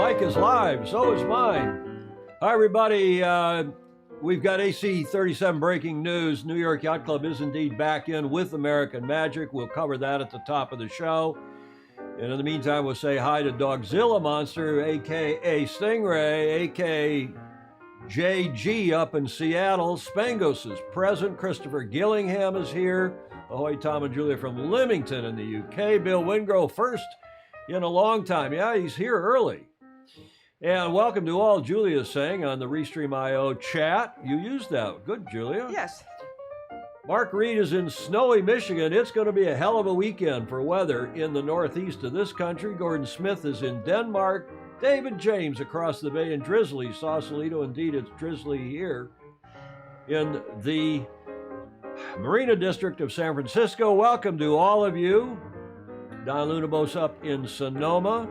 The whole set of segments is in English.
mic is live, so is mine. Hi, everybody. We've got AC37 breaking news. New York Yacht Club is indeed back in with American Magic. We'll cover that at the top of the show. And in the meantime, we'll say hi to Dogzilla Monster, a.k.a. Stingray, a.k.a. JG up in Seattle. Spangos is present. Christopher Gillingham is here. Ahoy, Tom and Julia from Leamington in the UK. Bill Wingrove, first in a long time. Yeah, he's here early. And welcome to all Julia's saying on the Restream.io chat. You used that. Good, Julia. Yes. Mark Reed is in snowy Michigan. It's going to be a hell of a weekend for weather in the northeast of this country. Gordon Smith is in Denmark. David James across the bay in drizzly Sausalito. Indeed, it's drizzly here in the Marina District of San Francisco. Welcome to all of you. Don Lunabos up in Sonoma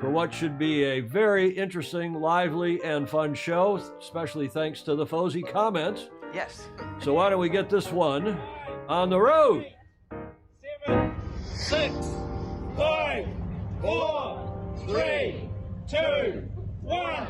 for what should be a very interesting, lively, and fun show, especially thanks to the FOSI comments. Yes. So why don't we get this one on the road? 7, 6, 5, 4, 3, 2, 1.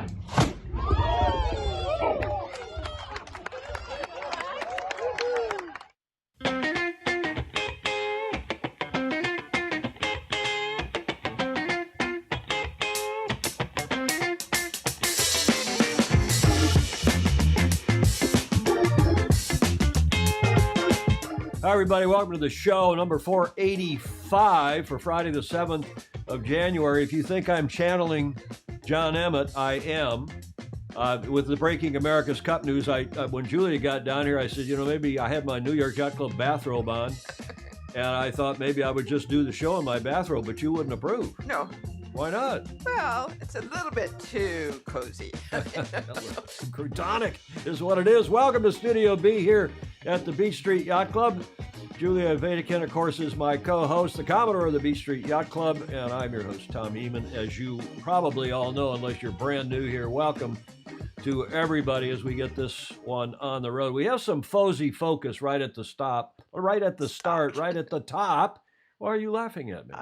Hi, everybody. Welcome to the show, number 485 for Friday, the 7th of January. If you think I'm channeling John Emmett, I am. With the Breaking America's Cup news, when Julia got down here, I said, maybe I had my New York Yacht Club bathrobe on, and I thought maybe I would just do the show in my bathrobe, but you wouldn't approve. No. Why not? Well, it's a little bit too cozy. Croutonic is what it is. Welcome to Studio B here at the Beach Street Yacht Club. Julia Vatican, of course, is my co-host, the Commodore of the Beach Street Yacht Club, and I'm your host, Tom Ehman. As you probably all know, unless you're brand new here, welcome to everybody as we get this one on the road. We have some FOSI focus right at the start, right at the top. Why are you laughing at me?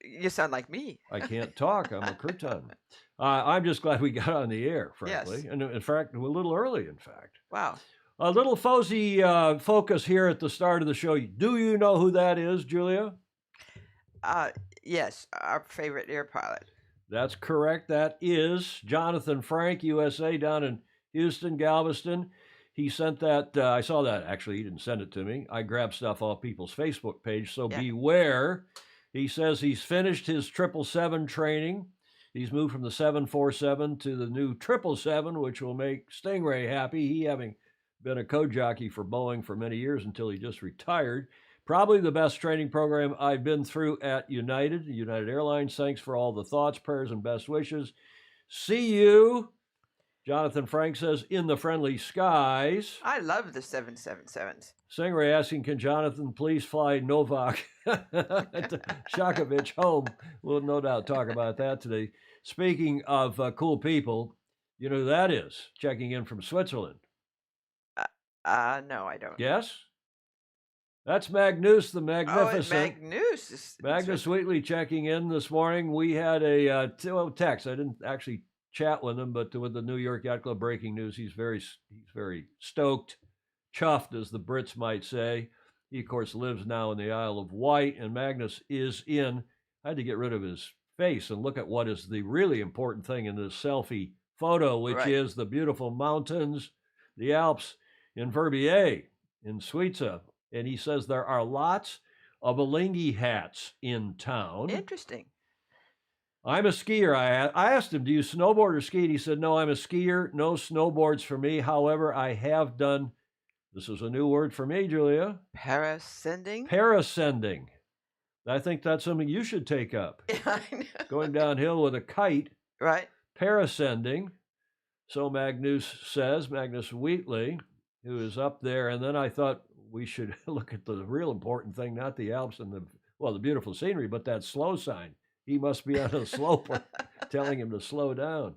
You sound like me. I can't talk. I'm a crouton. I'm just glad we got on the air, frankly. Yes. And in fact, a little early, in fact. Wow. A little FOSI focus here at the start of the show. Do you know who that is, Julia? Yes, our favorite air pilot. That's correct. That is Jonathan Frank, USA, down in Houston, Galveston. He sent that. I saw that. Actually, he didn't send it to me. I grabbed stuff off people's Facebook page, so beware. He says he's finished his 777 training. He's moved from the 747 to the new 777, which will make Stingray happy. He having been a co-jockey for Boeing for many years until he just retired. Probably the best training program I've been through at United Airlines. Thanks for all the thoughts, prayers, and best wishes. See you. Jonathan Frank says, in the friendly skies. I love the 777s. Stingray asking, can Jonathan please fly Novak Djokovic home? We'll no doubt talk about that today. Speaking of cool people, you know who that is, checking in from Switzerland. No, I don't. Yes? That's Magnus the Magnificent. Oh, Magnus. Magnus Wheatley checking in this morning. We had a text. I didn't actually chat with him, but with the New York Yacht Club breaking news, he's very stoked, chuffed, as the Brits might say. He, of course, lives now in the Isle of Wight, and Magnus is in. I had to get rid of his face and look at what is the really important thing in this selfie photo, which is the beautiful mountains, the Alps in Verbier, in Suiza. And he says there are lots of Alinghi hats in town. Interesting. I'm a skier. I asked him, do you snowboard or ski? And he said, no, I'm a skier. No snowboards for me. However, I have done, this is a new word for me, Julia. Parascending? Parascending. I think that's something you should take up. Yeah, I know. Going downhill with a kite. Right. Parascending. So Magnus Wheatley, who is up there. And then I thought we should look at the real important thing, not the Alps and the beautiful scenery, but that slow sign. He must be on a slope telling him to slow down.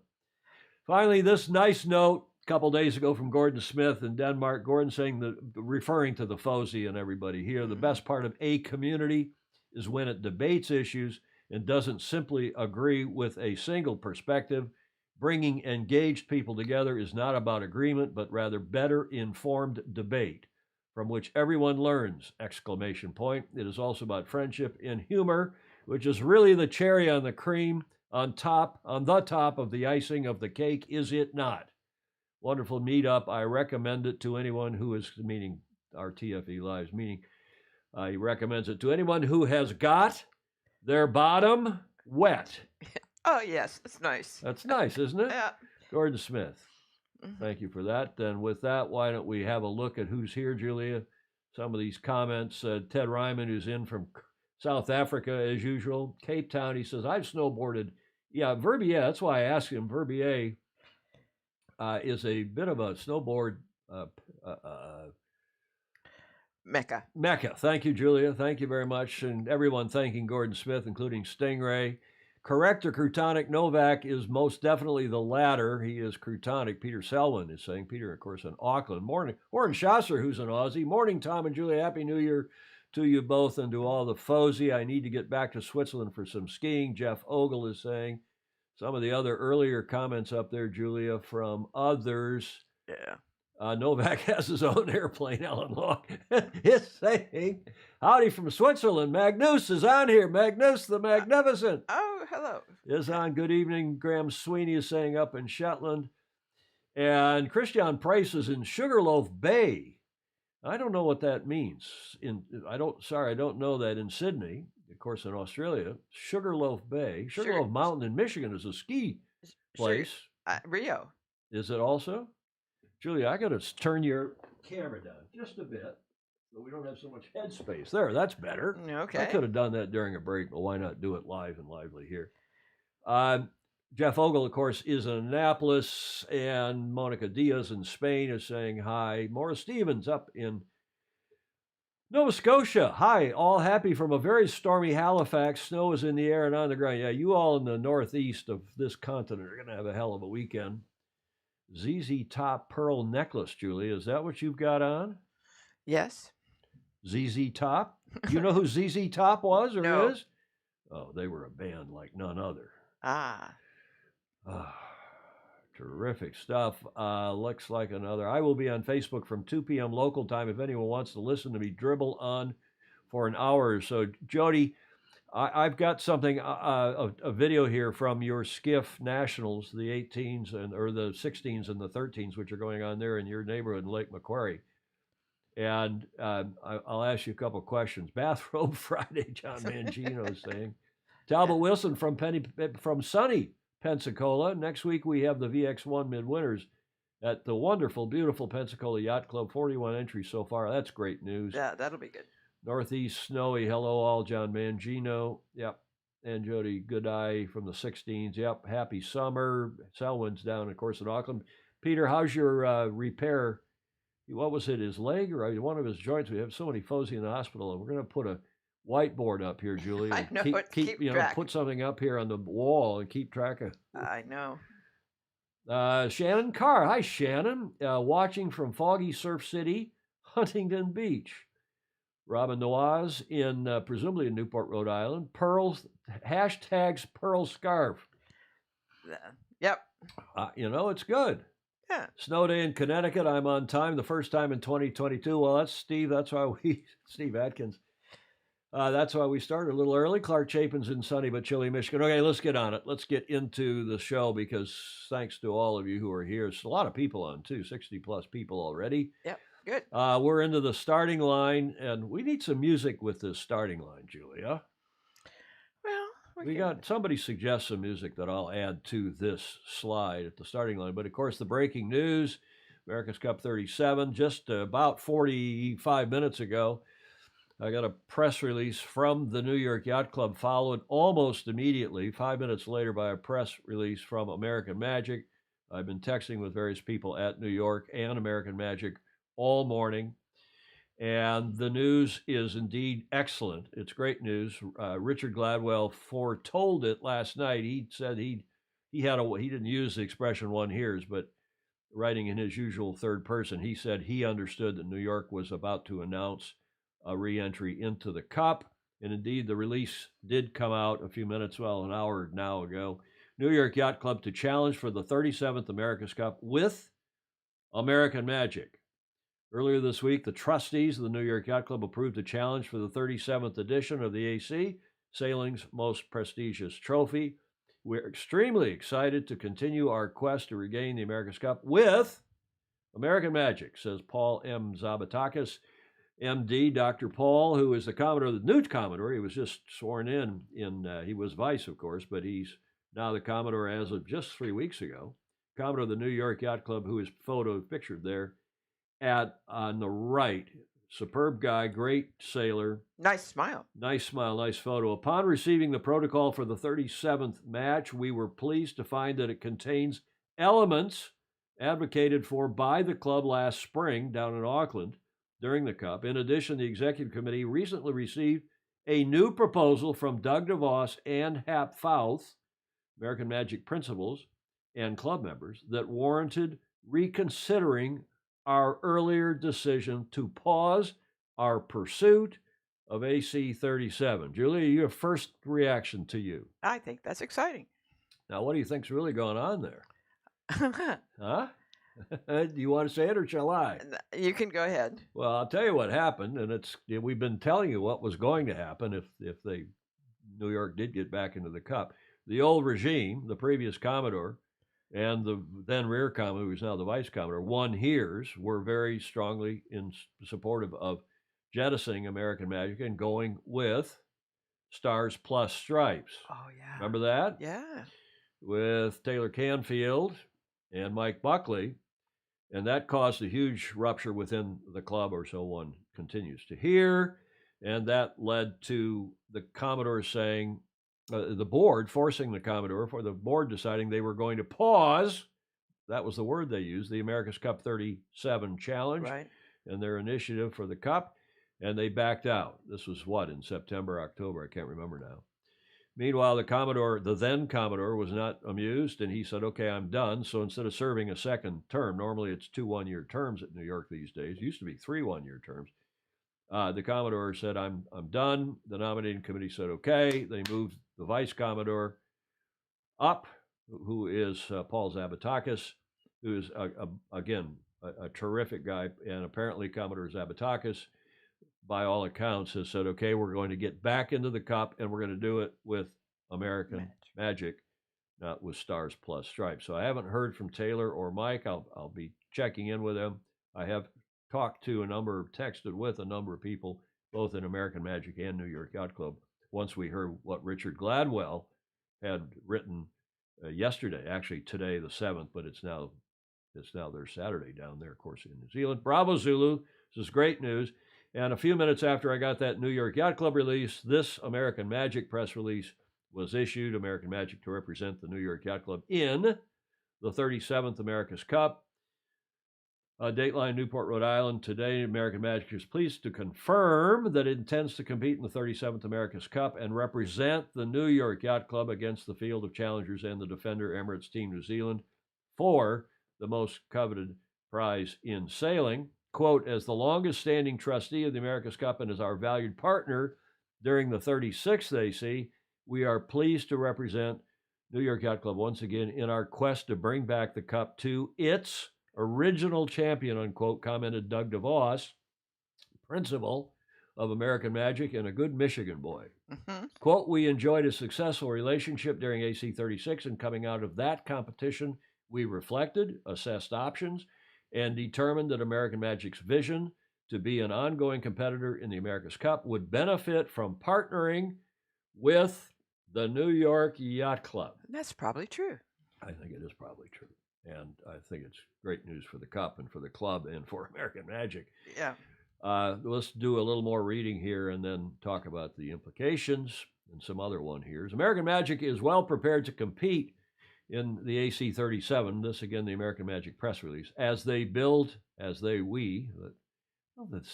Finally, this nice note a couple days ago from Gordon Smith in Denmark. Gordon saying, referring to the FOSI and everybody here, the best part of a community is when it debates issues and doesn't simply agree with a single perspective. Bringing engaged people together is not about agreement, but rather better informed debate from which everyone learns! Exclamation point. It is also about friendship and humor, which is really the cherry on the cream on the top of the icing of the cake, is it not? Wonderful meetup. I recommend it to anyone who is, meaning our TFE Lives meeting, he recommends it to anyone who has got their bottom wet. Oh, yes. That's nice. That's nice, isn't it? Yeah. Gordon Smith. Thank you for that. Then with that, why don't we have a look at who's here, Julia? Some of these comments. Ted Ryman, who's in from South Africa, as usual. Cape Town, he says, I've snowboarded. Yeah, Verbier, that's why I asked him. Verbier is a bit of a snowboard Mecca. Mecca. Thank you, Julia. Thank you very much. And everyone thanking Gordon Smith, including Stingray. Corrector Crutonic Novak is most definitely the latter. He is Crutonic. Peter Selwyn is saying. Peter, of course, in Auckland. Morning. Warren Schasser, who's an Aussie. Morning, Tom and Julia. Happy New Year to you both and to all the FOSI. I need to get back to Switzerland for some skiing. Jeff Ogle is saying. Some of the other earlier comments up there, Julia, from others. Yeah. Novak has his own airplane, Ellen Locke is saying. Howdy from Switzerland. Magnus is on here. Magnus the Magnificent. Oh, hello. Is on. Good evening. Graham Sweeney is saying up in Shetland. And Christian Price is in Sugarloaf Bay. I don't know what that means. I don't know that in Sydney. Of course, in Australia, Sugarloaf Bay. Sugarloaf Mountain in Michigan is a ski place. Rio. Is it also? Julia, I got to turn your camera down just a bit so we don't have so much headspace. There, that's better. Okay. I could have done that during a break, but why not do it live and lively here? Jeff Ogle, of course, is in Annapolis, and Monica Diaz in Spain is saying hi. Maura Stevens up in Nova Scotia. Hi, all happy from a very stormy Halifax. Snow is in the air and on the ground. Yeah, you all in the northeast of this continent are going to have a hell of a weekend. ZZ Top pearl necklace, Julie. Is that what you've got on? Yes. ZZ Top? You know who ZZ Top was or No. is? Oh, they were a band like none other. Terrific stuff. Looks like another. I will be on Facebook from 2 p.m. local time if anyone wants to listen to me dribble on for an hour or so. Jody, I've got something, a video here from your skiff nationals, the 18s or the 16s and the 13s, which are going on there in your neighborhood in Lake Macquarie. And I'll ask you a couple of questions. Bathrobe Friday, John Mangino is saying. Talbot Wilson from sunny Pensacola. Next week we have the VX1 Midwinters at the wonderful, beautiful Pensacola Yacht Club. 41 entries so far. That's great news. Yeah, that'll be good. Northeast snowy. Hello all, John Mangino. Yep. And Jody Goodeye from the 16s. Yep. Happy summer. Selwyn's down, of course, in Auckland. Peter, how's your repair? What was it, his leg or one of his joints? We have so many FOSI in the hospital. We're going to put a whiteboard up here, Julie. I know. Keep track. Put something up here on the wall and keep track of. I know. Shannon Carr. Hi, Shannon. Watching from foggy Surf City, Huntington Beach. Robin Noaz in presumably in Newport, Rhode Island. Pearls, hashtags Pearl Scarf. Yep. It's good. Yeah. Snow day in Connecticut. I'm on time. The first time in 2022. Well, that's Steve. That's why Steve Atkins. That's why we started a little early. Clark Chapin's in sunny but chilly Michigan. Okay, let's get on it. Let's get into the show because thanks to all of you who are here. There's a lot of people on too, 60 plus people already. Yep, good. We're into the starting line, and we need some music with this starting line, Julia. Well, we got somebody suggests some music that I'll add to this slide at the starting line. But of course, the breaking news, America's Cup 37, just about 45 minutes ago. I got a press release from the New York Yacht Club, followed almost immediately, 5 minutes later, by a press release from American Magic. I've been texting with various people at New York and American Magic all morning, and the news is indeed excellent. It's great news. Richard Gladwell foretold it last night. He said he didn't use the expression one hears, but writing in his usual third person, he said he understood that New York was about to announce a re-entry into the Cup. And indeed, the release did come out a few minutes, well, an hour now ago. New York Yacht Club to challenge for the 37th America's Cup with American Magic. Earlier this week, the trustees of the New York Yacht Club approved a challenge for the 37th edition of the AC, sailing's most prestigious trophy. We're extremely excited to continue our quest to regain the America's Cup with American Magic, says Paul M. Zabatakis, MD. Dr. Paul, who is the Commodore, the new Commodore. He was just sworn in he was vice, of course, but he's now the Commodore as of just 3 weeks ago. Commodore of the New York Yacht Club, who is photo pictured there on the right. Superb guy, great sailor. Nice smile. Nice smile, nice photo. Upon receiving the protocol for the 37th match, we were pleased to find that it contains elements advocated for by the club last spring down in Auckland during the Cup. In addition, the executive committee recently received a new proposal from Doug DeVos and Hap Fouth, American Magic principals and club members, that warranted reconsidering our earlier decision to pause our pursuit of AC37. Julia, your first reaction to you. I think that's exciting. Now, what do you think's really going on there? Huh? Do you want to say it or shall I? You can go ahead. Well, I'll tell you what happened, and we've been telling you what was going to happen if New York did get back into the Cup. The old regime, the previous Commodore, and the then Rear Commodore, who's now the Vice Commodore, won here's, were very strongly in supportive of jettisoning American Magic and going with Stars Plus Stripes. Oh, yeah. Remember that? Yeah. With Taylor Canfield and Mike Buckley. And that caused a huge rupture within the club, or so one continues to hear. And that led to the Commodore saying, the board forcing the Commodore, for the board deciding they were going to pause, that was the word they used, the America's Cup 37 challenge, Right. and their initiative for the Cup, and they backed out. This was in September, October, I can't remember now. Meanwhile, the then Commodore, was not amused, and he said, okay, I'm done. So instead of serving a second term, normally it's 2 one-year terms at New York these days, it used to be 3 one-year terms. The Commodore said, I'm done. The nominating committee said, okay. They moved the Vice Commodore up, who is Paul Zabatakis, who is, again, a terrific guy. And apparently Commodore Zabatakis, by all accounts, has said, okay, we're going to get back into the Cup, and we're going to do it with American Magic, not with Stars Plus Stripes. So I haven't heard from Taylor or Mike. I'll be checking in with them. I have texted with a number of people, both in American Magic and New York Yacht Club, once we heard what Richard Gladwell had written yesterday, actually today, the 7th, but it's now their Saturday down there, of course, in New Zealand. Bravo, Zulu. This is great news. And a few minutes after I got that New York Yacht Club release, this American Magic press release was issued. American Magic to represent the New York Yacht Club in the 37th America's Cup. Dateline, Newport, Rhode Island. Today, American Magic is pleased to confirm that it intends to compete in the 37th America's Cup and represent the New York Yacht Club against the field of challengers and the defender Emirates Team New Zealand for the most coveted prize in sailing. Quote, as the longest standing trustee of the America's Cup and as our valued partner during the 36th AC, we are pleased to represent New York Yacht Club once again in our quest to bring back the Cup to its original champion, unquote, commented Doug DeVos, principal of American Magic and a good Michigan boy. Mm-hmm. Quote, we enjoyed a successful relationship during AC36, and coming out of that competition, we reflected, assessed options, and determined that American Magic's vision to be an ongoing competitor in the America's Cup would benefit from partnering with the New York Yacht Club. That's probably true. I think it is probably true. And I think it's great news for the Cup and for the club and for American Magic. Yeah. Let's do a little more reading here and then talk about the implications and some other one here. American Magic is well prepared to compete in the AC37, this again, the American Magic press release, that's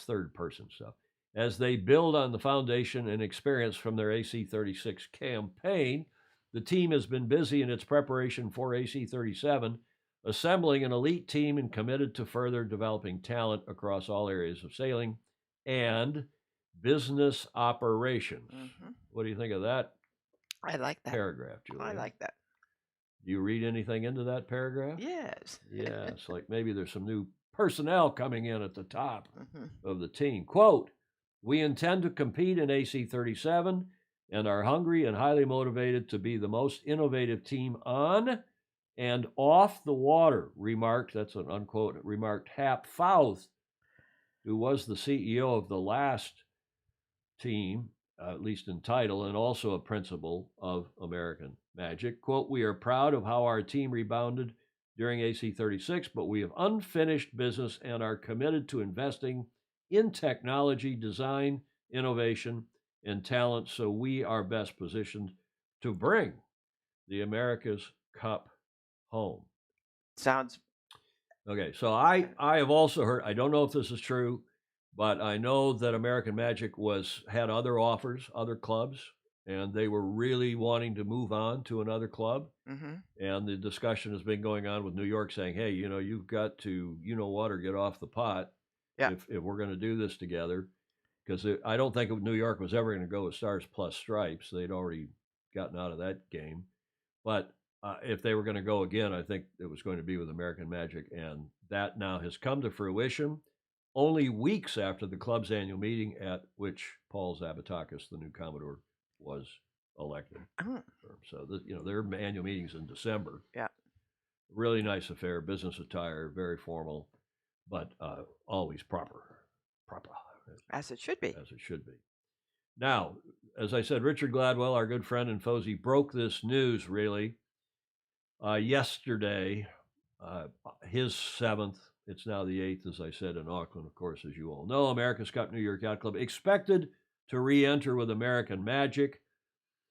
third person stuff, as they build on the foundation and experience from their AC36 campaign. The team has been busy in its preparation for AC37, assembling an elite team and committed to further developing talent across all areas of sailing and business operations. Mm-hmm. What do you think of that I like that. paragraph, Julie? I like that. Do you read anything into that paragraph? Yes. Yes, like maybe there's some new personnel coming in at the top Mm-hmm. of the team. Quote, we intend to compete in AC37 and are hungry and highly motivated to be the most innovative team on and off the water, remarked, that's an unquote, remarked Hap Fouth, who was the CEO of the last team, at least in title, and also a principal of American Magic. Quote, we are proud of how our team rebounded during AC36, but we have unfinished business and are committed to investing in technology, design, innovation, and talent so we are best positioned to bring the America's Cup home. Sounds. Okay, so I have also heard, I don't know if this is true, but I know that American Magic had other offers, other clubs, and they were really wanting to move on to another club. Mm-hmm. And the discussion has been going on with New York saying, hey, you've got to, or get off the pot Yeah. if we're going to do this together. Because I don't think New York was ever going to go with Stars Plus Stripes. They'd already gotten out of that game. But if they were going to go again, I think it was going to be with American Magic. And that now has come to fruition only weeks after the club's annual meeting at which Paul Zabatakis, the new Commodore, was elected. Oh. So, their annual meetings in December. Yeah. Really nice affair, business attire, very formal, but always proper. As it should be. As it should be. Now, as I said, Richard Gladwell, our good friend in FOSI, broke this news really yesterday, his 7th. It's now the 8th, as I said, in Auckland, of course, as you all know. America's Cup New York Yacht Club expected to re-enter with American Magic.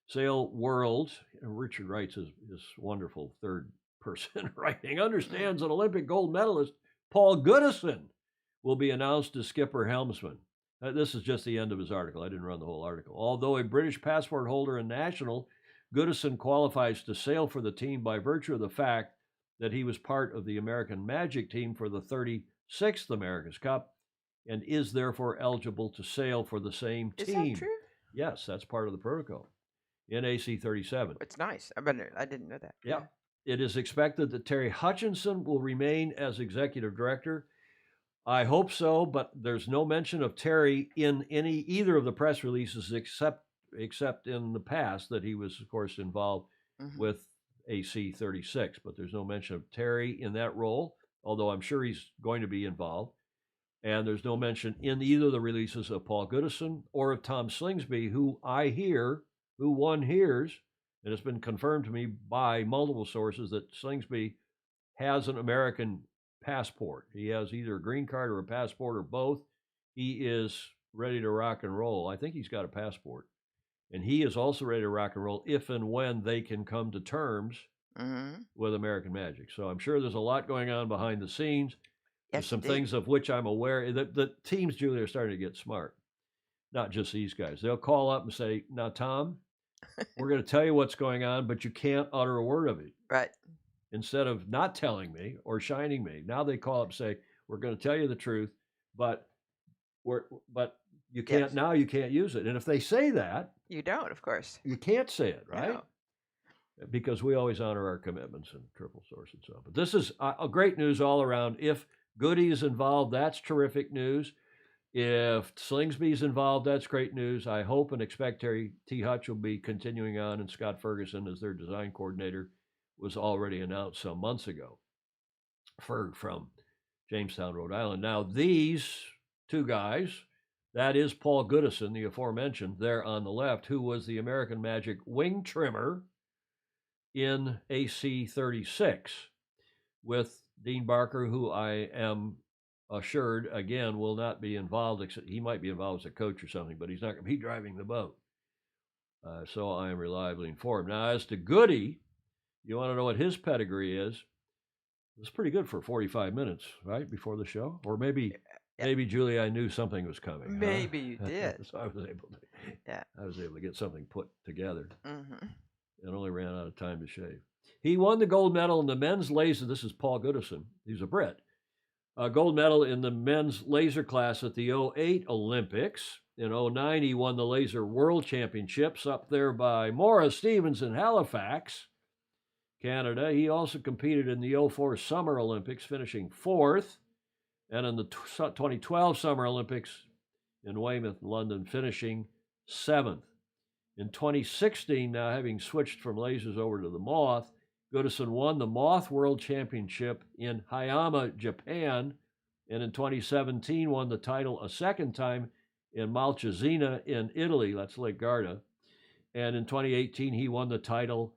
Sail World, Richard writes his wonderful third person writing, understands an Olympic gold medalist, Paul Goodison, will be announced as skipper helmsman. This is just the end of his article. I didn't run the whole article. Although a British passport holder and national, Goodison qualifies to sail for the team by virtue of the fact that he was part of the American Magic team for the 36th America's Cup and is therefore eligible to sail for the same team. Is that true? Yes, that's part of the protocol in AC37. It's nice. I didn't know that. Yeah. It is expected that Terry Hutchinson will remain as executive director. I hope so, but there's no mention of Terry in either of the press releases except in the past that he was, of course, involved with AC36. But there's no mention of Terry in that role, although I'm sure he's going to be involved. And there's no mention in either of the releases of Paul Goodison or of Tom Slingsby, who one hears, and it's been confirmed to me by multiple sources that Slingsby has an American passport. He has either a green card or a passport or both. He is ready to rock and roll. I think he's got a passport. And he is also ready to rock and roll if and when they can come to terms with American Magic. So I'm sure there's a lot going on behind the scenes. There's some things of which I'm aware. The teams, Julie, are starting to get smart. Not just these guys. They'll call up and say, now, Tom, we're going to tell you what's going on, but you can't utter a word of it. Right. Instead of not telling me or shining me. Now they call up and say, we're going to tell you the truth, but you can't, now you can't use it. And if they say that. You don't, of course. You can't say it, right? No. Because we always honor our commitments and triple source and so on. But this is a great news all around. If Goody is involved, that's terrific news. If Slingsby's involved, that's great news. I hope and expect Terry T. Hutch will be continuing on, and Scott Ferguson as their design coordinator was already announced some months ago. Ferg from Jamestown, Rhode Island. Now, these two guys, that is Paul Goodison, the aforementioned, there on the left, who was the American Magic wing trimmer in AC36 with Dean Barker, who I am assured, again, will not be involved. Except he might be involved as a coach or something, but he's not going to be driving the boat. So I am reliably informed. Now, as to Goody, you want to know what his pedigree is? It's pretty good for 45 minutes, right, before the show? Or maybe, Julie, I knew something was coming. Maybe you did. So I was able to get something put together. And only ran out of time to shave. He won the gold medal in the men's laser. This is Paul Goodison. He's a Brit. A gold medal in the men's laser class at the 08 Olympics. In 09, he won the Laser World Championships up there by Morris Stevens in Halifax, Canada. He also competed in the 04 Summer Olympics, finishing 4th, and in the 2012 Summer Olympics in Weymouth, London, finishing 7th. In 2016, now having switched from lasers over to the Moth, Goodison won the Moth World Championship in Hayama, Japan, and in 2017 won the title a second time in Malcesina in Italy, that's Lake Garda. And in 2018, he won the title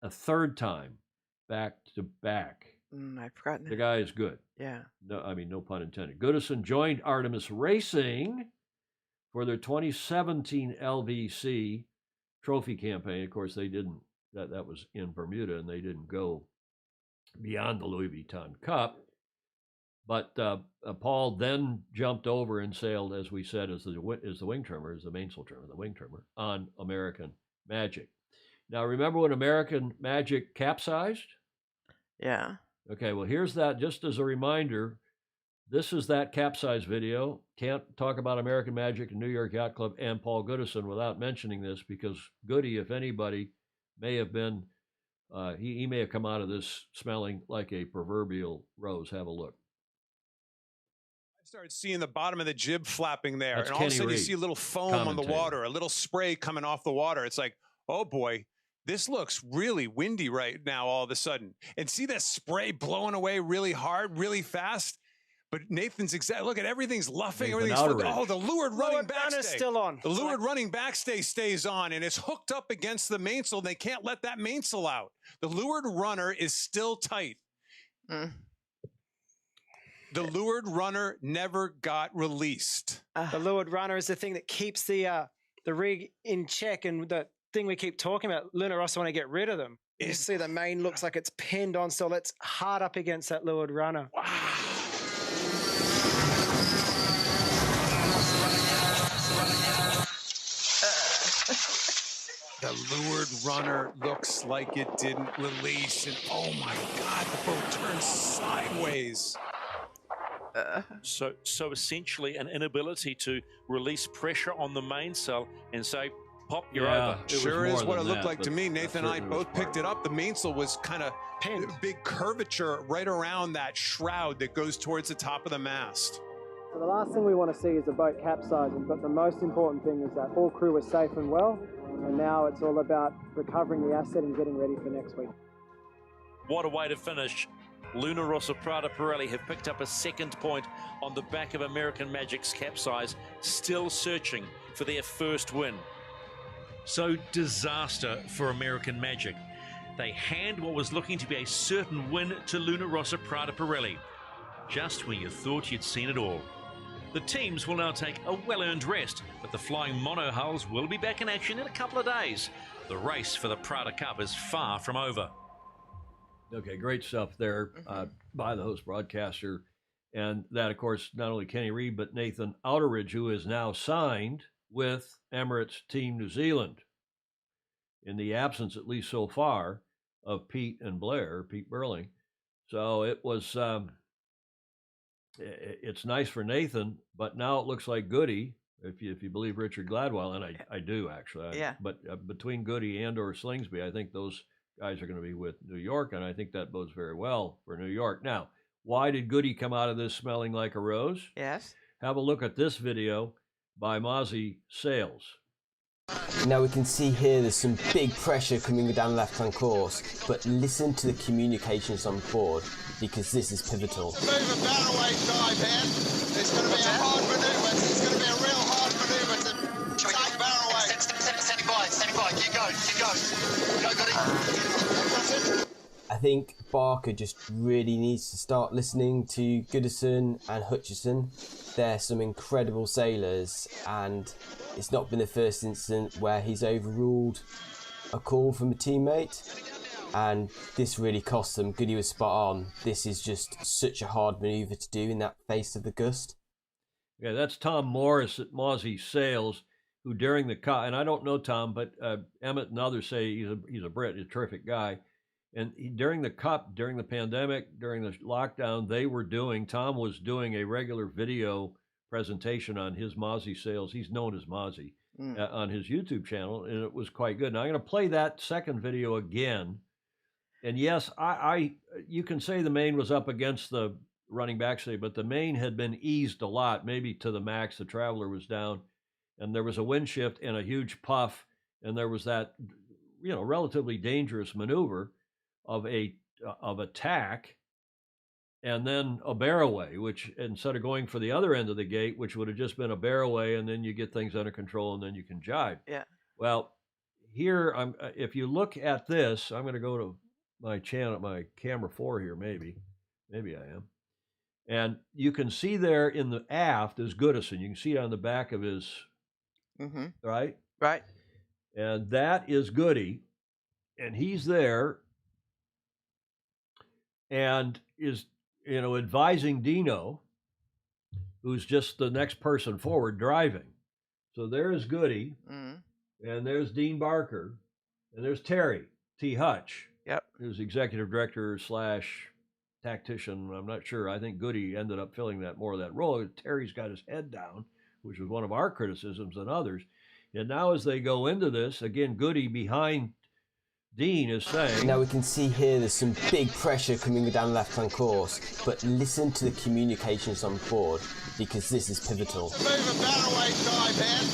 a third time, back to back. I've forgotten The that. guy is good. Yeah. No, I mean, no pun intended. Goodison joined Artemis Racing for their 2017 LVC trophy campaign. Of course, they didn't, that was in Bermuda, and they didn't go beyond the Louis Vuitton Cup. But Paul then jumped over and sailed, as we said, as the wing trimmer, as the mainsail trimmer, the wing trimmer, on American Magic. Now, remember when American Magic capsized? Yeah. Okay, well, here's that, just as a reminder. This is that capsize video. Can't talk about American Magic and New York Yacht Club and Paul Goodison without mentioning this, because Goody, if anybody, may have been, he may have come out of this smelling like a proverbial rose. Have a look. I started seeing the bottom of the jib flapping there, That's and all of a Kenny sudden you Reed see a little foam on the commentating. water, a little spray coming off the water. It's like, oh boy, this looks really windy right now all of a sudden. And see that spray blowing away really hard, really fast? But Nathan's look at everything's luffing, Nathan everything's Outeridge. oh, the leeward running backstay still on. The leeward running backstay stays on, and it's hooked up against the mainsail. They can't let that mainsail out. The leeward runner is still tight. Mm. The leeward runner never got released. The leeward runner is the thing that keeps the rig in check, and the thing we keep talking about, Luna Rossa want to get rid of them. You see the main looks like it's pinned on, so it's hard up against that leeward runner. Wow. The leeward runner looks like it didn't release, and oh my God, the boat turns sideways. So essentially an inability to release pressure on the mainsail and say, pop, you're over. It was Sure is more what it than looked that, like to but me. that Nathan and I certainly was both picked part it up. The mainsail was kind of Pinned. big curvature right around that shroud that goes towards the top of the mast. So the last thing we want to see is the boat capsizing, but the most important thing is that all crew was safe and well, and now it's all about recovering the asset and getting ready for next week. What a way to finish. Luna Rossa Prada Pirelli have picked up a second point on the back of American Magic's capsize, still searching for their first win. So disaster for American Magic. They hand what was looking to be a certain win to Luna Rossa Prada Pirelli, just when you thought you'd seen it all. The teams will now take a well-earned rest, but the flying monohulls will be back in action in a couple of days. The race for the Prada Cup is far from over. Okay, great stuff there by the host broadcaster. And that, of course, not only Kenny Reed, but Nathan Outeridge, who is now signed with Emirates Team New Zealand, in the absence, at least so far, of Pete Burling. So it was, it's nice for Nathan, but now it looks like Goody, if you believe Richard Gladwell, and I do actually. Yeah. But between Goody and or Slingsby, I think those guys are going to be with New York, and I think that bodes very well for New York. Now, why did Goody come out of this smelling like a rose? Yes. Have a look at this video by Mozzie Sales. Now we can see here there's some big pressure coming down the left-hand course, but listen to the communications on board, because this is pivotal. Move a barroway dive, man. It's going to be a hard manoeuvre. It's going to be a real hard manoeuvre to take barroway. Standing by. Keep going. Go, Goody. I think Barker just really needs to start listening to Goodison and Hutchison. They're some incredible sailors, and it's not been the first incident where he's overruled a call from a teammate, and this really cost them. Goody was spot on. This is just such a hard manoeuvre to do in that face of the gust. Yeah, that's Tom Morris at Mozzie Sales, who during the and I don't know Tom, but Emmett and others say he's a Brit, a terrific guy. And during the Cup, during the pandemic, during the lockdown, Tom was doing a regular video presentation on his Mozzie sales. He's known as Mozzie on his YouTube channel, and it was quite good. Now I'm going to play that second video again. And yes, you can say the main was up against the running back today, but the main had been eased a lot, maybe to the max. The Traveler was down, and there was a wind shift and a huge puff, and there was that, relatively dangerous maneuver of attack, and then a bear away, which instead of going for the other end of the gate, which would have just been a bear away, and then you get things under control, and then you can jibe. Yeah. Well, here if you look at this, I'm going to go to my channel, my camera 4 here, maybe I am, and you can see there in the aft is Goodison. You can see it on the back of his, right, and that is Goody, and he's there. And is, advising Dino, who's just the next person forward driving. So there's Goody, and there's Dean Barker, and there's Terry T. Hutch. Yep. Who's executive director / tactician. I'm not sure. I think Goody ended up filling more of that role. Terry's got his head down, which was one of our criticisms and others. And now as they go into this, again, Goody behind Dean is saying... Now we can see here there's some big pressure coming down the left-hand course, but listen to the communications on board, because this is pivotal. Move a barrel-away dive, man.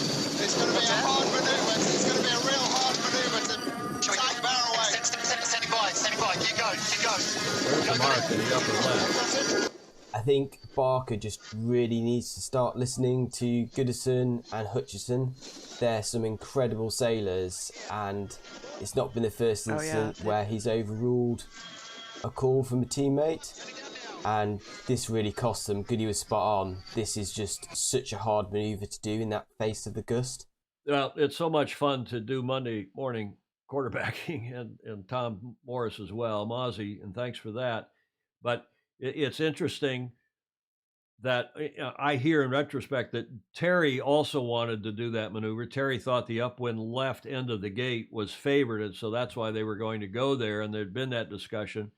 It's going to be a hard manoeuvre. It's going to be a real hard manoeuvre to take barrel away. Standing by. Keep going. There's the mark in the upper left. I think Barker just really needs to start listening to Goodison and Hutchison. They're some incredible sailors, and it's not been the first incident where he's overruled a call from a teammate, and this really cost them. Goody was spot on. This is just such a hard manoeuvre to do in that face of the gust. Well, it's so much fun to do Monday morning quarterbacking, and Tom Morris as well, Mozzie, and thanks for that. But it's interesting that I hear in retrospect that Terry also wanted to do that maneuver. Terry thought the upwind left end of the gate was favored, and so that's why they were going to go there, and there'd been that discussion.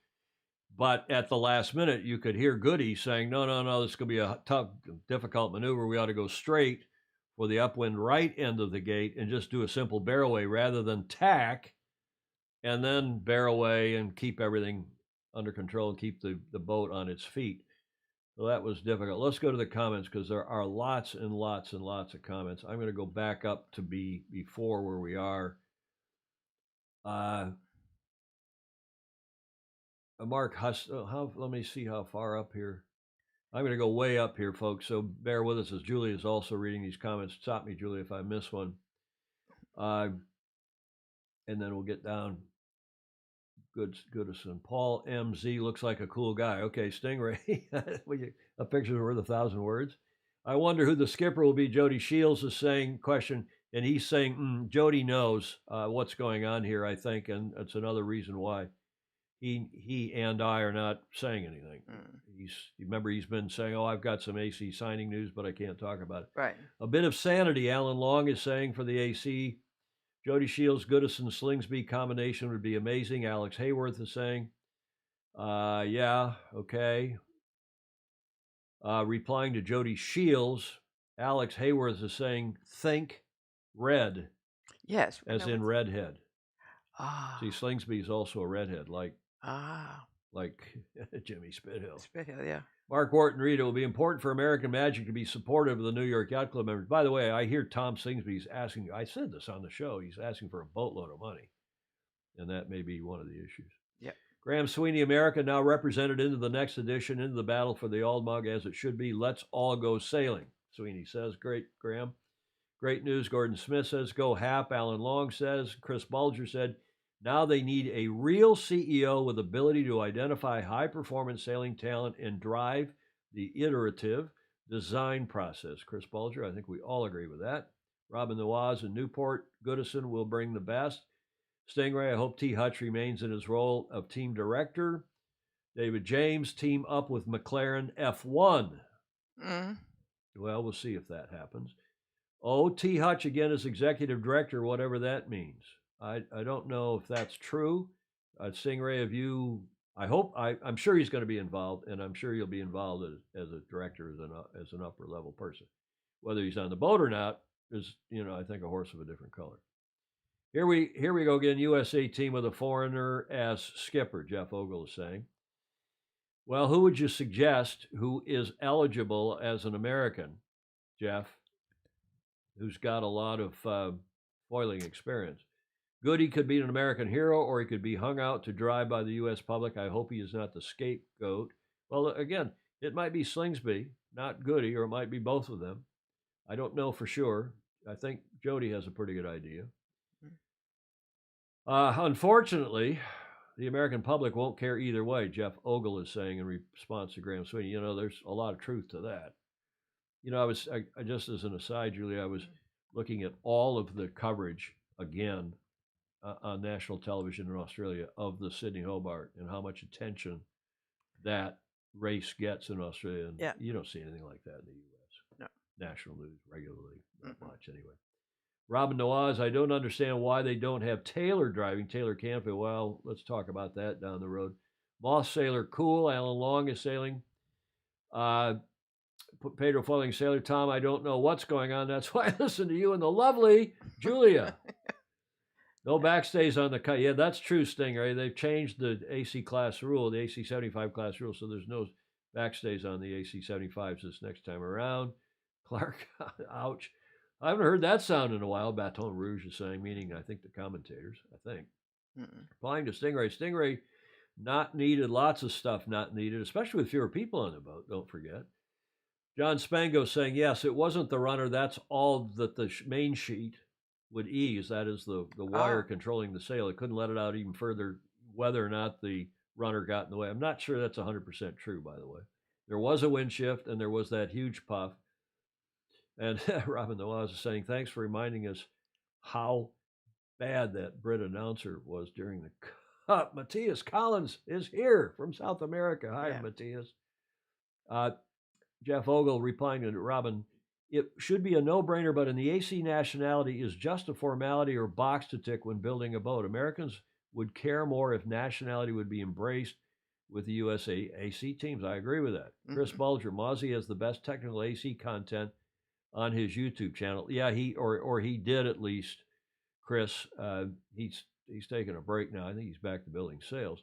But at the last minute, you could hear Goody saying, no, this is going to be a tough, difficult maneuver. We ought to go straight for the upwind right end of the gate and just do a simple bear away rather than tack and then bear away and keep everything under control and keep the boat on its feet. So that was difficult. Let's go to the comments, because there are lots and lots and lots of comments. I'm going to go back up to be before where we are. Mark Huss, let me see how far up here. I'm going to go way up here, folks, so bear with us as Julie is also reading these comments. Stop me, Julie, if I miss one. And then we'll get down. Goodison. Paul MZ looks like a cool guy. Okay, Stingray. A picture's worth 1,000 words. I wonder who the skipper will be. Jody Shields is saying, question, and he's saying, Jody knows what's going on here, I think, and it's another reason why he and I are not saying anything. Remember, he's been saying, I've got some AC signing news, but I can't talk about it. Right. A bit of sanity, Alan Long is saying for the AC. Jody Shields, Goodison, Slingsby combination would be amazing. Alex Hayworth is saying, yeah, okay. Replying to Jody Shields, Alex Hayworth is saying, think red. Yes. As in redhead. Ah. See, Slingsby is also a redhead, like Jimmy Spithill. Spithill, yeah. Mark Wharton Reed, it will be important for American Magic to be supportive of the New York Yacht Club members. By the way, I hear Tom Slingsby's asking, I said this on the show, he's asking for a boatload of money. And that may be one of the issues. Yeah. Graham Sweeney, America now represented into the next edition, into the battle for the Old Mug as it should be. Let's all go sailing, Sweeney says. Great, Graham. Great news, Gordon Smith says. Go Hap, Alan Long says. Chris Bulger said, now they need a real CEO with ability to identify high-performance sailing talent and drive the iterative design process. Chris Bulger, I think we all agree with that. Robin Nawaz in Newport, Goodison will bring the best. Stingray, I hope T. Hutch remains in his role of team director. David James, team up with McLaren F1. Well, we'll see if that happens. T. Hutch again as executive director, whatever that means. I don't know if that's true. Stingray, have you? I'm sure he's going to be involved, and I'm sure you'll be involved as a director, as an upper level person. Whether he's on the boat or not is, I think a horse of a different color. Here we go again. USA team with a foreigner as skipper. Jeff Ogle is saying. Well, who would you suggest who is eligible as an American, Jeff? Who's got a lot of foiling experience? Goody could be an American hero, or he could be hung out to dry by the U.S. public. I hope he is not the scapegoat. Well, again, it might be Slingsby, not Goody, or it might be both of them. I don't know for sure. I think Jody has a pretty good idea. Unfortunately, the American public won't care either way, Jeff Ogle is saying in response to Graham Sweeney. There's a lot of truth to that. I just as an aside, Julie, I was looking at all of the coverage again on national television in Australia of the Sydney Hobart and how much attention that race gets in Australia. And you don't see anything like that in the U.S. No. National news regularly, not much anyway. Robin Nawaz, I don't understand why they don't have Taylor driving. Taylor Canfield. Well, let's talk about that down the road. Moss Sailor, cool. Alan Long is sailing. Pedro foiling Sailor. Tom, I don't know what's going on. That's why I listen to you and the lovely Julia. No backstays on the cut. Yeah, that's true, Stingray. They've changed the AC class rule, the AC75 class rule, so there's no backstays on the AC75s this next time around. Clark, ouch. I haven't heard that sound in a while, Baton Rouge is saying, meaning I think the commentators, I think. Applying to Stingray. Stingray, not needed, lots of stuff not needed, especially with fewer people on the boat, don't forget. John Spango saying, yes, it wasn't the runner. That's all that the main sheet would ease. That is the wire controlling the sail. It couldn't let it out even further, whether or not the runner got in the way. I'm not sure that's 100% true, by the way. There was a wind shift, and there was that huge puff. And Robin Nawaz is saying, thanks for reminding us how bad that Brit announcer was during the Cup. Matthias Collins is here from South America. Hi, Matthias. Jeff Ogle replying to Robin, it should be a no-brainer, but in the AC nationality is just a formality or box to tick when building a boat. Americans would care more if nationality would be embraced with the USA AC teams. I agree with that. Chris Bulger, Mozzie has the best technical AC content on his YouTube channel. Yeah, he did at least, Chris. He's taking a break now. I think he's back to building sails.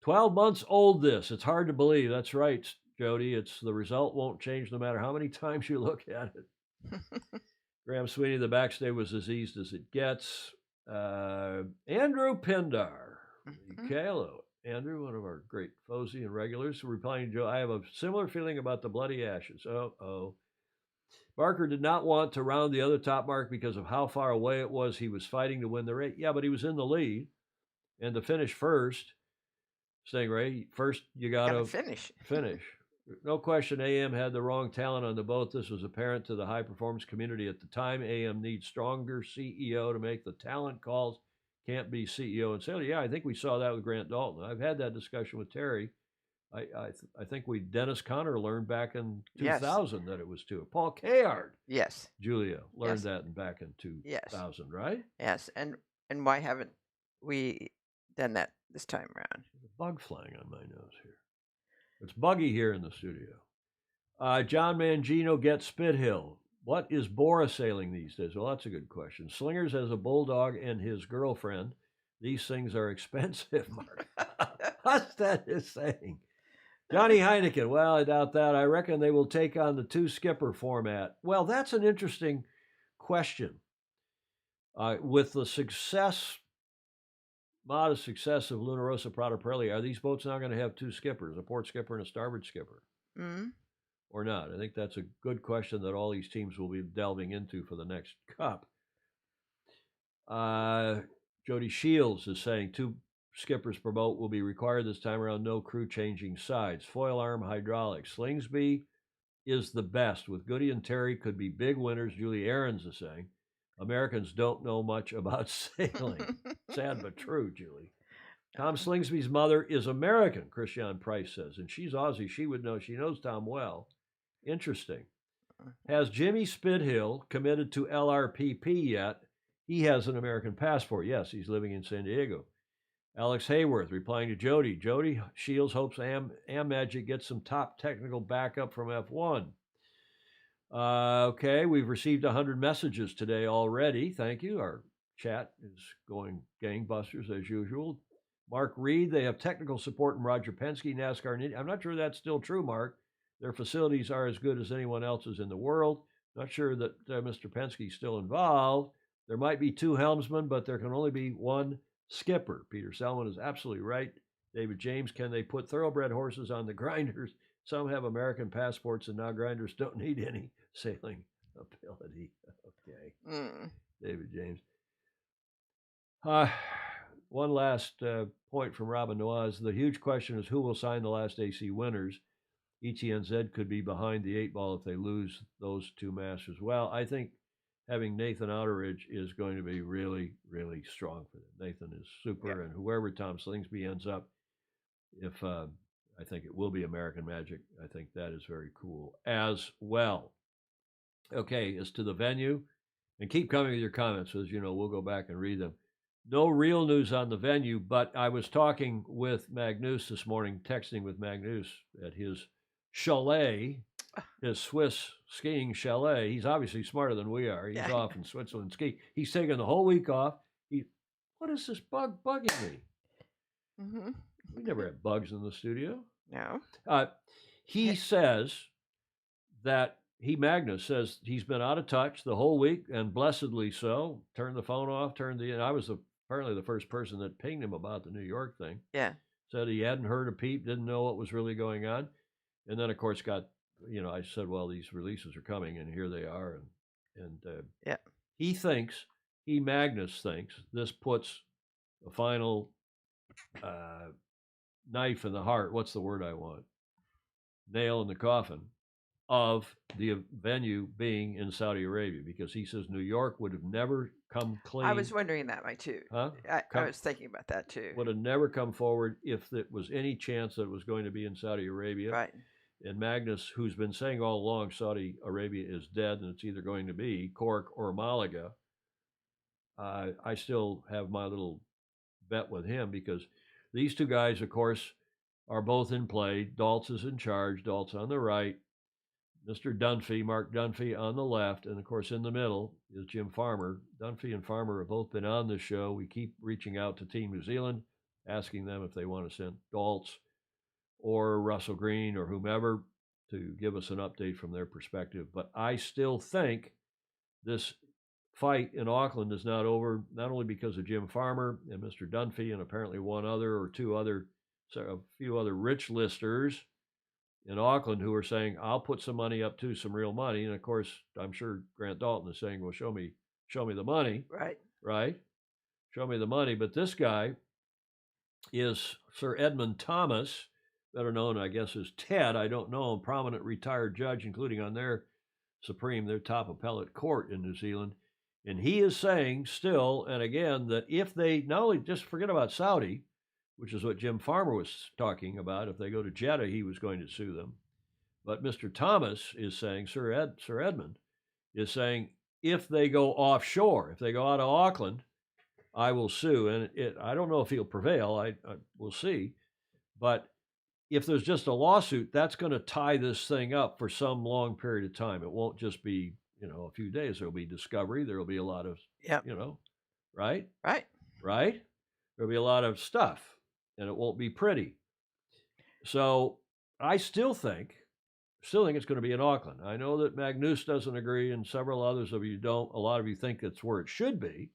12 months old this. It's hard to believe. That's right, Jody. It's the result won't change no matter how many times you look at it. Graham Sweeney, the backstay was as easy as it gets. Andrew Pindar. Hello. Andrew, one of our great FOSI and regulars, replying to Joe, I have a similar feeling about the bloody ashes. Barker did not want to round the other top mark because of how far away it was. He was fighting to win the race. Yeah, but he was in the lead. And to finish first, Stingray, first you got to finish. No question, AM had the wrong talent on the boat. This was apparent to the high-performance community at the time. AM needs stronger CEO to make the talent calls. Can't be CEO and sailor. Yeah, I think we saw that with Grant Dalton. I've had that discussion with Terry. I think Dennis Conner learned back in 2000 that it was two. Paul Kayard. Yes. Julia learned that back in 2000, right? Yes. And why haven't we done that this time around? There's a bug flying on my nose here. It's buggy here in the studio. John Mangino gets Spithill. What is Bora sailing these days? Well, that's a good question. Slingers has a bulldog and his girlfriend. These things are expensive, Mark. What's that is saying? Johnny Heineken, well, I doubt that. I reckon they will take on the two-skipper format. Well, that's an interesting question. With the modest success of Luna Rossa Prada Pirelli, are these boats now going to have two skippers, a port skipper and a starboard skipper? Or not? I think that's a good question that all these teams will be delving into for the next Cup. Jody Shields is saying two skippers per boat will be required this time around. No crew changing sides. Foil arm hydraulics. Slingsby is the best. With Goody and Terry could be big winners. Julie Ahrens is saying. Americans don't know much about sailing. Sad but true, Julie. Tom Slingsby's mother is American, Christian Price says, and she's Aussie. She would know. She knows Tom well. Interesting. Has Jimmy Spithill committed to LRPP yet? He has an American passport. Yes, he's living in San Diego. Alex Hayworth replying to Jody. Jody Shields hopes Magic gets some top technical backup from F1. Okay, we've received 100 messages today already. Thank you. Our chat is going gangbusters as usual. Mark Reed, they have technical support in Roger Penske, NASCAR. I'm not sure that's still true, Mark. Their facilities are as good as anyone else's in the world. Not sure that Mr. Penske is still involved. There might be 2 helmsmen, but there can only be 1 skipper. Peter Selman is absolutely right. David James, can they put thoroughbred horses on the grinders? Some have American passports, and now grinders don't need any sailing ability. Okay. David James. One last point from Robin Noaz. The huge question is who will sign the last AC winners? ETNZ could be behind the 8 ball if they lose those 2 masters. Well, I think having Nathan Outeridge is going to be really, really strong for them. Nathan is super, and whoever Tom Slingsby ends up, if I think it will be American Magic, I think that is very cool as well. Okay, as to the venue, and keep coming with your comments, as you know, we'll go back and read them. No real news on the venue, but I was talking with Magnus this morning, texting with Magnus at his chalet, his Swiss skiing chalet. He's obviously smarter than we are. He's off in Switzerland skiing. He's taking the whole week off. What is this bug bugging me? Mm-hmm. We never had bugs in the studio. No. He says that Magnus says he's been out of touch the whole week, and blessedly so. Turned the phone off, I was apparently the first person that pinged him about the New York thing. Yeah. Said he hadn't heard a peep, didn't know what was really going on. And then, of course, I said, well, these releases are coming, and here they are. And Magnus thinks this puts a final knife in the heart. What's the word I want? Nail in the coffin of the venue being in Saudi Arabia, because he says New York would have never come clean. I was wondering that way too. Huh? I was thinking about that too. Would have never come forward if there was any chance that it was going to be in Saudi Arabia. Right. And Magnus, who's been saying all along Saudi Arabia is dead and it's either going to be Cork or Malaga, I still have my little bet with him, because these 2 guys, of course, are both in play. Daltz is in charge. Daltz on the right. Mr. Dunphy, Mark Dunphy on the left, and of course in the middle is Jim Farmer. Dunphy and Farmer have both been on this show. We keep reaching out to Team New Zealand, asking them if they want to send Daltz or Russell Green or whomever to give us an update from their perspective. But I still think this fight in Auckland is not over, not only because of Jim Farmer and Mr. Dunphy and apparently a few other rich listers in Auckland who are saying, I'll put some money up too, some real money. And of course, I'm sure Grant Dalton is saying, well, show me the money. Right? Show me the money. But this guy is Sir Edmund Thomas, better known, I guess, as Ted. I don't know him, prominent retired judge, including on their top appellate court in New Zealand. And he is saying still, and again, that if they not only just forget about Saudi, which is what Jim Farmer was talking about. If they go to Jeddah, he was going to sue them. But Mr. Thomas is saying, Sir Edmund is saying, if they go offshore, if they go out of Auckland, I will sue. And I don't know if he'll prevail. I will see. But if there's just a lawsuit, that's going to tie this thing up for some long period of time. It won't just be, a few days. There'll be discovery. There'll be a lot of, right? Right? There'll be a lot of stuff. And it won't be pretty. So I still think it's going to be in Auckland. I know that Magnus doesn't agree, and several others of you don't. A lot of you think that's where it should be.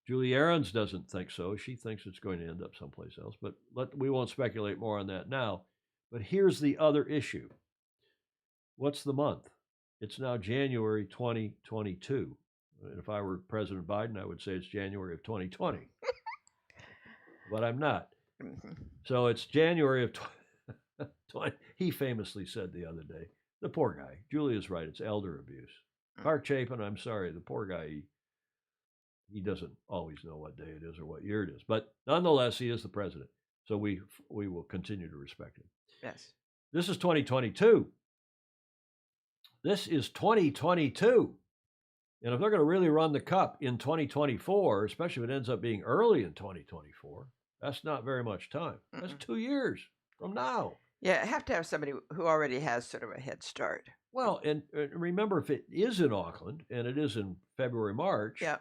Julie Aarons doesn't think so. She thinks it's going to end up someplace else. But we won't speculate more on that now. But here's the other issue. What's the month? It's now January 2022. And if I were President Biden, I would say it's January of 2020. But I'm not. So it's January of 20. He famously said the other day, the poor guy, Julia's right, it's elder abuse. Mark Chapin, I'm sorry, the poor guy, he doesn't always know what day it is or what year it is. But nonetheless, he is the president. So we will continue to respect him. Yes. This is 2022. This is 2022. And if they're going to really run the cup in 2024, especially if it ends up being early in 2024, That's not very much time. That's Mm-mm. 2 years from now. Yeah, have to have somebody who already has sort of a head start. Well, and remember, if it is in Auckland and it is in February, March, Yeah.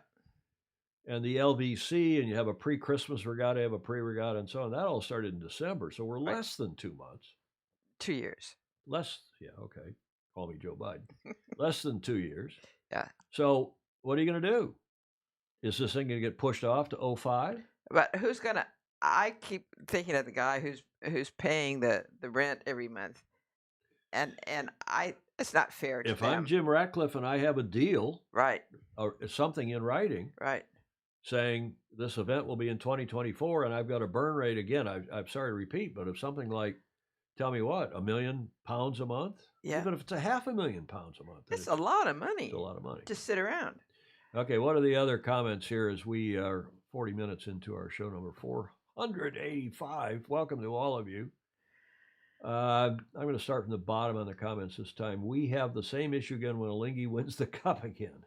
and the LVC, and you have a pre-Christmas regatta, have a pre-regatta, and so on, that all started in December. So we're Right. less than 2 months. 2 years. Yeah, okay. Call me Joe Biden. Less than 2 years. Yeah. So what are you going to do? Is this thing going to get pushed off to 05? But who's gonna? I keep thinking of the guy who's paying the rent every month, and it's not fair to If them. I'm Jim Ratcliffe and I have a deal Right. or something in writing Right. saying this event will be in 2024 and I've got a burn rate again, I'm sorry to repeat, but if something like, tell me what, £1 million a month? Yeah. Even if it's £500,000 a month. It's a lot of money. It's a lot of money. To sit around. Okay, what are the other comments here as we are 40 minutes into our show number 485? Welcome to all of you. I'm going to start from the bottom on the comments this time. We have the same issue again when Alinghi wins the cup again.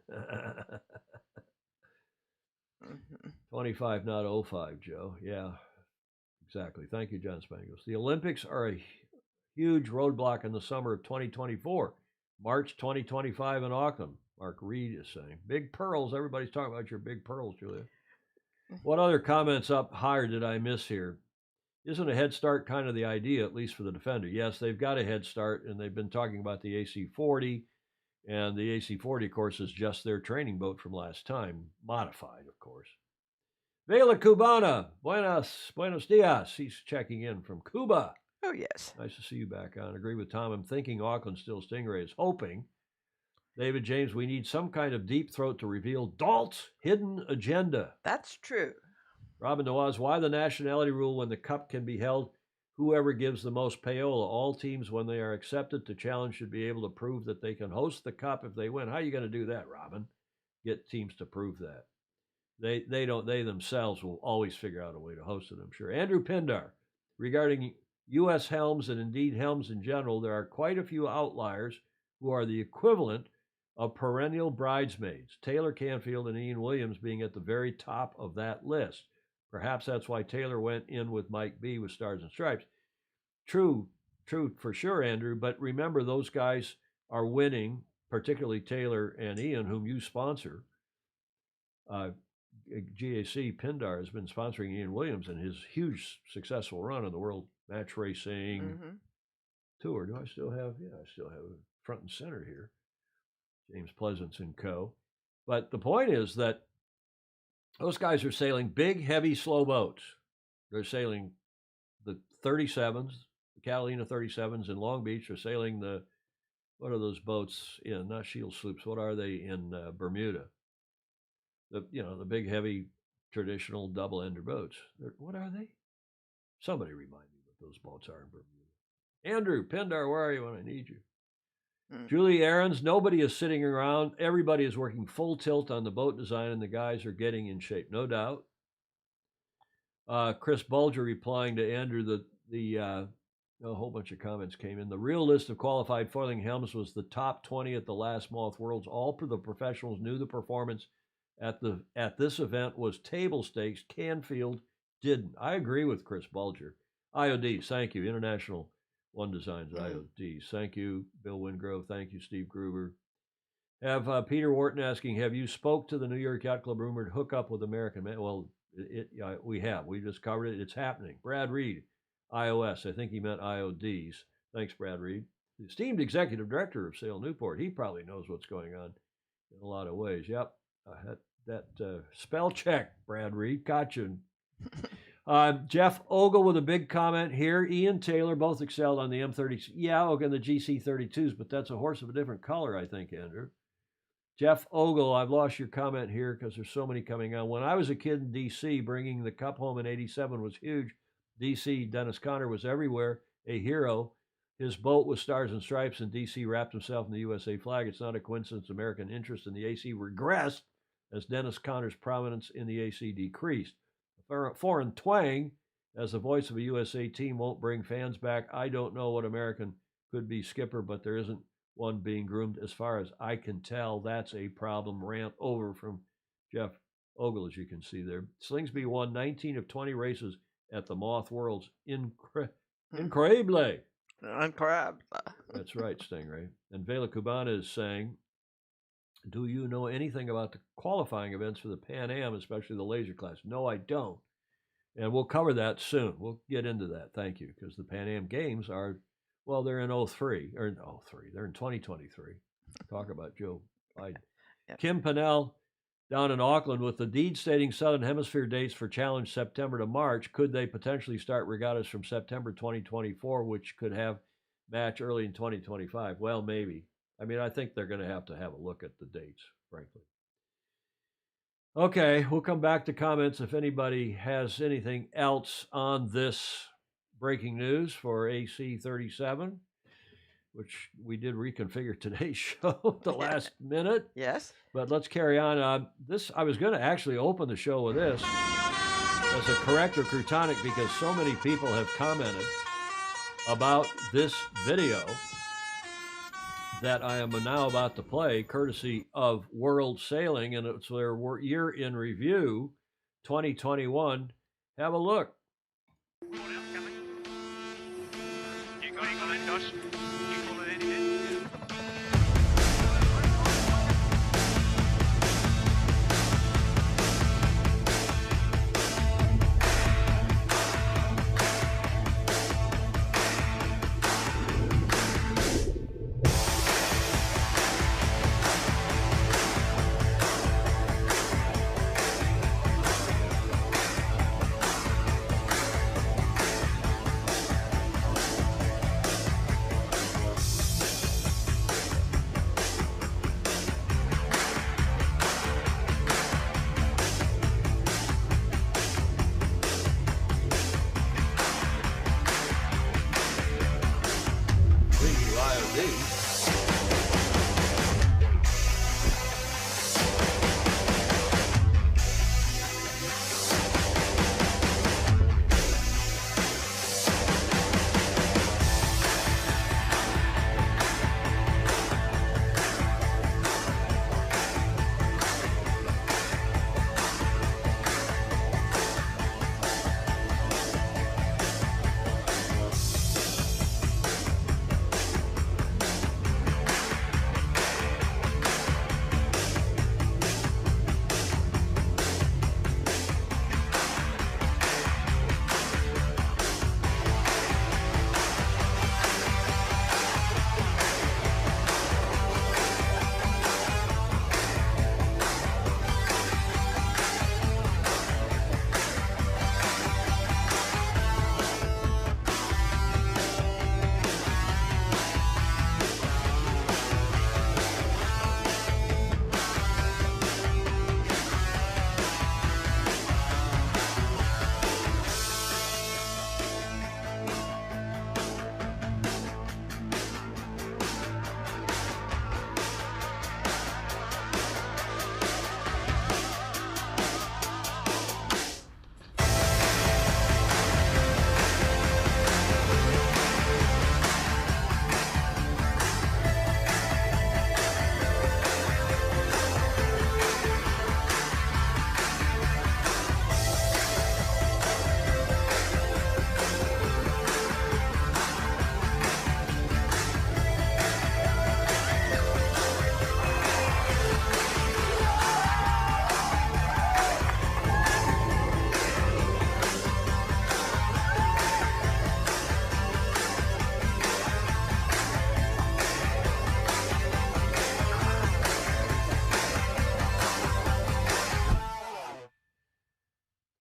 25, not 05, Joe. Yeah, exactly. Thank you, John Spangles. The Olympics are a huge roadblock in the summer of 2024. March 2025 in Auckland. Mark Reed is saying. Big pearls. Everybody's talking about your big pearls, Julia. What other comments up higher did I miss here? Isn't a head start kind of the idea, at least for the Defender? Yes, they've got a head start, and they've been talking about the AC40. And the AC40, of course, is just their training boat from last time, modified, of course. Vela Cubana, buenos dias. He's checking in from Cuba. Oh, yes. Nice to see you back on. Agree with Tom. I'm thinking Auckland still Stingrays. Hoping. David James, we need some kind of deep throat to reveal Dalt's hidden agenda. That's true. Robin Nawaz, why the nationality rule when the cup can be held? Whoever gives the most payola. All teams, when they are accepted to challenge, should be able to prove that they can host the cup if they win. How are you going to do that, Robin? Get teams to prove that. They don't. They themselves will always figure out a way to host it, I'm sure. Andrew Pindar, regarding U.S. helms and indeed helms in general, there are quite a few outliers who are the equivalent of perennial bridesmaids. Taylor Canfield and Ian Williams being at the very top of that list. Perhaps that's why Taylor went in with Mike B with Stars and Stripes. True for sure, Andrew. But remember, those guys are winning, particularly Taylor and Ian, whom you sponsor. GAC Pindar has been sponsoring Ian Williams in his huge successful run on the World Match Racing Tour. Do I still have? Yeah, I still have it front and center here. James Pleasance and co. But the point is that those guys are sailing big, heavy, slow boats. They're sailing the 37s, the Catalina 37s in Long Beach. They're sailing what are those boats in? Not shield sloops. What are they in Bermuda? The big, heavy, traditional double-ender boats. What are they? Somebody remind me what those boats are in Bermuda. Andrew Pindar, where are you when I need you? Julie Aarons, nobody is sitting around. Everybody is working full tilt on the boat design, and the guys are getting in shape, no doubt. Chris Bulger replying to Andrew, a whole bunch of comments came in. The real list of qualified foiling helms was the top 20 at the last Moth Worlds. All for the professionals knew the performance at this event was table stakes. Canfield didn't. I agree with Chris Bulger. IODs, thank you. International One Designs, IODs. Thank you, Bill Wingrove. Thank you, Steve Gruber. Have Peter Wharton asking, have you spoke to the New York Yacht Club rumored hookup with American Man? Well, we have. We just covered it. It's happening. Brad Reed, iOS. I think he meant IODs. Thanks, Brad Reed. The esteemed executive director of Sail Newport. He probably knows what's going on in a lot of ways. Yep. That spell check, Brad Reed. Gotcha. Jeff Ogle with a big comment here. Ian Taylor both excelled on the M30s. Yeah, okay, and the GC32s, but that's a horse of a different color, I think, Andrew. Jeff Ogle, I've lost your comment here because there's so many coming on. When I was a kid in D.C., bringing the Cup home in '87 was huge. D.C., Dennis Conner was everywhere, a hero. His boat was Stars and Stripes, and D.C. wrapped himself in the USA flag. It's not a coincidence American interest in the AC regressed as Dennis Conner's prominence in the AC decreased. Foreign twang, as the voice of a USA team won't bring fans back. I don't know what American could be skipper, but there isn't one being groomed as far as I can tell. That's a problem. Rant over from Jeff Ogle, as you can see there. Slingsby won 19 of 20 races at the Moth World's Incredible. Uncrab. That's right, Stingray. And Vela Cubana is saying, do you know anything about the qualifying events for the Pan Am, especially the laser class? No, I don't. And we'll cover that soon. We'll get into that. Thank you. Because the Pan Am Games are, well, they're in 03. Or 03. They're in 2023. Talk about Joe Biden. Yeah. Kim Pennell down in Auckland with the deed stating Southern Hemisphere dates for Challenge September to March. Could they potentially start regattas from September 2024, which could have match early in 2025? Well, maybe. I mean, I think they're going to have a look at the dates, frankly. Okay, we'll come back to comments if anybody has anything else on this breaking news for AC37, which we did reconfigure today's show at the last minute. Yes. But let's carry on. This I was going to actually open the show with this as a corrector crutonic because so many people have commented about this video that I am now about to play, courtesy of World Sailing, and it's their year in review 2021. Have a look.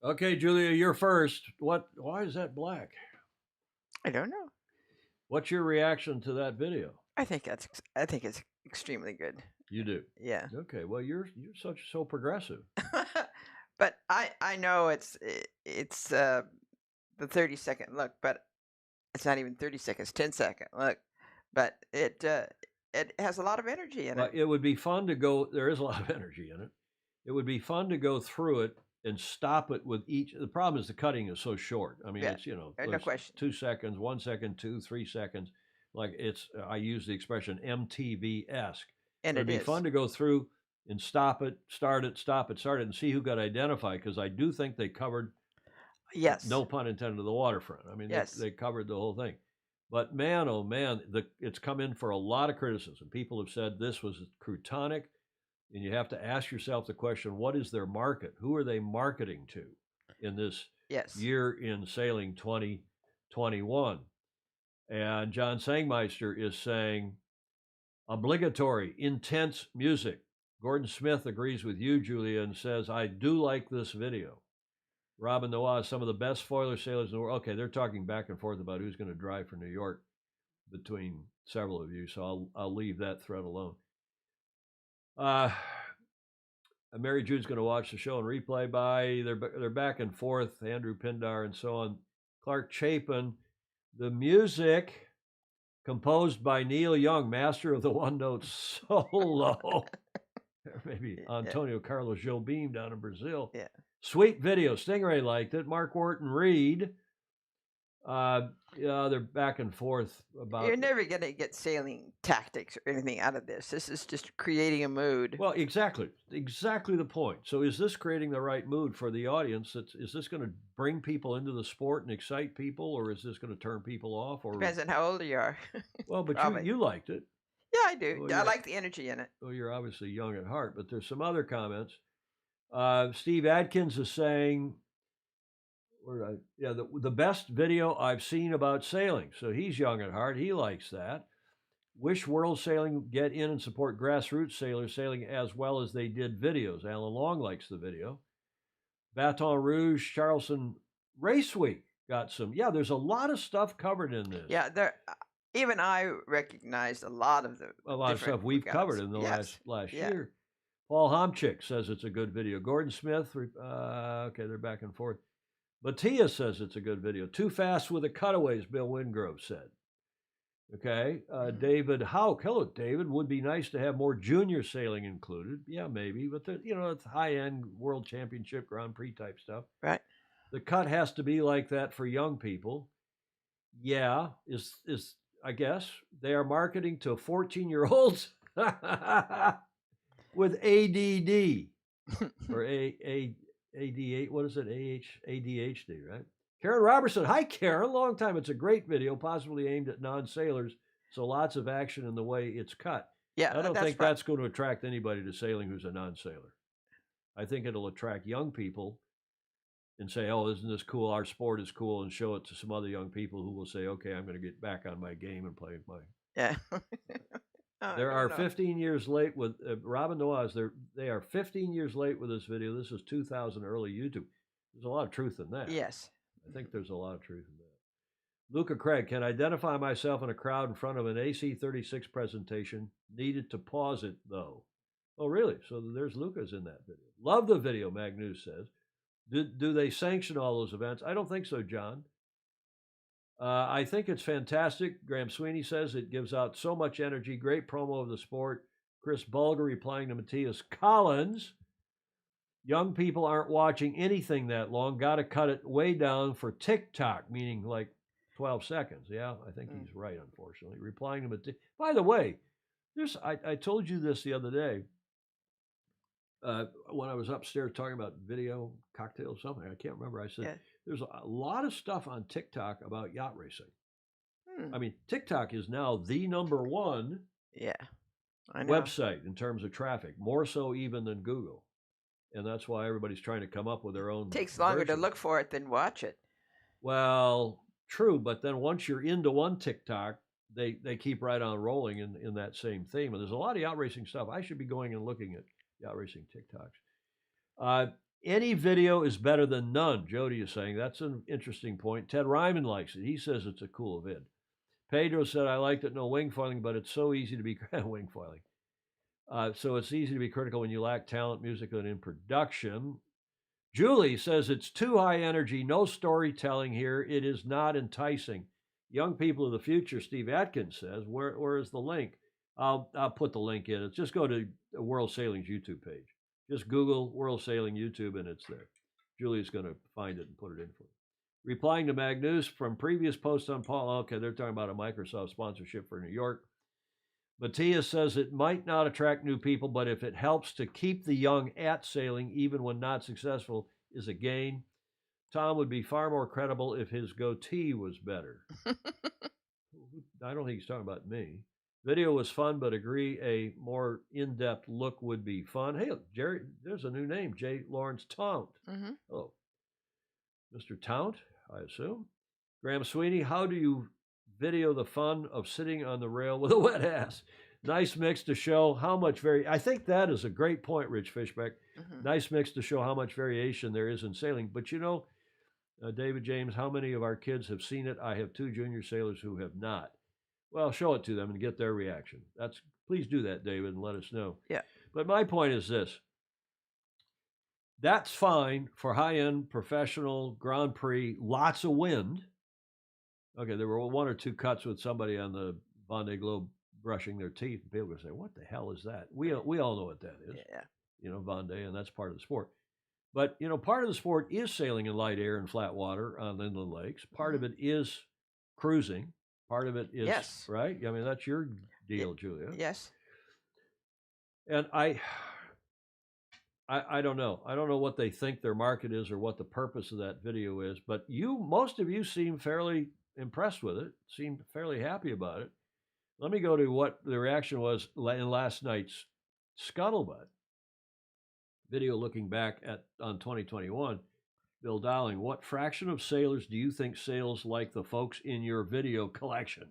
Okay, Julia, you're first. Why is that black? I don't know. What's your reaction to that video? I think it's extremely good. You do? Yeah. Okay. Well, you're so progressive. But I know it's the 30-second look, but it's not even 30 seconds, 10-second look. But it has a lot of energy in it. It would be fun to go. There is a lot of energy in it. It would be fun to go through it and stop it with each. The problem is the cutting is so short. I mean, Yeah. it's No there's question. 2 seconds, 1 second, 2, 3 seconds. Like I use the expression MTV-esque. And It'd it be is. fun to go through and stop it, start it, stop it, start it, and see who got identified. Because I do think they covered Yes. No pun intended, to the waterfront. I mean, Yes. they covered the whole thing. But man, oh man, it's come in for a lot of criticism. People have said this was croutonic, and you have to ask yourself the question, what is their market? Who are they marketing to in this Yes. year in sailing 2021? And John Sangmeister is saying, obligatory, intense music. Gordon Smith agrees with you, Julia, and says, I do like this video. Robin Noah, some of the best foiler sailors in the world. Okay, they're talking back and forth about who's going to drive for New York between several of you, so I'll leave that thread alone. Mary Jude's going to watch the show and replay by. They're back and forth, Andrew Pindar and so on. Clark Chapin, the music composed by Neil Young, master of the one-note solo. Maybe Antonio Carlos Jobim down in Brazil. Yeah. Sweet video. Stingray liked it. Mark Wharton Reed. They're back and forth about. You're never going to get sailing tactics or anything out of this. This is just creating a mood. Well, exactly the point. So, is this creating the right mood for the audience? Is this going to bring people into the sport and excite people, or is this going to turn people off? Or depends on how old you are. Well, but you liked it. Yeah, I do. Well, I like the energy in it. Well, you're obviously young at heart, but there's some other comments. Steve Adkins is saying, the best video I've seen about sailing. So he's young at heart. He likes that. Wish World Sailing get in and support grassroots sailors sailing as well as they did videos. Alan Long likes the video. Baton Rouge, Charleston Race Week got some. Yeah, there's a lot of stuff covered in this. Yeah, even I recognized a lot of stuff we've covered in the last year. Paul Homchick says it's a good video. Gordon Smith, okay, they're back and forth. Matthias says it's a good video. Too fast with the cutaways, Bill Wingrove said. Okay. David Hauk. Hello, David. Would be nice to have more junior sailing included. Yeah, maybe. But, it's high-end World Championship, Grand Prix type stuff. Right. The cut has to be like that for young people. Yeah, is I guess. They are marketing to 14-year-olds with ADD. Or AD8, what is it? ADHD, right? Karen Robertson. Hi, Karen. Long time. It's a great video, possibly aimed at non-sailors. So lots of action in the way it's cut. Yeah, I don't think that's going to attract anybody to sailing who's a non-sailor. I think it'll attract young people and say, oh, isn't this cool? Our sport is cool, and show it to some other young people who will say, okay, I'm going to get back on my game and play my. Yeah. There are 15 years late with Robin Noah's. They are 15 years late with this video. This is 2000 early YouTube. There's a lot of truth in that. Yes. I think there's a lot of truth in that. Luca Craig, can identify myself in a crowd in front of an AC36 presentation. Needed to pause it, though. Oh, really? So there's Luca's in that video. Love the video, Magnus says. Do they sanction all those events? I don't think so, John. I think it's fantastic. Graham Sweeney says it gives out so much energy. Great promo of the sport. Chris Bulger replying to Matthias Collins. Young people aren't watching anything that long. Got to cut it way down for TikTok, meaning like 12 seconds. Yeah, I think he's right, unfortunately. Replying to Matthias. By the way, I told you this the other day when I was upstairs talking about video, cocktail, something. I can't remember. I said, there's a lot of stuff on TikTok about yacht racing. I mean, TikTok is now the #1 website in terms of traffic, more so even than Google. And that's why everybody's trying to come up with their own. Takes longer version. to look for it than watch it. Well, true, but then once you're into one TikTok, they keep right on rolling in that same theme. And there's a lot of yacht racing stuff. I should be going and looking at yacht racing TikToks. Any video is better than none, Jody is saying. That's an interesting point. Ted Ryman likes it. He says it's a cool vid. Pedro said, I liked it, no wing foiling, but it's so easy to be wing foiling. So it's easy to be critical when you lack talent, music, and in production. Julie says it's too high energy, no storytelling here. It is not enticing. Young people of the future, Steve Atkins says. Where is the link? I'll put the link in. It's just go to World Sailing's YouTube page. Just Google World Sailing YouTube, and it's there. Julie's going to find it and put it in for you. Replying to Magnus from previous posts on Paul. Okay, they're talking about a Microsoft sponsorship for New York. Matthias says it might not attract new people, but if it helps to keep the young at sailing, even when not successful, is a gain. Tom would be far more credible if his goatee was better. I don't think he's talking about me. Video was fun, but agree a more in-depth look would be fun. Hey, Jerry, there's a new name, J. Lawrence Taunt. Mm-hmm. Oh, Mr. Taunt, I assume. Graham Sweeney, how do you video the fun of sitting on the rail with a wet ass? Nice mix to show how much I think that is a great point, Rich Fishbeck. Mm-hmm. Nice mix to show how much variation there is in sailing. But you know, David James, how many of our kids have seen it? I have 2 junior sailors who have not. Well, show it to them and get their reaction. Please do that, David, and let us know. Yeah. But my point is this. That's fine for high-end professional Grand Prix, lots of wind. Okay, there were 1 or 2 cuts with somebody on the Vendée Globe brushing their teeth. And people would say, what the hell is that? We all know what that is. Yeah. You know, Vendée, and that's part of the sport. But, you know, part of the sport is sailing in light air and flat water on inland lakes. Part of it is cruising. Part of it is, Yes. right? I mean, that's your deal, Julia. Yes. And I don't know. I don't know what they think their market is or what the purpose of that video is, but most of you seem fairly impressed with it, seem fairly happy about it. Let me go to what the reaction was in last night's Scuttlebutt video looking back on 2021. Bill Dowling, what fraction of sailors do you think sails like the folks in your video collection?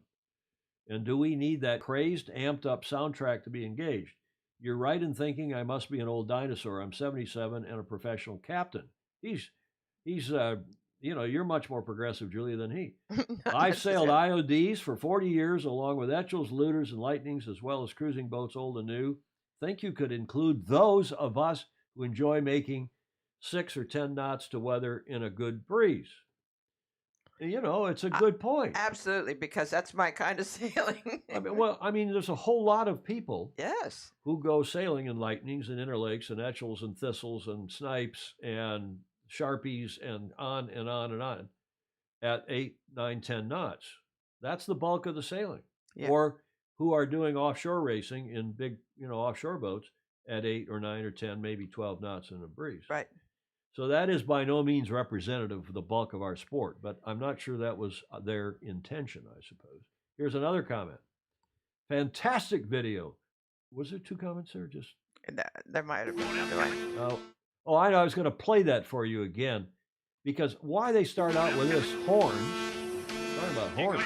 And do we need that crazed, amped up soundtrack to be engaged? You're right in thinking I must be an old dinosaur. I'm 77 and a professional captain. He's you know, you're much more progressive, Julia, than he. I've sailed IODs for 40 years, along with Etchells, Looters, and Lightnings, as well as cruising boats old and new. Think you could include those of us who enjoy making 6 or 10 knots to weather in a good breeze. You know, it's a good point. Absolutely, because that's my kind of sailing. I mean, there's a whole lot of people Yes. who go sailing in Lightnings and Interlakes and Etchells and Thistles and Snipes and Sharpies and on and on and on at 8, 9, 10 knots. That's the bulk of the sailing. Yeah. Or who are doing offshore racing in big, you know, offshore boats at 8 or 9 or 10, maybe 12 knots in a breeze. Right. So that is by no means representative of the bulk of our sport, but I'm not sure that was their intention, I suppose. Here's another comment. Fantastic video. Was there 2 comments there? Just there might have been another one. Oh, I know. I was going to play that for you again, because why they start out with this horn. Sorry about horn.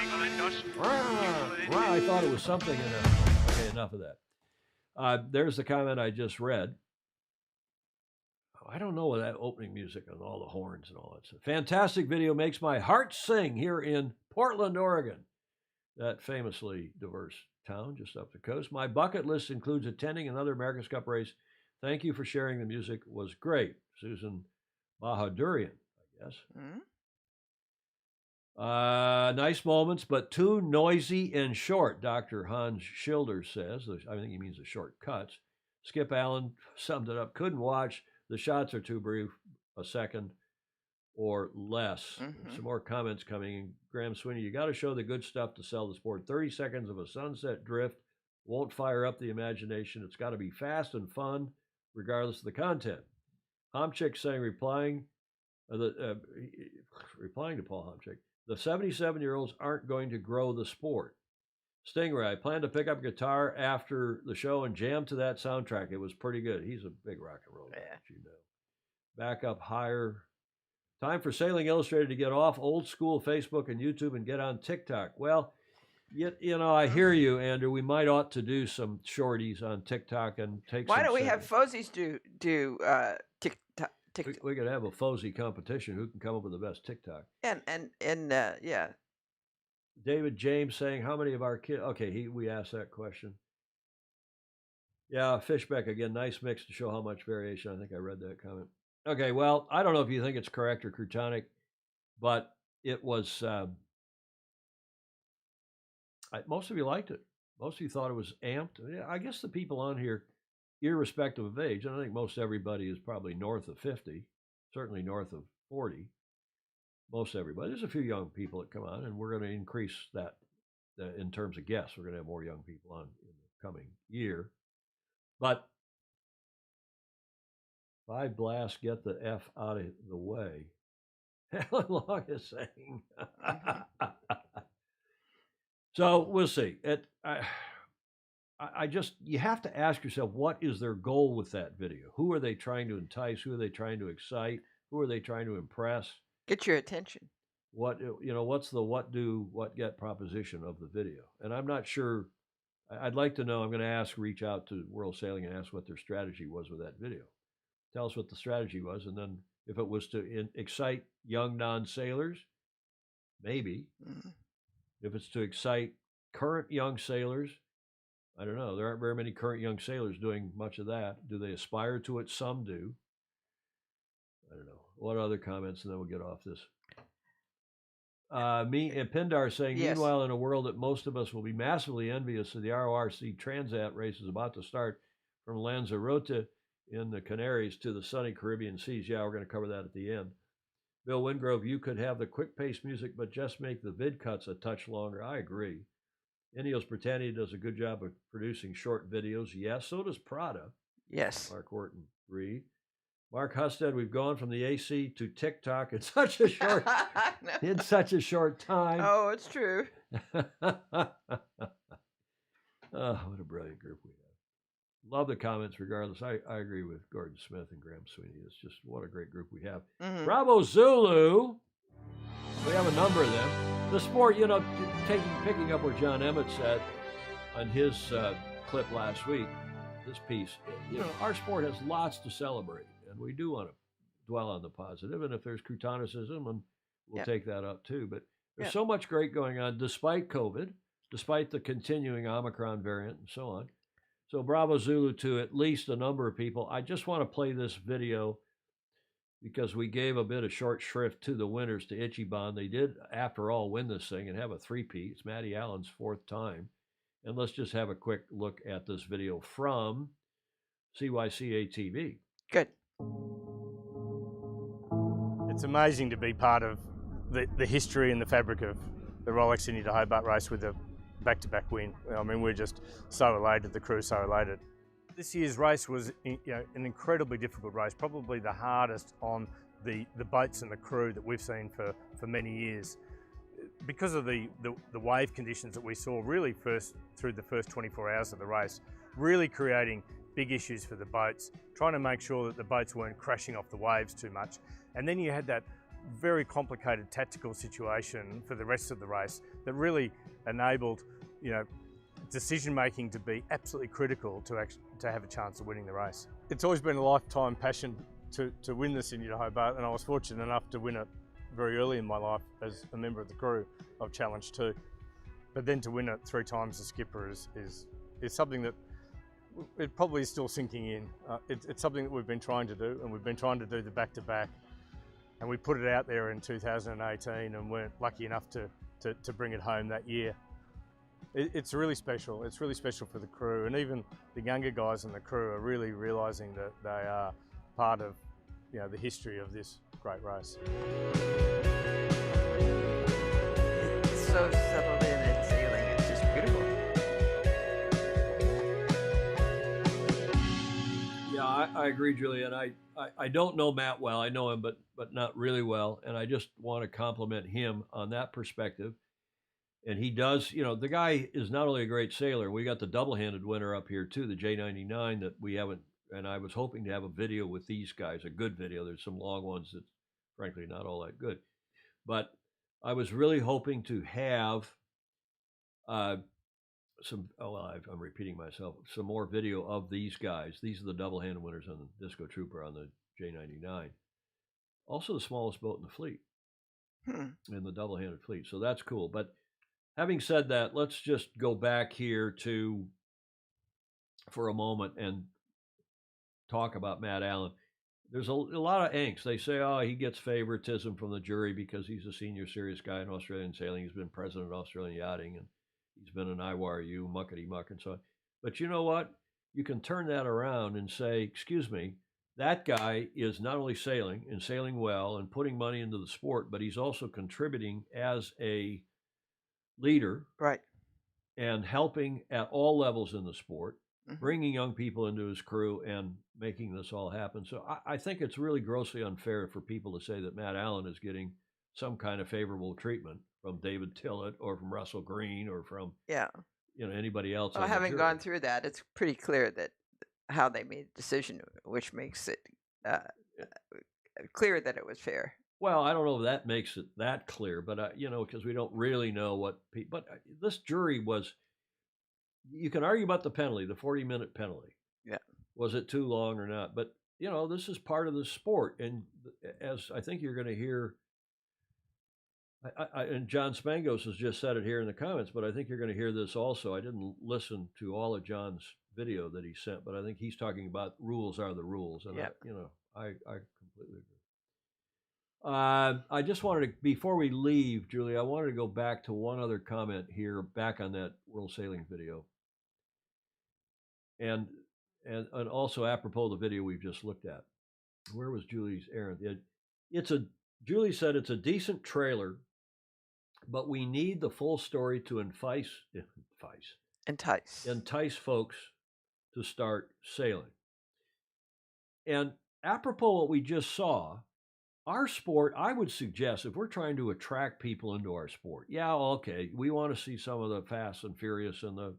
I thought it was something in a. Okay, enough of that. There's the comment I just read. I don't know what that opening music and all the horns and all that stuff. Fantastic video, makes my heart sing here in Portland, Oregon. That famously diverse town just up the coast. My bucket list includes attending another America's Cup race. Thank you for sharing. The music was great. Susan Bahadurian, I guess. Mm-hmm. Nice moments, but too noisy and short, Dr. Hans Schilder says. I think he means the short cuts. Skip Allen summed it up. Couldn't watch. The shots are too brief, a second or less. Mm-hmm. Some more comments coming in. Graham Sweeney, you got to show the good stuff to sell the sport. 30 seconds of a sunset drift won't fire up the imagination. It's got to be fast and fun, regardless of the content. Homchick saying, replying to Paul Homchick, the 77-year-olds aren't going to grow the sport. Stingray, I plan to pick up guitar after the show and jam to that soundtrack. It was pretty good. He's a big rock and roll guy, you know. Back up higher. Time for Sailing Illustrated to get off old school Facebook and YouTube and get on TikTok. Well, you know, I hear you, Andrew. We might ought to do some shorties on TikTok and take. Why don't we have FOSIs do TikTok? We could have a FOSI competition. Who can come up with the best TikTok? And yeah. David James saying, how many of our kids? Okay, we asked that question. Yeah, Fishbeck again. Nice mix to show how much variation. I think I read that comment. Okay, well, I don't know if you think it's correct or crutonic, but it was. Most of you liked it. Most of you thought it was amped. Yeah, I guess the people on here, irrespective of age, and I think most everybody is probably north of 50, certainly north of 40. Most everybody. There's a few young people that come on, and we're going to increase that in terms of guests. We're going to have more young people on in the coming year. But 5 blasts, get the F out of the way. Alan Long is saying. So we'll see. I just, you have to ask yourself, what is their goal with that video? Who are they trying to entice? Who are they trying to excite? Who are they trying to impress? Get your attention. What, what's the what do, what get proposition of the video? And I'm not sure. I'd like to know. I'm going to reach out to World Sailing and ask what their strategy was with that video. Tell us what the strategy was. And then if it was to excite young non-sailors, maybe. Mm-hmm. If it's to excite current young sailors, I don't know. There aren't very many current young sailors doing much of that. Do they aspire to it? Some do. I don't know. What other comments? And then we'll get off this. Me and Pindar saying, Yes. Meanwhile, in a world that most of us will be massively envious of, the RORC Transat race is about to start from Lanzarote in the Canaries to the sunny Caribbean seas. Yeah, we're going to cover that at the end. Bill Wingrove, you could have the quick-paced music, but just make the vid cuts a touch longer. I agree. Ineos Britannia does a good job of producing short videos. Yes, so does Prada. Yes. Mark Horton, Reed. Mark Husted, we've gone from the AC to TikTok in such a short in such a short time. Oh, it's true. Oh, what a brilliant group we have. Love the comments regardless. I agree with Gordon Smith and Graham Sweeney. It's just what a great group we have. Mm-hmm. Bravo Zulu. We have a number of them. The sport, picking up where John Emmett said on his clip last week, this piece, our sport has lots to celebrate, and we do want to dwell on the positive. And if there's Croutonicism, and we'll take that up too. But there's so much great going on despite COVID, despite the continuing Omicron variant and so on. So Bravo Zulu to at least a number of people. I just want to play this video because we gave a bit of short shrift to the winners, to Ichiban. They did, after all, win this thing and have a three-peat. It's Matty Allen's fourth time. And let's just have a quick look at this video from CYCA TV. Good. It's amazing to be part of the history and the fabric of the Rolex Sydney to Hobart race with a back-to-back win. I mean, we're just so elated, the crew's so elated. This year's race was an incredibly difficult race, probably the hardest on the boats and the crew that we've seen for many years. Because of the wave conditions that we saw really first through the first 24 hours of the race, really creating big issues for the boats, trying to make sure that the boats weren't crashing off the waves too much. And then you had that very complicated tactical situation for the rest of the race that really enabled, decision making to be absolutely critical to have a chance of winning the race. It's always been a lifetime passion to win the Sydney to Hobart, and I was fortunate enough to win it very early in my life as a member of the crew of Challenge 2. But then to win it 3 times as skipper is something that it probably is still sinking in. It's something that we've been trying to do, and we've been trying to do the back-to-back. And we put it out there in 2018 and weren't lucky enough to bring it home that year. It's really special. It's really special for the crew, and even the younger guys in the crew are really realising that they are part of the history of this great race. It's so settled in and sailing. It's just beautiful. Yeah, I agree, Julian. I don't know Matt well. I know him, but not really well. And I just want to compliment him on that perspective. And he does, the guy is not only a great sailor. We got the double-handed winner up here too, the J99 that we haven't. And I was hoping to have a video with these guys, a good video. There's some long ones that, frankly, not all that good. But I was really hoping to have I'm repeating myself, some more video of these guys. These are the double-handed winners on the Disco Trooper on the J99. Also the smallest boat in the fleet, in the double-handed fleet. So that's cool. But having said that, let's just go back here for a moment and talk about Matt Allen. There's a lot of angst. They say, he gets favoritism from the jury because he's a senior serious guy in Australian sailing. He's been president of Australian Yachting, and he's been an IYRU, muckety-muck, and so on. But you know what? You can turn that around and say, excuse me, that guy is not only sailing and sailing well and putting money into the sport, but he's also contributing as a leader. Right. And helping at all levels in the sport. bringing young people into his crew and making this all happen. So I think it's really grossly unfair for people to say that Matt Allen is getting some kind of favorable treatment from David Tillett or from Russell Green or from anybody else. Well, having gone through that, it's pretty clear that how they made the decision, which makes it clear that it was fair. Well, I don't know if that makes it that clear, but because we don't really know what people. But this jury was. You can argue about the penalty, the 40-minute penalty. Yeah. Was it too long or not? But this is part of the sport, and as I think you're going to hear. And John Spangos has just said it here in the comments, but I think you're going to hear this also. I didn't listen to all of John's video that he sent, but I think he's talking about rules are the rules, and I completely agree. I just wanted to, before we leave, Julie, I wanted to go back to one other comment here, back on that World Sailing video, and also apropos the video we've just looked at. Where was Julie's errand? Julie said it's a decent trailer, but we need the full story to entice folks to start sailing. And apropos what we just saw, our sport, I would suggest, if we're trying to attract people into our sport, we want to see some of the fast and furious and the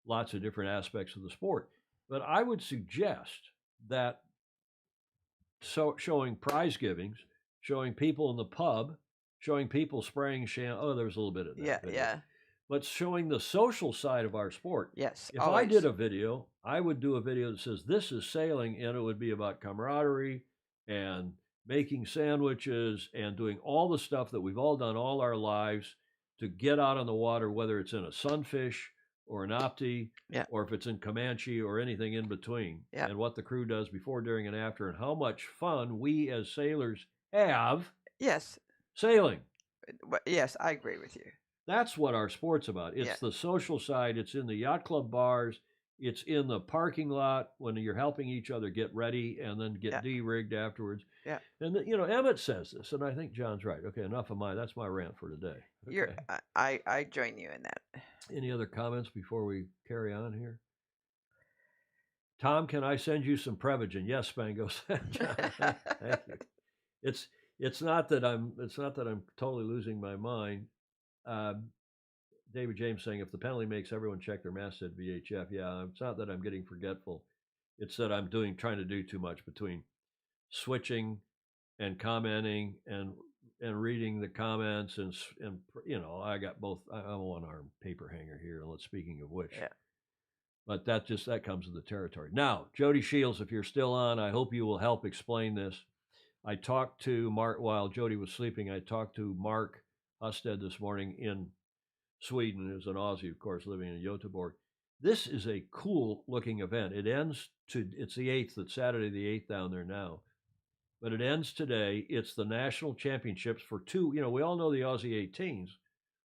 lots of different aspects of the sport. But I would suggest that showing prize givings, showing people in the pub, showing people spraying champagne. Oh, there was a little bit of that. Yeah. But showing the social side of our sport. Yes. If I did a video, I would do a video that says, this is sailing, and it would be about camaraderie and making sandwiches and doing all the stuff that we've all done all our lives to get out on the water, whether it's in a sunfish or an opti, or if it's in Comanche or anything in between, and what the crew does before, during, and after, and how much fun we as sailors have sailing. Yes, I agree with you. That's what our sport's about. It's the social side. It's in the yacht club bars. It's in the parking lot when you're helping each other get ready and then get de-rigged afterwards. Yeah. And Emmett says this, and I think John's right. Okay, enough of that's my rant for today. Okay. I join you in that. Any other comments before we carry on here? Tom, can I send you some Prevagen? Yes, Spangos. Thank you. It's not that I'm totally losing my mind. David James saying, if the penalty makes everyone check their masthead VHF, it's not that I'm getting forgetful. It's that I'm trying to do too much between switching and commenting and reading the comments and I got both. I'm a one-arm paper hanger here. And speaking of which, but that comes with the territory. Now, Jody Shields, if you're still on, I hope you will help explain this. I talked to Mark while Jody was sleeping. I talked to Mark Husted this morning in Sweden, who's an Aussie, of course, living in Göteborg. This is a cool looking event. It's the 8th, it's Saturday the 8th down there now. But it ends today. It's the national championships for two, we all know the Aussie 18s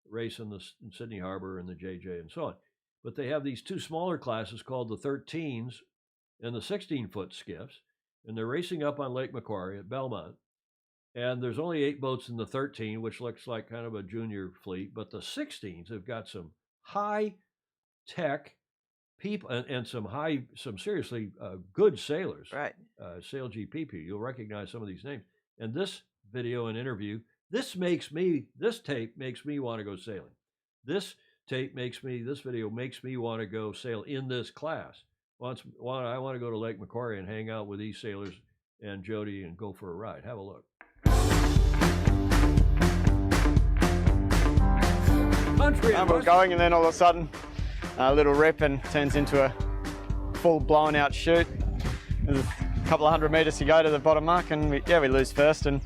race in Sydney Harbor and the JJ and so on. But they have these two smaller classes called the 13s and the 16-foot skiffs, and they're racing up on Lake Macquarie at Belmont. And there's only 8 boats in the 13, which looks like kind of a junior fleet. But the 16s have got some high-tech people and some seriously good sailors. Right. Sail GP people. You'll recognize some of these names. And this video and interview, this tape makes me want to go sailing. This video makes me want to go sail in this class. I want to go to Lake Macquarie and hang out with these sailors and Jody and go for a ride. Have a look. And we're going, and then all of a sudden, a little rip and turns into a full blown out chute. There's a couple of 100 meters to go to the bottom mark, and we lose first. And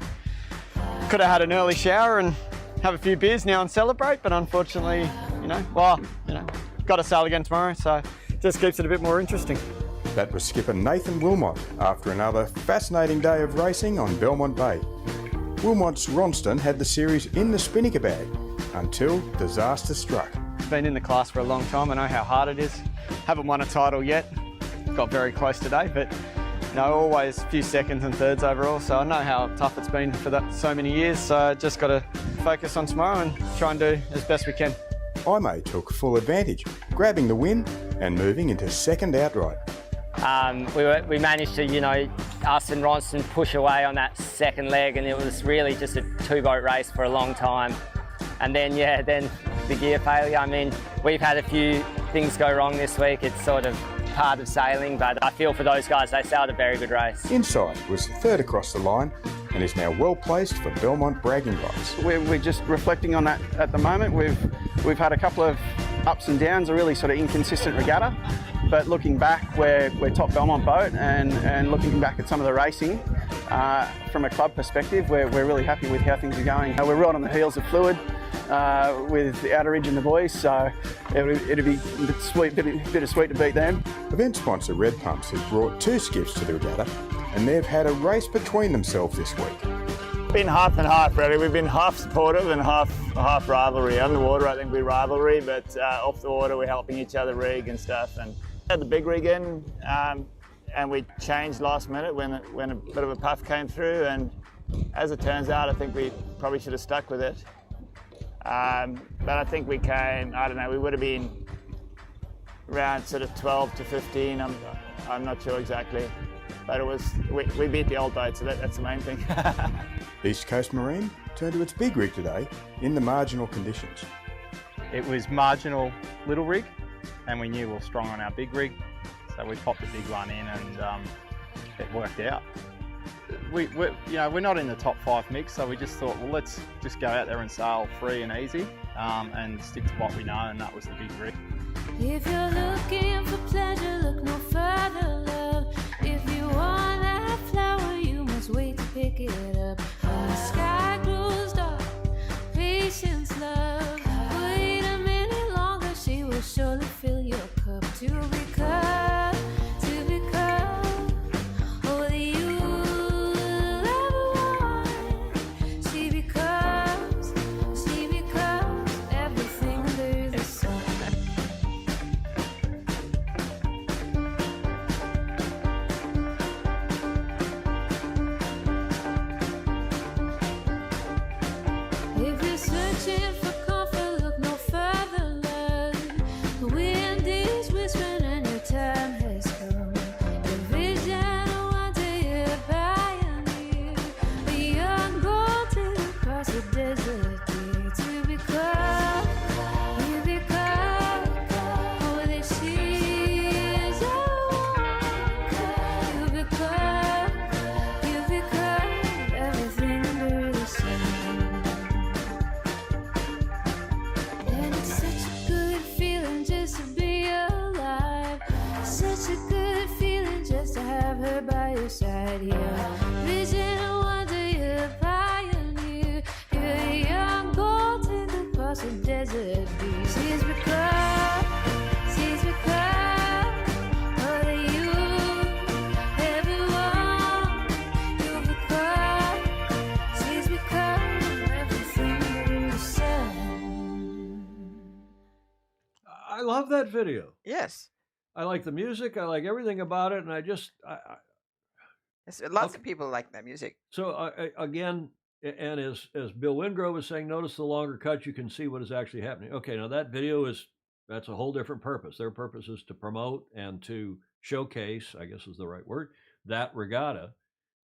could have had an early shower and have a few beers now and celebrate, but unfortunately, got to sail again tomorrow, so it just keeps it a bit more interesting. That was skipper Nathan Wilmot after another fascinating day of racing on Belmont Bay. Wilmot's Ronston had the series in the spinnaker bag until disaster struck. Been in the class for a long time. I know how hard it is. Haven't won a title yet. Got very close today, but always a few seconds and thirds overall. So I know how tough it's been for so many years. So just got to focus on tomorrow and try and do as best we can. Aime took full advantage, grabbing the win and moving into second outright. We managed to, us and Ronston push away on that second leg, and it was really just a two-boat race for a long time. And then, then the gear failure. I mean, we've had a few things go wrong this week. It's sort of part of sailing, but I feel for those guys. They sailed a very good race. Inside was third across the line and is now well placed for Belmont bragging rights. We're just reflecting on that at the moment. We've had a couple of ups and downs, a really sort of inconsistent regatta, but looking back, we're top Belmont boat, and looking back at some of the racing from a club perspective, we're really happy with how things are going. We're right on the heels of Fluid with the Outer Ridge and the boys, so it'd be bittersweet to beat them. Event sponsor Red Pumps has brought 2 skiffs to the regatta, and they've had a race between themselves this week. Been half and half, really. We've been half supportive and half rivalry. Underwater, I think we rivalry, but off the water, we're helping each other rig and stuff. And had the big rig in, and we changed last minute when a bit of a puff came through. And as it turns out, I think we probably should have stuck with it. But I think we came, I don't know, we would have been around sort of 12 to 15. I'm not sure exactly. But it was, we beat the old boat, so that's the main thing. East Coast Marine turned to its big rig today in the marginal conditions. It was marginal little rig, and we knew we were strong on our big rig, so we popped the big one in, and it worked out. We're not in the top 5 mix, so we just thought, well, let's just go out there and sail free and easy, and stick to what we know, and that was the big rig. If you're looking for pleasure, look no further, love. If you want that flower, you must wait to pick it up. When the sky grows dark, patience, love. Wait a minute longer, she will surely fill your cup to become all that you ever want. She becomes everything under the sun. If you're searching for comfort, look no further, love. The wind is whispering and your time has come. The vision of one day you're pioneer, a young golden across the desert dear, to become, you become all that she is. You become everything under the sun. And it's such a good feeling just to be alive. Such a good feeling just to have her by your side here. Vision of wonder, you're a pioneer. You're a young golden across the desert beach. She's become all that you ever want. You've become, she's become everything under the sun. I love that video. Yes. I like the music. I like everything about it, and I just Yes, lots of people like that music. so again, and as Bill Wingrove was saying, notice the longer cut, you can see what is actually happening. Okay, now that video that's a whole different purpose. Their purpose is to promote and to showcase, I guess is the right word, that regatta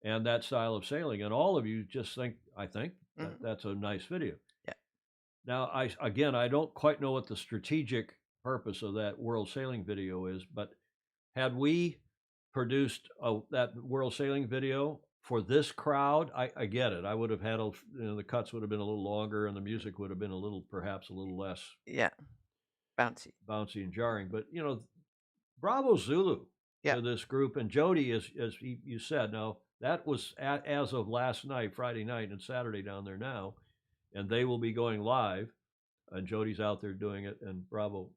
and that style of sailing. And all of you just think, I think that's a nice video. Yeah. Now, I don't quite know what the strategic purpose of that World Sailing video is, but had we produced that World Sailing video for this crowd, I get it. I would have had the cuts would have been a little longer, and the music would have been perhaps a little less bouncy and jarring. But bravo Zulu to this group, and Jody, as you said, now that was as of last night, Friday night, and Saturday down there now, and they will be going live, and Jody's out there doing it, and bravo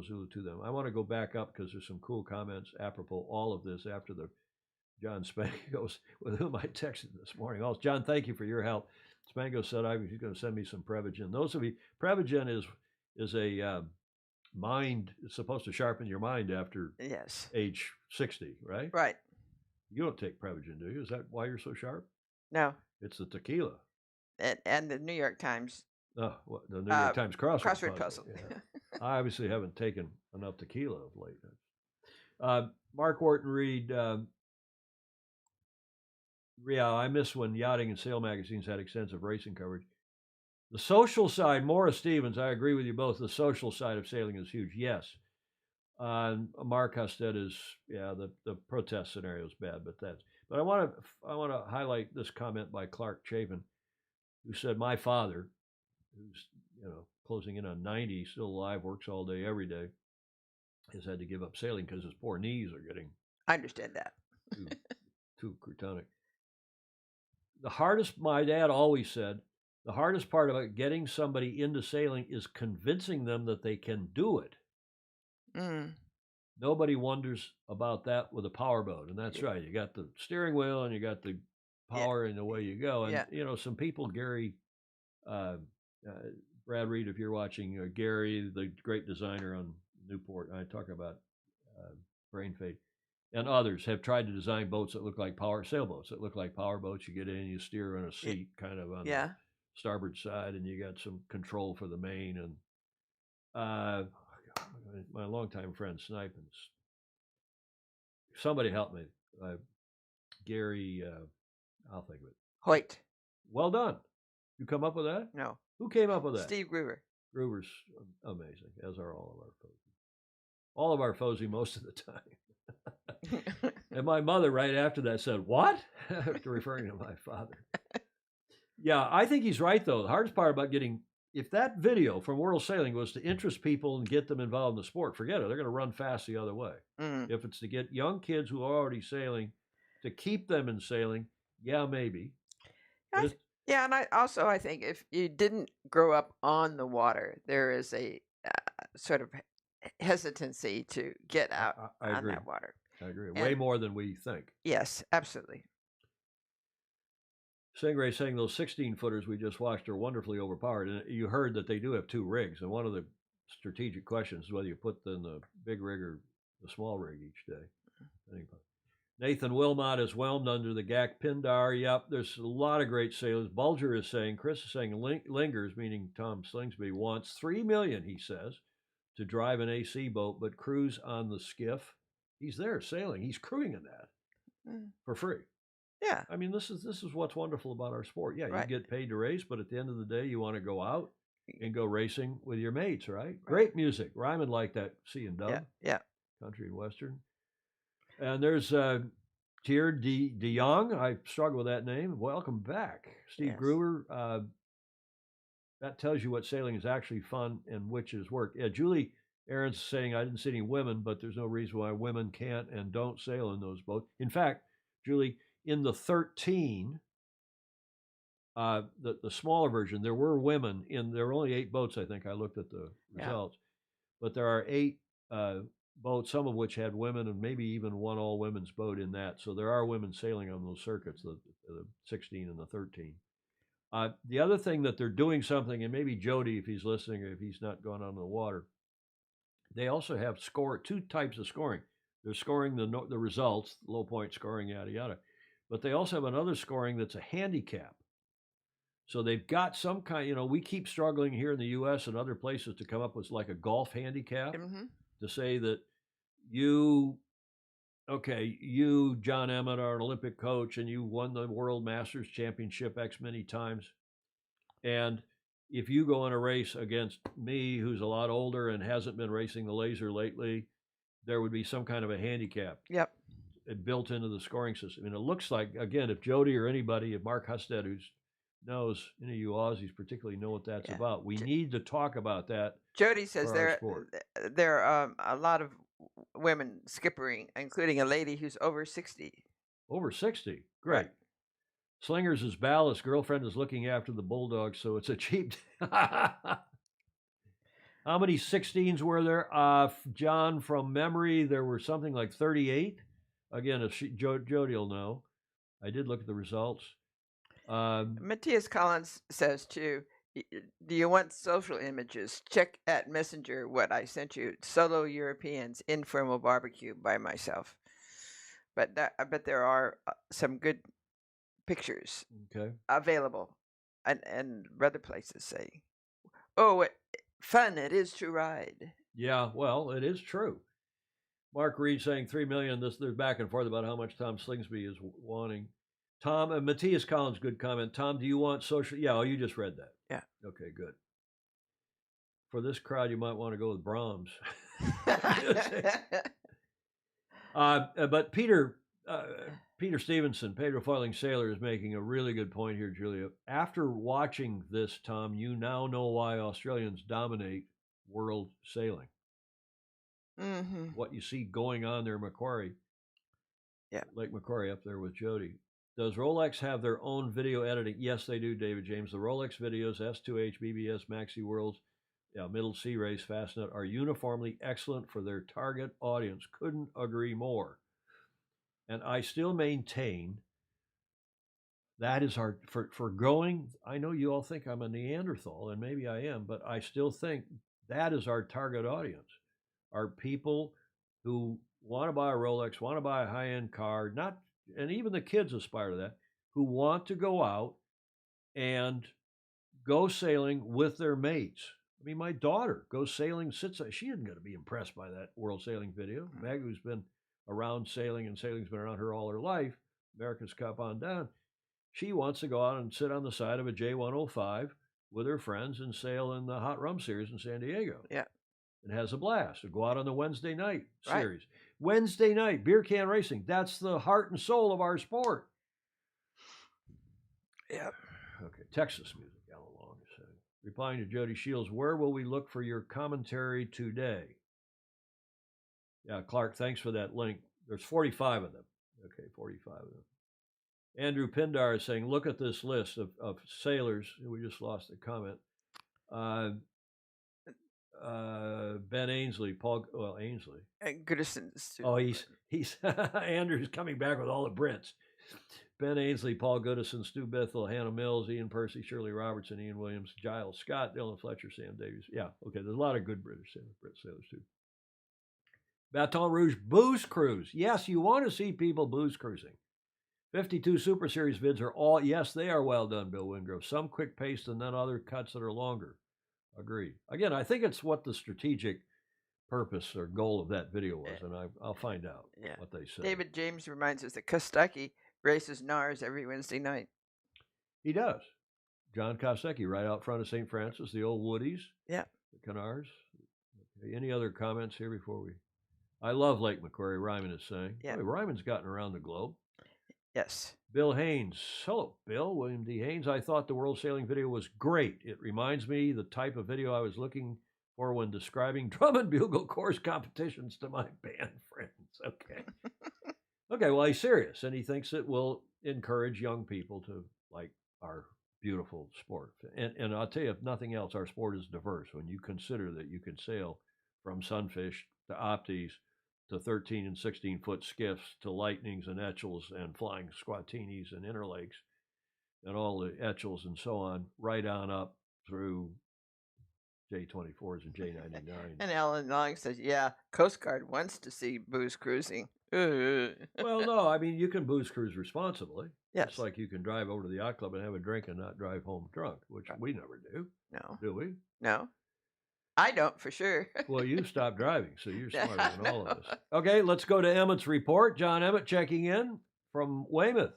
Zulu to them. I want to go back up because there's some cool comments apropos all of this after the John Spangos, with whom I texted this morning. Also, John, thank you for your help. Spango said he's going to send me some Prevagen. Prevagen is a mind. It's supposed to sharpen your mind after age 60, right? Right. You don't take Prevagen, do you? Is that why you're so sharp? No. It's the tequila. And the New York Times The New York Times crossword puzzle. Yeah. I obviously haven't taken enough tequila of late. Mark Wharton Reed, I miss when yachting and sail magazines had extensive racing coverage. The social side, Morris Stevens, I agree with you both. The social side of sailing is huge. Yes. Mark Husted is, the protest scenario is bad, but I want to highlight this comment by Clark Chapin, who said, my father, who's, closing in on 90, still alive, works all day, every day, has had to give up sailing because his poor knees are getting I understand that. too cretonic. My dad always said, the hardest part about getting somebody into sailing is convincing them that they can do it. Mm. Nobody wonders about that with a powerboat, and that's right. You got the steering wheel and you got the power, and away you go. And some people, Gary, Brad Reed, if you're watching, Gary, the great designer on Newport, I talk about brain fade, and others have tried to design boats that look like sailboats that look like power boats. You get in, you steer on a seat, kind of on the starboard side, and you got some control for the main. And my longtime friend Snipens, somebody help me, Gary, I'll think of it. Hoyt. Well done. You come up with that? No. Who came up with that? Steve Gruber. Gruber's amazing, as are all of our FOSI. All of our FOSI most of the time. And my mother, right after that, said, what? After referring to my father. Yeah, I think he's right, though. The hardest part about if that video from World Sailing was to interest people and get them involved in the sport, forget it. They're going to run fast the other way. Mm. If it's to get young kids who are already sailing, to keep them in sailing, maybe. And I think if you didn't grow up on the water, there is a sort of hesitancy to get out on that water. I agree. Way more than we think. Yes, absolutely. Stingray saying those 16-footers we just watched are wonderfully overpowered. And you heard that they do have two rigs. And one of the strategic questions is whether you put them in the big rig or the small rig each day. Anyway. Nathan Wilmot is whelmed under the Gak Pindar. Yep, there's a lot of great sailors. Bulger is saying, Chris is saying, Lingers, meaning Tom Slingsby, wants $3 million, he says, to drive an AC boat, but cruise on the skiff. He's there sailing. He's crewing in that for free. Yeah. I mean, this is what's wonderful about our sport. Yeah, Right. you get paid to race, but at the end of the day, you want to go out and go racing with your mates, right? Great music. Ryman liked that C and Dub. Yeah. Country and Western. And there's Tier de Jong. I struggle with that name. Welcome back. Steve Gruber. That tells you what sailing is actually fun and which is work. Yeah, Julie Aaron's saying, I didn't see any women, but there's no reason why women can't and don't sail in those boats. In fact, Julie, in the 13, the smaller version, there were women there were only 8 boats, I think. I looked at the results. But there are 8 boats, some of which had women, and maybe even one all-women's boat in that. So there are women sailing on those circuits, the 16 and the 13. The other thing that they're doing something, and maybe Jody, if he's listening or if he's not gone on the water, they also have 2 types of scoring. They're scoring the results, low point scoring, yada, yada. But they also have another scoring that's a handicap. So they've got some kind, we keep struggling here in the U.S. and other places to come up with like a golf handicap to say that you, John Emmett, are an Olympic coach and you won the World Masters Championship X many times. And if you go in a race against me, who's a lot older and hasn't been racing the laser lately, there would be some kind of a handicap. Yep. Built into the scoring system. And it looks like, again, if Jody or anybody, if Mark Husted, who knows, any of you Aussies particularly know what that's about, we need to talk about that. Jody says there are a lot of women skippering, including a lady who's over 60. Over 60? Great. Right. Slingers is ballast. Girlfriend is looking after the Bulldogs, so it's a cheap... How many 16s were there? John, from memory, there were something like 38. Again, if Jody will know. I did look at the results. Matthias Collins says, too, do you want social images? Check at Messenger what I sent you. Solo Europeans, informal barbecue by myself. But there are some good pictures available. And other places say. Oh, fun it is to ride. Yeah, well, it is true. Mark Reed saying 3 million. There's back and forth about how much Tom Slingsby is wanting. Tom and Matthias Collins, good comment. Tom, do you want social? Yeah, you just read that. Yeah. Okay, good. For this crowd, you might want to go with Brahms. But Peter Stevenson, Pedro Foiling Sailor, is making a really good point here, Julia. After watching this, Tom, you now know why Australians dominate world sailing. Mm-hmm. What you see going on there, Macquarie. Yeah. Lake Macquarie up there with Jody. Does Rolex have their own video editing? Yes, they do, David James. The Rolex videos, S2H, BBS, Maxi Worlds, Middle Sea Race, Fastnet, are uniformly excellent for their target audience. Couldn't agree more. And I still maintain that is our, for going, I know you all think I'm a Neanderthal, and maybe I am, but I still think that is our target audience. Are people who want to buy a Rolex, want to buy a high-end car, and even the kids aspire to that, who want to go out and go sailing with their mates. I mean, my daughter goes sailing, she isn't going to be impressed by that world sailing video. Maggie, who's been around sailing, and sailing's been around her all her life, America's Cup on down, she wants to go out and sit on the side of a J105 with her friends and sail in the Hot Rum Series in San Diego. Yeah. And has a blast. Or go out on the Wednesday night Right. series. Wednesday night, beer can racing. That's the heart and soul of our sport. Yep. Okay, Texas music, Alan Long is saying. Replying to Jody Shields, where will we look for your commentary today? Yeah, Clark, thanks for that link. There's 45 of them. Okay, 45 of them. Andrew Pindar is saying, look at this list of sailors. We just lost a comment. Ben Ainsley, Ainsley. Goodison. Oh, he's Andrew's coming back with all the Brits. Ben Ainsley, Paul Goodison, Stu Bithell, Hannah Mills, Ian Percy, Shirley Robertson, Ian Williams, Giles Scott, Dylan Fletcher, Sam Davies. Yeah, okay, there's a lot of good Brit sailors too. Baton Rouge booze cruise. Yes, you want to see people booze cruising. 52 Super Series vids are all, yes, they are well done, Bill Wingrove. Some quick paced and then other cuts that are longer. Agreed. Again, I think it's what the strategic purpose or goal of that video was, and I'll find out what they say. David James reminds us that Kostecki races NARS every Wednesday night. He does. John Kostecki, right out front of St. Francis, the old Woodies. Yeah. The Canars. Okay, any other comments here before we... I love Lake Macquarie, Ryman is saying. Yeah. Boy, Ryman's gotten around the globe. Yes. Bill Haynes. Hello, Bill. William D. Haynes. I thought the world sailing video was great. It reminds me the type of video I was looking for when describing drum and bugle course competitions to my band friends. Okay. Okay, well, he's serious, and he thinks it will encourage young people to like our beautiful sport. And I'll tell you, if nothing else, our sport is diverse. When you consider that you can sail from sunfish to opties to 13 and 16-foot skiffs, to lightnings and etchels and flying squatinis and interlakes and all the etchels and so on, right on up through J24s and J99. And Alan Long says, yeah, Coast Guard wants to see booze cruising. Well, no, I mean, you can booze cruise responsibly. Yes. It's like you can drive over to the yacht club and have a drink and not drive home drunk, which we never do. No. Do we? No. I don't, for sure. Well, you stopped driving, so you're smarter than all of us. Okay, let's go to Emmett's report. John Emmett checking in from Weymouth.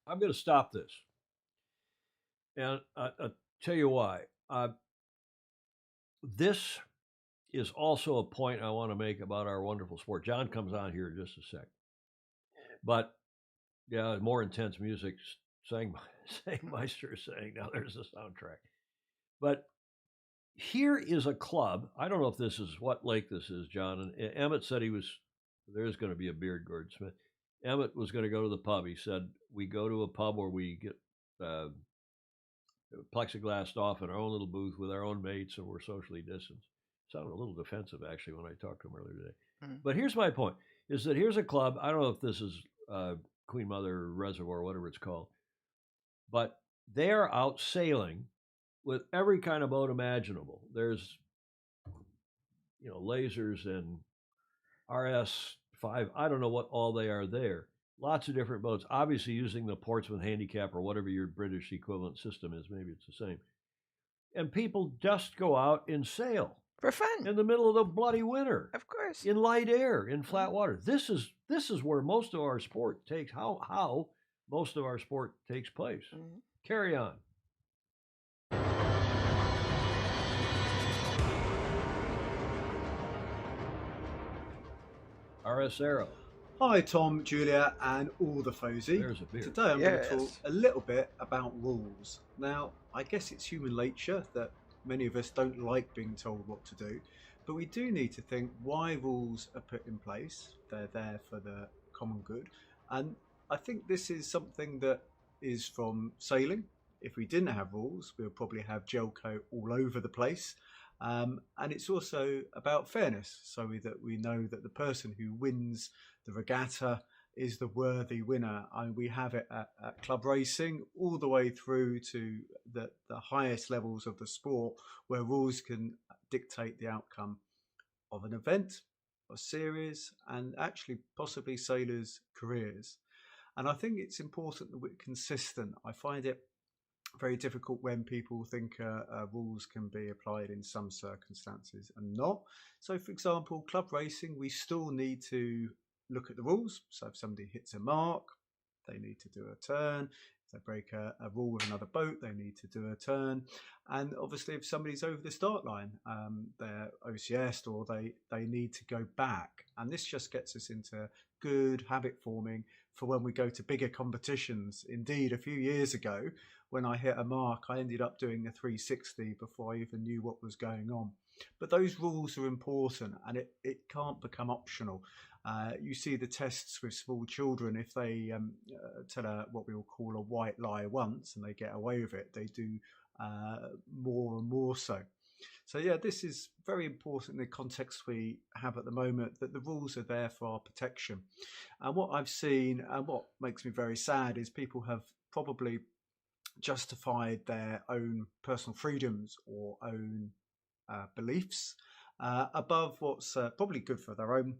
I'm going to stop this. And I'll tell you why. This is also a point I want to make about our wonderful sport. John comes on here in just a sec. But, yeah, more intense music, Meister is saying, now there's the soundtrack. But here is a club. I don't know if this is what lake this is, John. And Emmett said there's going to be a beard, Gordon Smith. Emmett was going to go to the pub. He said, we go to a pub where we get plexiglassed off in our own little booth with our own mates, and we're socially distanced. Sounded a little defensive, actually, when I talked to him earlier today. Mhm. But here's my point, is that here's a club. I don't know if this is Queen Mother Reservoir, whatever it's called, but they're out sailing with every kind of boat imaginable. There's, lasers and RS5. I don't know what all they are there. Lots of different boats, obviously using the Portsmouth Handicap or whatever your British equivalent system is. Maybe it's the same. And people just go out and sail for fun in the middle of the bloody winter. Of course. In light air, in flat water. This is where most of our sport takes, how most of our sport takes place. Mm-hmm. Carry on. RS Arrow. Hi Tom, Julia and all the FOSI. There's a beer. Today I'm going to talk a little bit about rules. Now, I guess it's human nature that many of us don't like being told what to do, but we do need to think why rules are put in place. They're there for the common good. And I think this is something that is from sailing. If we didn't have rules, we would probably have gel coat all over the place. And it's also about fairness, so that we know that the person who wins the regatta is the worthy winner. And we have it at club racing all the way through to the highest levels of the sport, where rules can dictate the outcome of an event, a series, and actually possibly sailors' careers. And I think it's important that we're consistent. I find it very difficult when people think rules can be applied in some circumstances and not. So, for example, club racing, we still need to look at the rules. So if somebody hits a mark, they need to do a turn. If they break a rule with another boat, they need to do a turn. And obviously, if somebody's over the start line, they're OCS'd or they need to go back. And this just gets us into good habit forming for when we go to bigger competitions. Indeed, a few years ago, when I hit a mark, I ended up doing a 360 before I even knew what was going on. But those rules are important, and it can't become optional. You see the tests with small children. If they tell what we will call a white lie once and they get away with it, they do more and more so. So yeah, this is very important in the context we have at the moment, that the rules are there for our protection. And what I've seen, and what makes me very sad, is people have probably justified their own personal freedoms or own beliefs above what's probably good for their own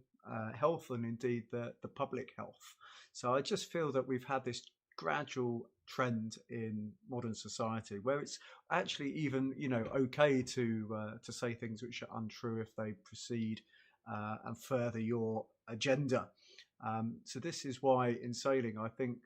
health and indeed the public health. So I just feel that we've had this gradual trend in modern society where it's actually even okay to say things which are untrue if they proceed and further your agenda. So this is why in sailing I think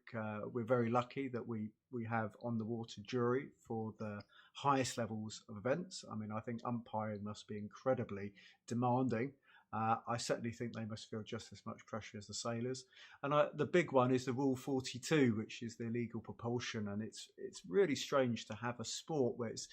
we're very lucky that we have on the water jury for the highest levels of events. I mean, I think umpiring must be incredibly demanding. I certainly think they must feel just as much pressure as the sailors. And the big one is the Rule 42, which is the illegal propulsion. And it's really strange to have a sport where it's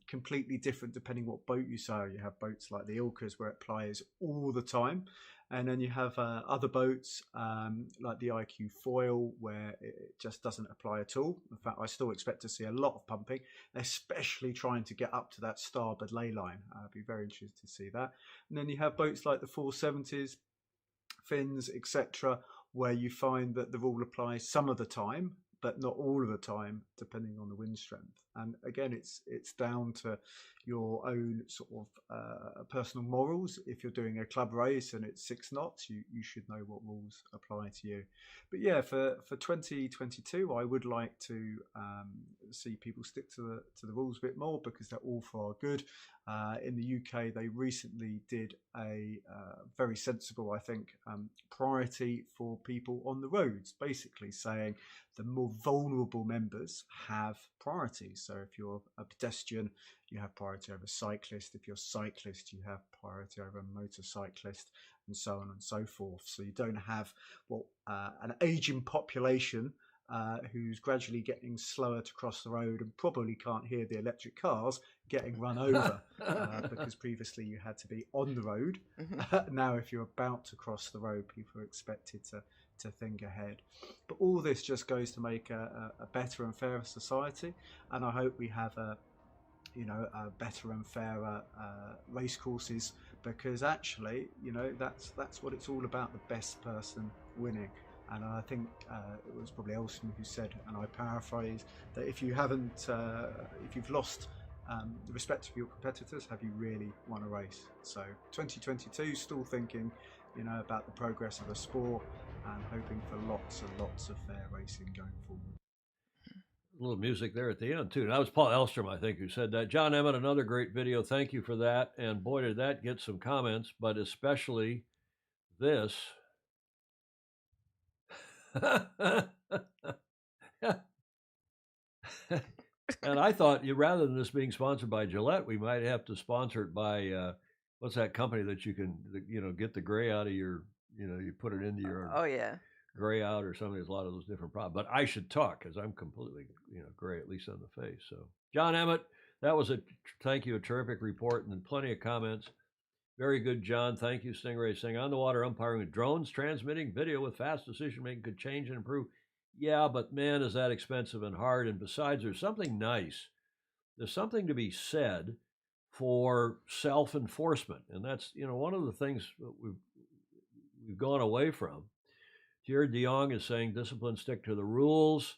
completely different depending what boat you sail. You have boats like the Ilkas where it plies all the time. And then you have other boats like the IQ foil where it just doesn't apply at all. In fact, I still expect to see a lot of pumping, especially trying to get up to that starboard ley line. I'd be very interested to see that. And then you have boats like the 470s, fins, etc., where you find that the rule applies some of the time, but not all of the time, depending on the wind strength. And again, it's down to your own sort of personal morals. If you're doing a club race and it's 6 knots, you should know what rules apply to you. But yeah, for 2022, I would like to see people stick to the rules a bit more because they're all for our good. In the UK, they recently did a very sensible, I think, priority for people on the roads, basically saying the more vulnerable members have priority. So if you're a pedestrian, you have priority over a cyclist. If you're a cyclist, you have priority over a motorcyclist, and so on and so forth. So you don't have an aging population who's gradually getting slower to cross the road and probably can't hear the electric cars getting run over because previously you had to be on the road. Now if you're about to cross the road, people are expected to to think ahead. But all this just goes to make a better and fairer society, and I hope we have a better and fairer race courses, because actually, that's what it's all about, the best person winning. And I think it was probably Elson who said, and I paraphrase, that if you've lost the respect of your competitors, have you really won a race? So 2022, still thinking, about the progress of the sport and hoping for lots and lots of fair racing going forward. A little music there at the end, too. And that was Paul Elstrom, I think, who said that. John Emmett, another great video. Thank you for that. And boy, did that get some comments, but especially this. And I thought, rather than this being sponsored by Gillette, we might have to sponsor it by, what's that company that you can, get the gray out of your, you put it into your gray out or something. There's a lot of those different problems. But I should talk because I'm completely, gray, at least on the face. So, John Emmett, that was thank you, a terrific report, and then plenty of comments. Very good, John. Thank you, Stingray, saying on the water umpiring with drones transmitting video with fast decision making could change and improve. Yeah, but man, is that expensive and hard. And besides, there's something nice. There's something to be said for self-enforcement, and that's one of the things that we've gone away from. Jared DeYoung is saying discipline, stick to the rules.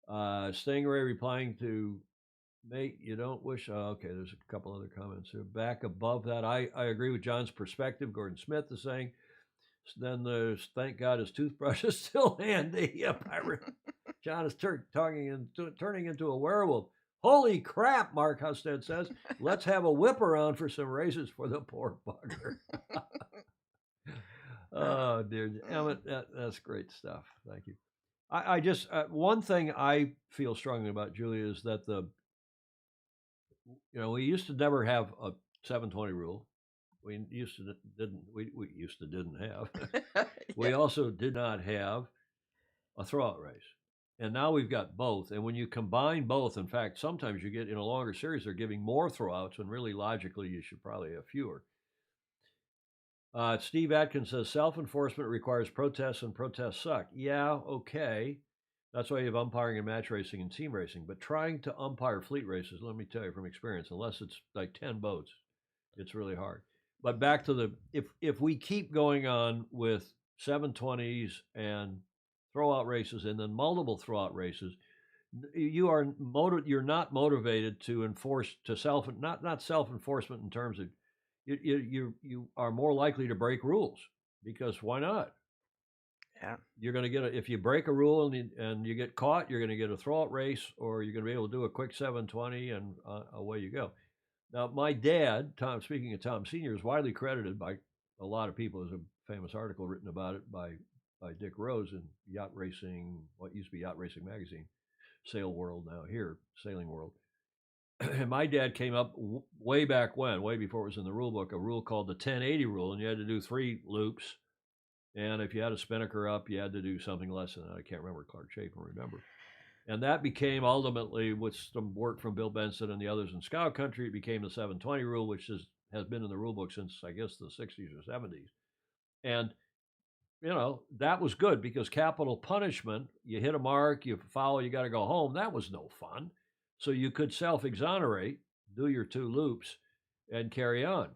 Stingray replying to mate, you don't wish. Okay, there's a couple other comments here. Back above that, I agree with John's perspective. Gordon Smith is saying. Then there's, thank God his toothbrush is still handy. Yeah, John is turning into a werewolf. Holy crap, Mark Husted says. Let's have a whip around for some races for the poor bugger. Oh, dear. Emmett, that's great stuff. Thank you. I just, one thing I feel strongly about, Julia, is that we used to never have a 720 rule. We used to didn't have. We also did not have a throwout race. And now we've got both. And when you combine both, in fact, sometimes you get in a longer series, they're giving more throwouts when really logically you should probably have fewer. Steve Atkins says self-enforcement requires protests and protests suck. Yeah, okay. That's why you have umpiring and match racing and team racing. But trying to umpire fleet races, let me tell you from experience, unless it's like 10 boats, it's really hard. But back to if we keep going on with 720s and throwout races and then multiple throwout races, you're not motivated to enforce not self-enforcement in terms of you are more likely to break rules, because why not? Yeah, you're going to get if you break a rule and you get caught, you're going to get a throwout race, or you're going to be able to do a quick 720 and away you go. Now, my dad, Tom, speaking of Tom Sr., is widely credited by a lot of people. There's a famous article written about it by Dick Rose in Yacht Racing, what used to be Yacht Racing Magazine, Sail World now here, Sailing World. And my dad came up way back when, way before it was in the rule book, a rule called the 1080 rule, and you had to do 3 loops. And if you had a spinnaker up, you had to do something less than that. I can't remember. Clark Chapin remember. And that became ultimately, with some work from Bill Benson and the others in Scout Country, it became the 720 rule, which has been in the rule book since, I guess, the 60s or 70s. And, that was good because capital punishment, you hit a mark, you foul, you got to go home. That was no fun. So you could self-exonerate, do your 2 loops, and carry on.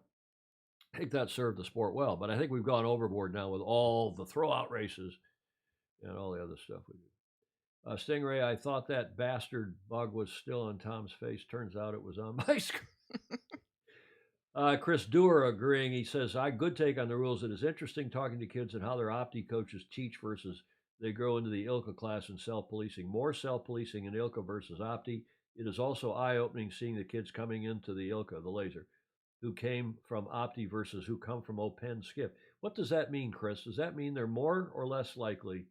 I think that served the sport well. But I think we've gone overboard now with all the throwout races and all the other stuff we do. Stingray, I thought that bastard bug was still on Tom's face. Turns out it was on my screen. Chris Dewar agreeing. He says, good take on the rules. It is interesting talking to kids and how their opti coaches teach versus they grow into the ILCA class and self-policing. More self-policing in ILCA versus opti. It is also eye-opening seeing the kids coming into the ILCA, the laser, who came from opti versus who come from open skiff. What does that mean, Chris? Does that mean they're more or less likely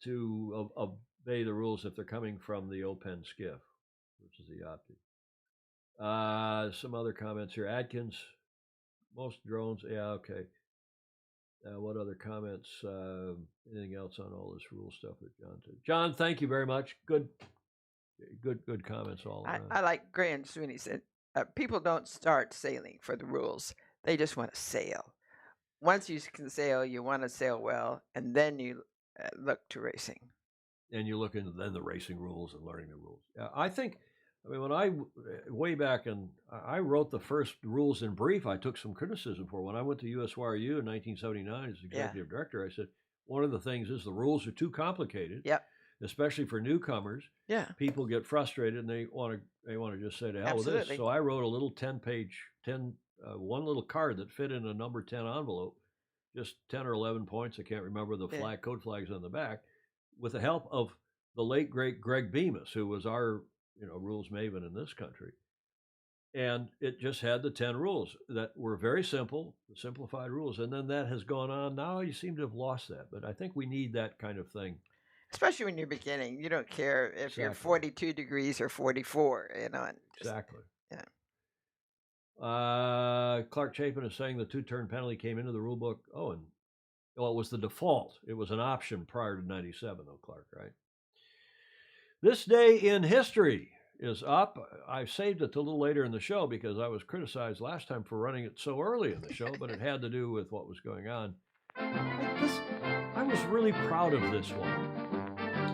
to obey the rules if they're coming from the open skiff, which is the opti? Some other comments here. Atkins, most drones. Yeah, okay. What other comments? Anything else on all this rule stuff that John did? John, thank you very much. Good comments all around. I like Graham Sweeney said, people don't start sailing for the rules. They just want to sail. Once you can sail, you want to sail well, and then you look to racing. And you look into then the racing rules and learning the rules. I think, I mean, when I, way back, and I wrote the first rules in brief, I took some criticism for. When I went to USYRU in 1979 as executive director, I said, one of the things is the rules are too complicated. Yep. Especially for newcomers. Yeah. People get frustrated and they want to just say to hell with this. So I wrote a little 10-page, one little card that fit in a number 10 envelope, just 10 or 11 points. I can't remember the code flags on the back, with the help of the late great Greg Bemis, who was our rules maven in this country. And it just had the 10 rules that were very simple, simplified rules. And then that has gone on. Now you seem to have lost that. But I think we need that kind of thing. Especially when you're beginning. You don't care if you're 42 degrees or 44, Exactly. Yeah. Clark Chapin is saying the 2-turn penalty came into the rule book. Oh, and it was the default. It was an option prior to 97, though, Clark, right? This day in history is up. I saved it a little later in the show because I was criticized last time for running it so early in the show, but it had to do with what was going on. I was really proud of this one.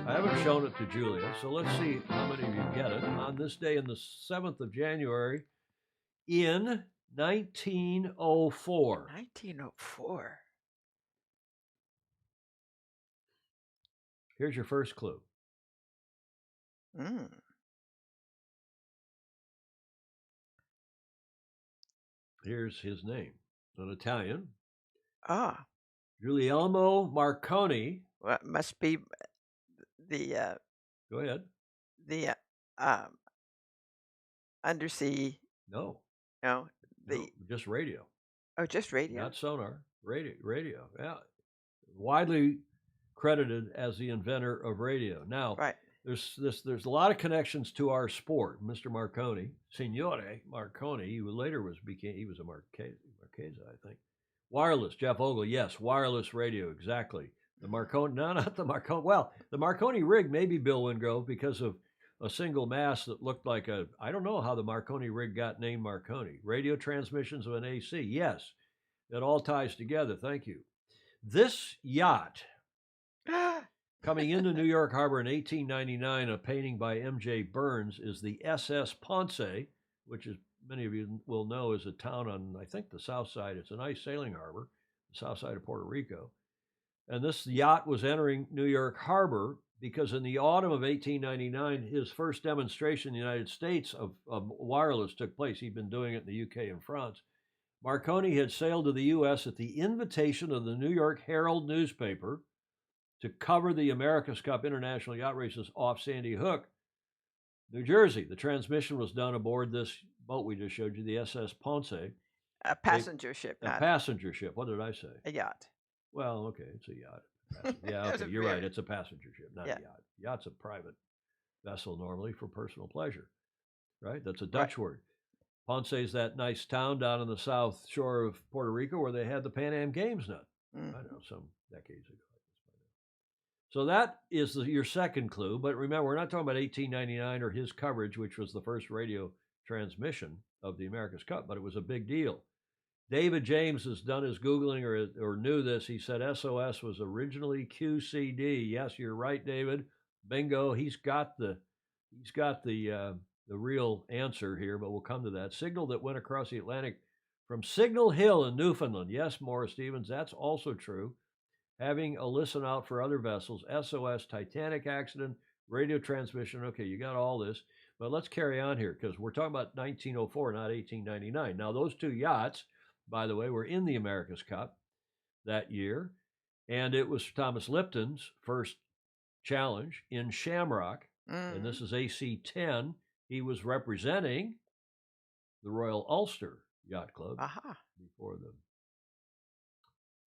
I haven't shown it to Julia, so let's see how many of you get it. On this day in the 7th of January in 1904. 1904. Here's your first clue. Here's his name. An Italian. Guglielmo Marconi. Well, it must be the Go ahead. The undersea. No. No. No, just radio. Oh, just radio. Not sonar. Radio. Yeah. Widely credited as the inventor of radio. Now, there's a lot of connections to our sport. Mr. Marconi, Signore Marconi, who later he was a Marchese, I think. Wireless, Jeff Ogle, yes, wireless radio, exactly. The Marconi, no, not the Marconi. Well, the Marconi rig, maybe Bill Wingrove, because of a single mast that looked like I don't know how the Marconi rig got named Marconi. Radio transmissions of an AC, yes. It all ties together, thank you. This yacht, coming into New York Harbor in 1899, a painting by M.J. Burns, is the SS Ponce, which is many of you will know is a town on, I think, the south side. It's a nice sailing harbor, the south side of Puerto Rico. And this yacht was entering New York Harbor because in the autumn of 1899, his first demonstration in the United States of wireless took place. He'd been doing it in the UK and France. Marconi had sailed to the U.S. at the invitation of the New York Herald newspaper to cover the America's Cup International Yacht Races off Sandy Hook, New Jersey. The transmission was done aboard this boat we just showed you, the SS Ponce. A passenger ship. A passenger ship. What did I say? A yacht. Well, okay, it's a yacht. Yeah, okay, you're right. It's a passenger ship, not a yacht. Yacht's a private vessel normally for personal pleasure, right? That's a Dutch word. Ponce is that nice town down on the south shore of Puerto Rico where they had the Pan Am Games not, I don't know, some decades ago. So that is your second clue. But remember, we're not talking about 1899 or his coverage, which was the first radio transmission of the America's Cup, but it was a big deal. David James has done his Googling or knew this. He said SOS was originally QCD. Yes, you're right, David. Bingo. He's got the real answer here, but we'll come to that. Signal that went across the Atlantic from Signal Hill in Newfoundland. Yes, Morris Stevens, that's also true. Having a listen out for other vessels, SOS, Titanic accident, radio transmission. Okay, you got all this. But let's carry on here because we're talking about 1904, not 1899. Now, those two yachts, by the way, were in the America's Cup that year. And it was Thomas Lipton's first challenge in Shamrock. And this is AC10. He was representing the Royal Ulster Yacht Club before them.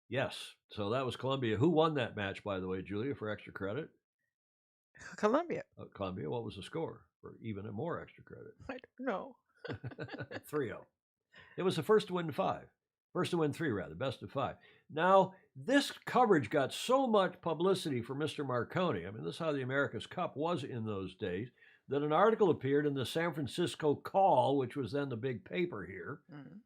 Yes, so that was Columbia. Who won that match, by the way, Julia, for extra credit? Columbia. Columbia, what was the score for even more extra credit? I don't know. 3-0. It was the first to win 5. First to win 3, rather, best of 5. Now, this coverage got so much publicity for Mr. Marconi. I mean, this is how the America's Cup was in those days, that an article appeared in the San Francisco Call, which was then the big paper here,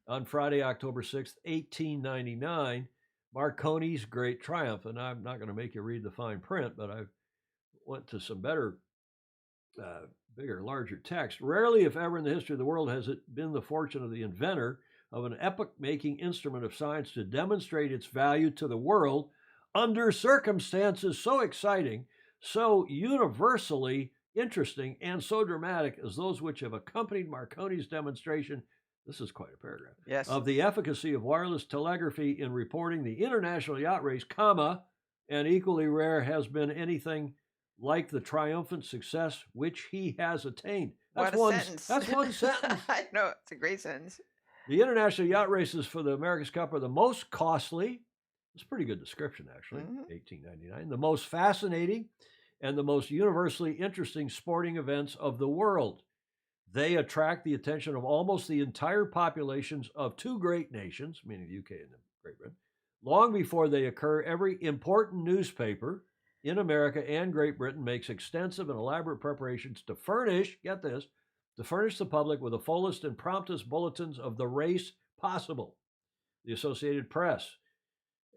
on Friday, October 6th, 1899, Marconi's Great Triumph. And I'm not going to make you read the fine print, but I went to some better, bigger, larger text. Rarely, if ever, in the history of the world has it been the fortune of the inventor of an epoch-making instrument of science to demonstrate its value to the world under circumstances so exciting, so universally interesting, and so dramatic as those which have accompanied Marconi's demonstration. This is quite a paragraph. Yes. Of the efficacy of wireless telegraphy in reporting the international yacht race, comma, and equally rare has been anything like the triumphant success which he has attained. What a sentence. That's one sentence. I know, it's a great sentence. The international yacht races for the America's Cup are the most costly. It's a pretty good description, actually. $18.99. The most fascinating and the most universally interesting sporting events of the world. They attract the attention of almost the entire populations of two great nations, meaning the UK and Great Britain. Long before they occur, every important newspaper in America and Great Britain makes extensive and elaborate preparations to furnish, get this, to furnish the public with the fullest and promptest bulletins of the race possible. The Associated Press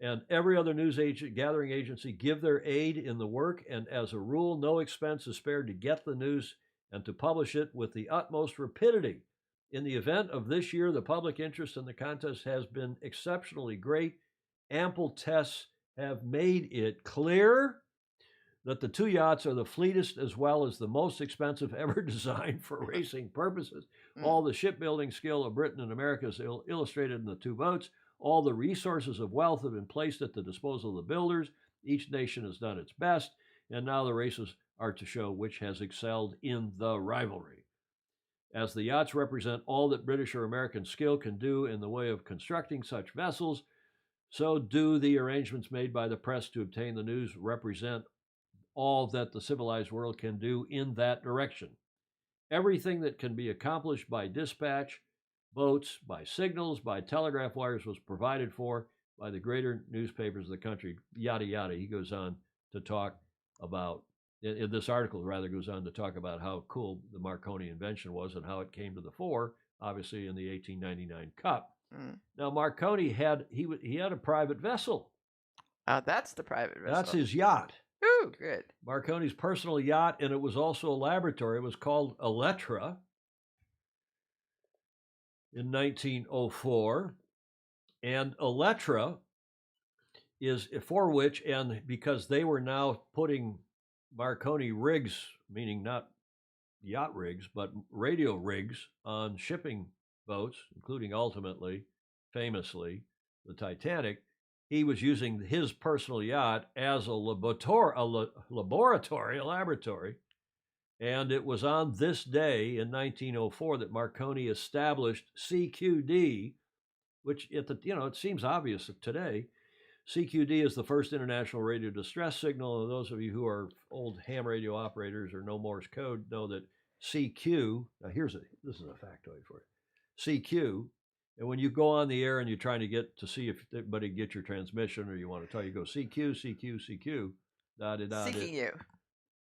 and every other news gathering agency give their aid in the work, and as a rule, no expense is spared to get the news and to publish it with the utmost rapidity. In the event of this year, the public interest in the contest has been exceptionally great. Ample tests have made it clear that the two yachts are the fleetest as well as the most expensive ever designed for racing purposes. All the shipbuilding skill of Britain and America is illustrated in the two boats. All the resources of wealth have been placed at the disposal of the builders. Each nation has done its best, and now the races are to show which has excelled in the rivalry. As the yachts represent all that British or American skill can do in the way of constructing such vessels, so do the arrangements made by the press to obtain the news represent all that the civilized world can do in that direction. Everything that can be accomplished by dispatch, boats, by signals, by telegraph wires was provided for by the greater newspapers of the country, yada, yada. He goes on to talk about, in this article rather, goes on to talk about how cool the Marconi invention was and how it came to the fore, obviously in the 1899 Cup. Now, Marconi had a private vessel. That's the private vessel. That's his yacht. Ooh, good. Marconi's personal yacht, and it was also a laboratory. It was called Elettra in 1904. And Elettra is for which, and because they were now putting Marconi rigs, meaning not yacht rigs, but radio rigs on shipping boats, including ultimately, famously, the Titanic, he was using his personal yacht as a laboratory, and it was on this day in 1904 that Marconi established CQD, which it seems obvious today. CQD is the first international radio distress signal, and those of you who are old ham radio operators or know Morse code know that CQ. Now this is a factoid for you. CQ. And when you go on the air and you're trying to get to see if anybody can get your transmission, or you want to tell you go CQ, CQ, CQ, Seeking you.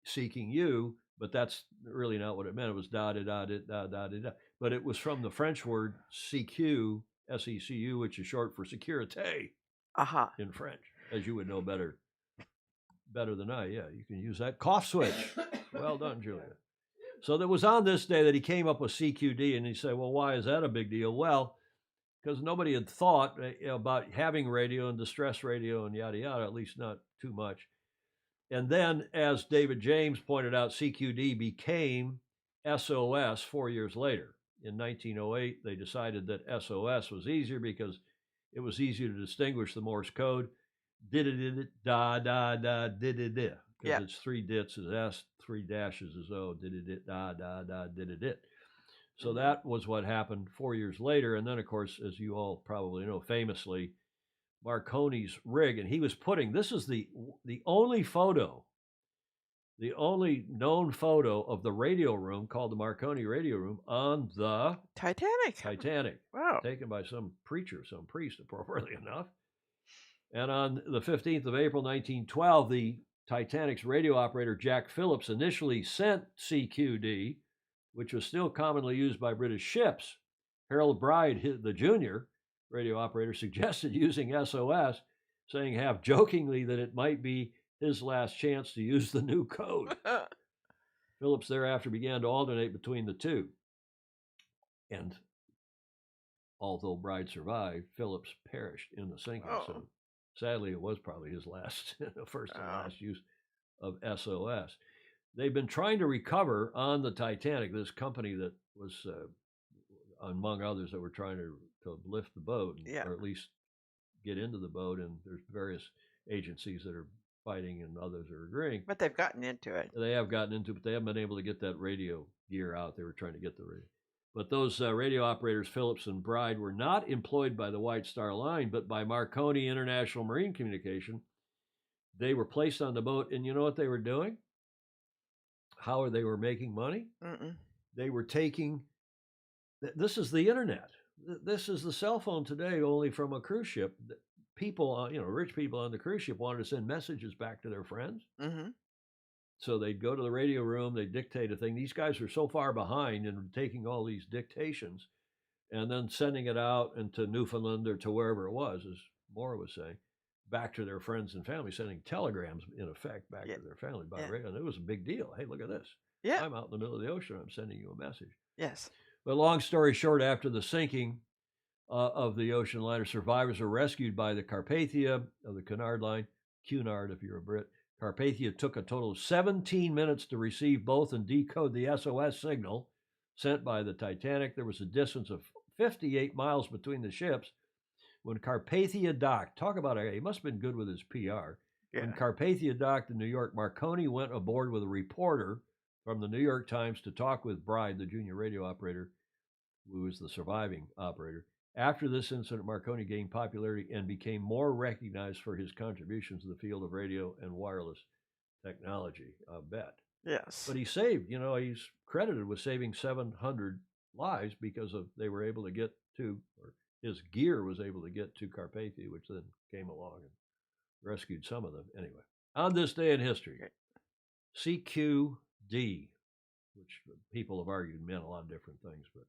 Seeking you, but that's really not what it meant. It was da da da da da da da. But it was from the French word CQ, SECU, which is short for sécurité in French, as you would know better than I. Yeah, you can use that cough switch. Well done, Julia. So that was on this day that he came up with CQD, and he said, well, why is that a big deal? Well, because nobody had thought about having radio and distress radio and yada, yada, at least not too much. And then, as David James pointed out, CQD became SOS 4 years later. In 1908, they decided that SOS was easier because it was easier to distinguish the Morse code. Did da da da did it. Because it's 3 dits is S, 3 dashes is O, did it da da da did it. So that was what happened 4 years later. And then, of course, as you all probably know, famously, Marconi's rig, and he was putting, this is the only photo, the only known photo of the radio room called the Marconi radio room on the Titanic. Wow. Taken by some preacher, some priest, appropriately enough. And on the 15th of April, 1912, the Titanic's radio operator, Jack Phillips, initially sent CQD, which was still commonly used by British ships. Harold Bride, the junior radio operator, suggested using SOS, saying half jokingly that it might be his last chance to use the new code. Phillips thereafter began to alternate between the two. And although Bride survived, Phillips perished in the sinking. So sadly, it was probably his last, first and last use of SOS. They've been trying to recover on the Titanic, this company that was, among others, that were trying to lift the boat, or at least get into the boat. And there's various agencies that are fighting and others are agreeing. But they've gotten into it. They have gotten into it, but they haven't been able to get that radio gear out. They were trying to get the radio. But those radio operators, Phillips and Bride, were not employed by the White Star Line, but by Marconi International Marine Communication. They were placed on the boat, and you know what they were doing? How they were making money? They were taking, this is the internet. This is the cell phone today, only from a cruise ship. People, rich people on the cruise ship wanted to send messages back to their friends. So they'd go to the radio room, they'd dictate a thing. These guys were so far behind and taking all these dictations and then sending it out into Newfoundland or to wherever it was, as Maura was saying, back to their friends and family, sending telegrams, in effect, back to their family by radio. And it was a big deal. Hey, look at this. I'm out in the middle of the ocean. I'm sending you a message. Yes. But long story short, after the sinking of the ocean liner, survivors were rescued by the Carpathia of the Cunard line, Cunard if you're a Brit. Carpathia took a total of 17 minutes to receive both and decode the SOS signal sent by the Titanic. There was a distance of 58 miles between the ships. When Carpathia docked, talk about he must have been good with his PR. When Carpathia docked in New York, Marconi went aboard with a reporter from the New York Times to talk with Bride, the junior radio operator, who was the surviving operator. After this incident, Marconi gained popularity and became more recognized for his contributions to the field of radio and wireless technology, I bet. Yes. But he saved, he's credited with saving 700 lives because they were able to get to, or his gear was able to get to Carpathia, which then came along and rescued some of them. Anyway, on this day in history, CQD, which people have argued meant a lot of different things, but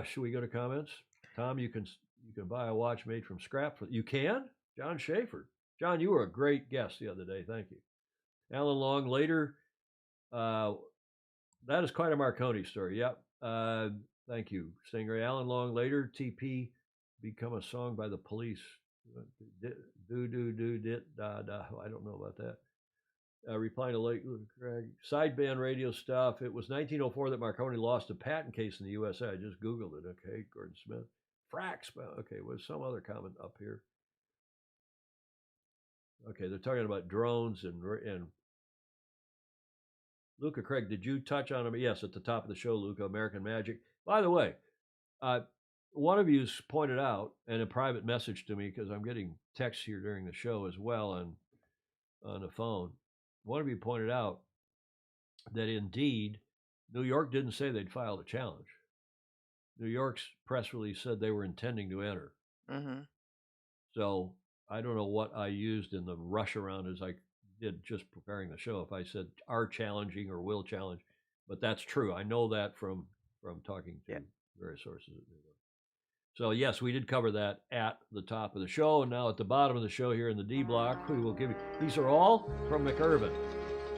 should we go to comments? Tom, you can buy a watch made from scrap. You can? John Schaefer. John, you were a great guest the other day. Thank you. Alan Long later. That is quite a Marconi story. Yep. Thank you, Stingray. Alan Long later. TP become a song by the Police. Da. I don't know about that. Replying to Lake Craig, sideband radio stuff. It was 1904 that Marconi lost a patent case in the USA. I just Googled it. Okay, Gordon Smith. Frax. Okay, was some other comment up here? Okay, they're talking about drones and Luca Craig. Did you touch on them? Yes, at the top of the show, Luca. American Magic. By the way, one of you's pointed out in a private message to me, because I'm getting texts here during the show as well on the phone. One of you pointed out that indeed New York didn't say they'd filed a challenge. New York's press release said they were intending to enter. So I don't know what I used in the rush around as I did just preparing the show, if I said are challenging or will challenge, but that's true. I know that from talking to various sources. So yes, we did cover that at the top of the show, and now at the bottom of the show here in the D block, we will give you, these are all from McIrvin,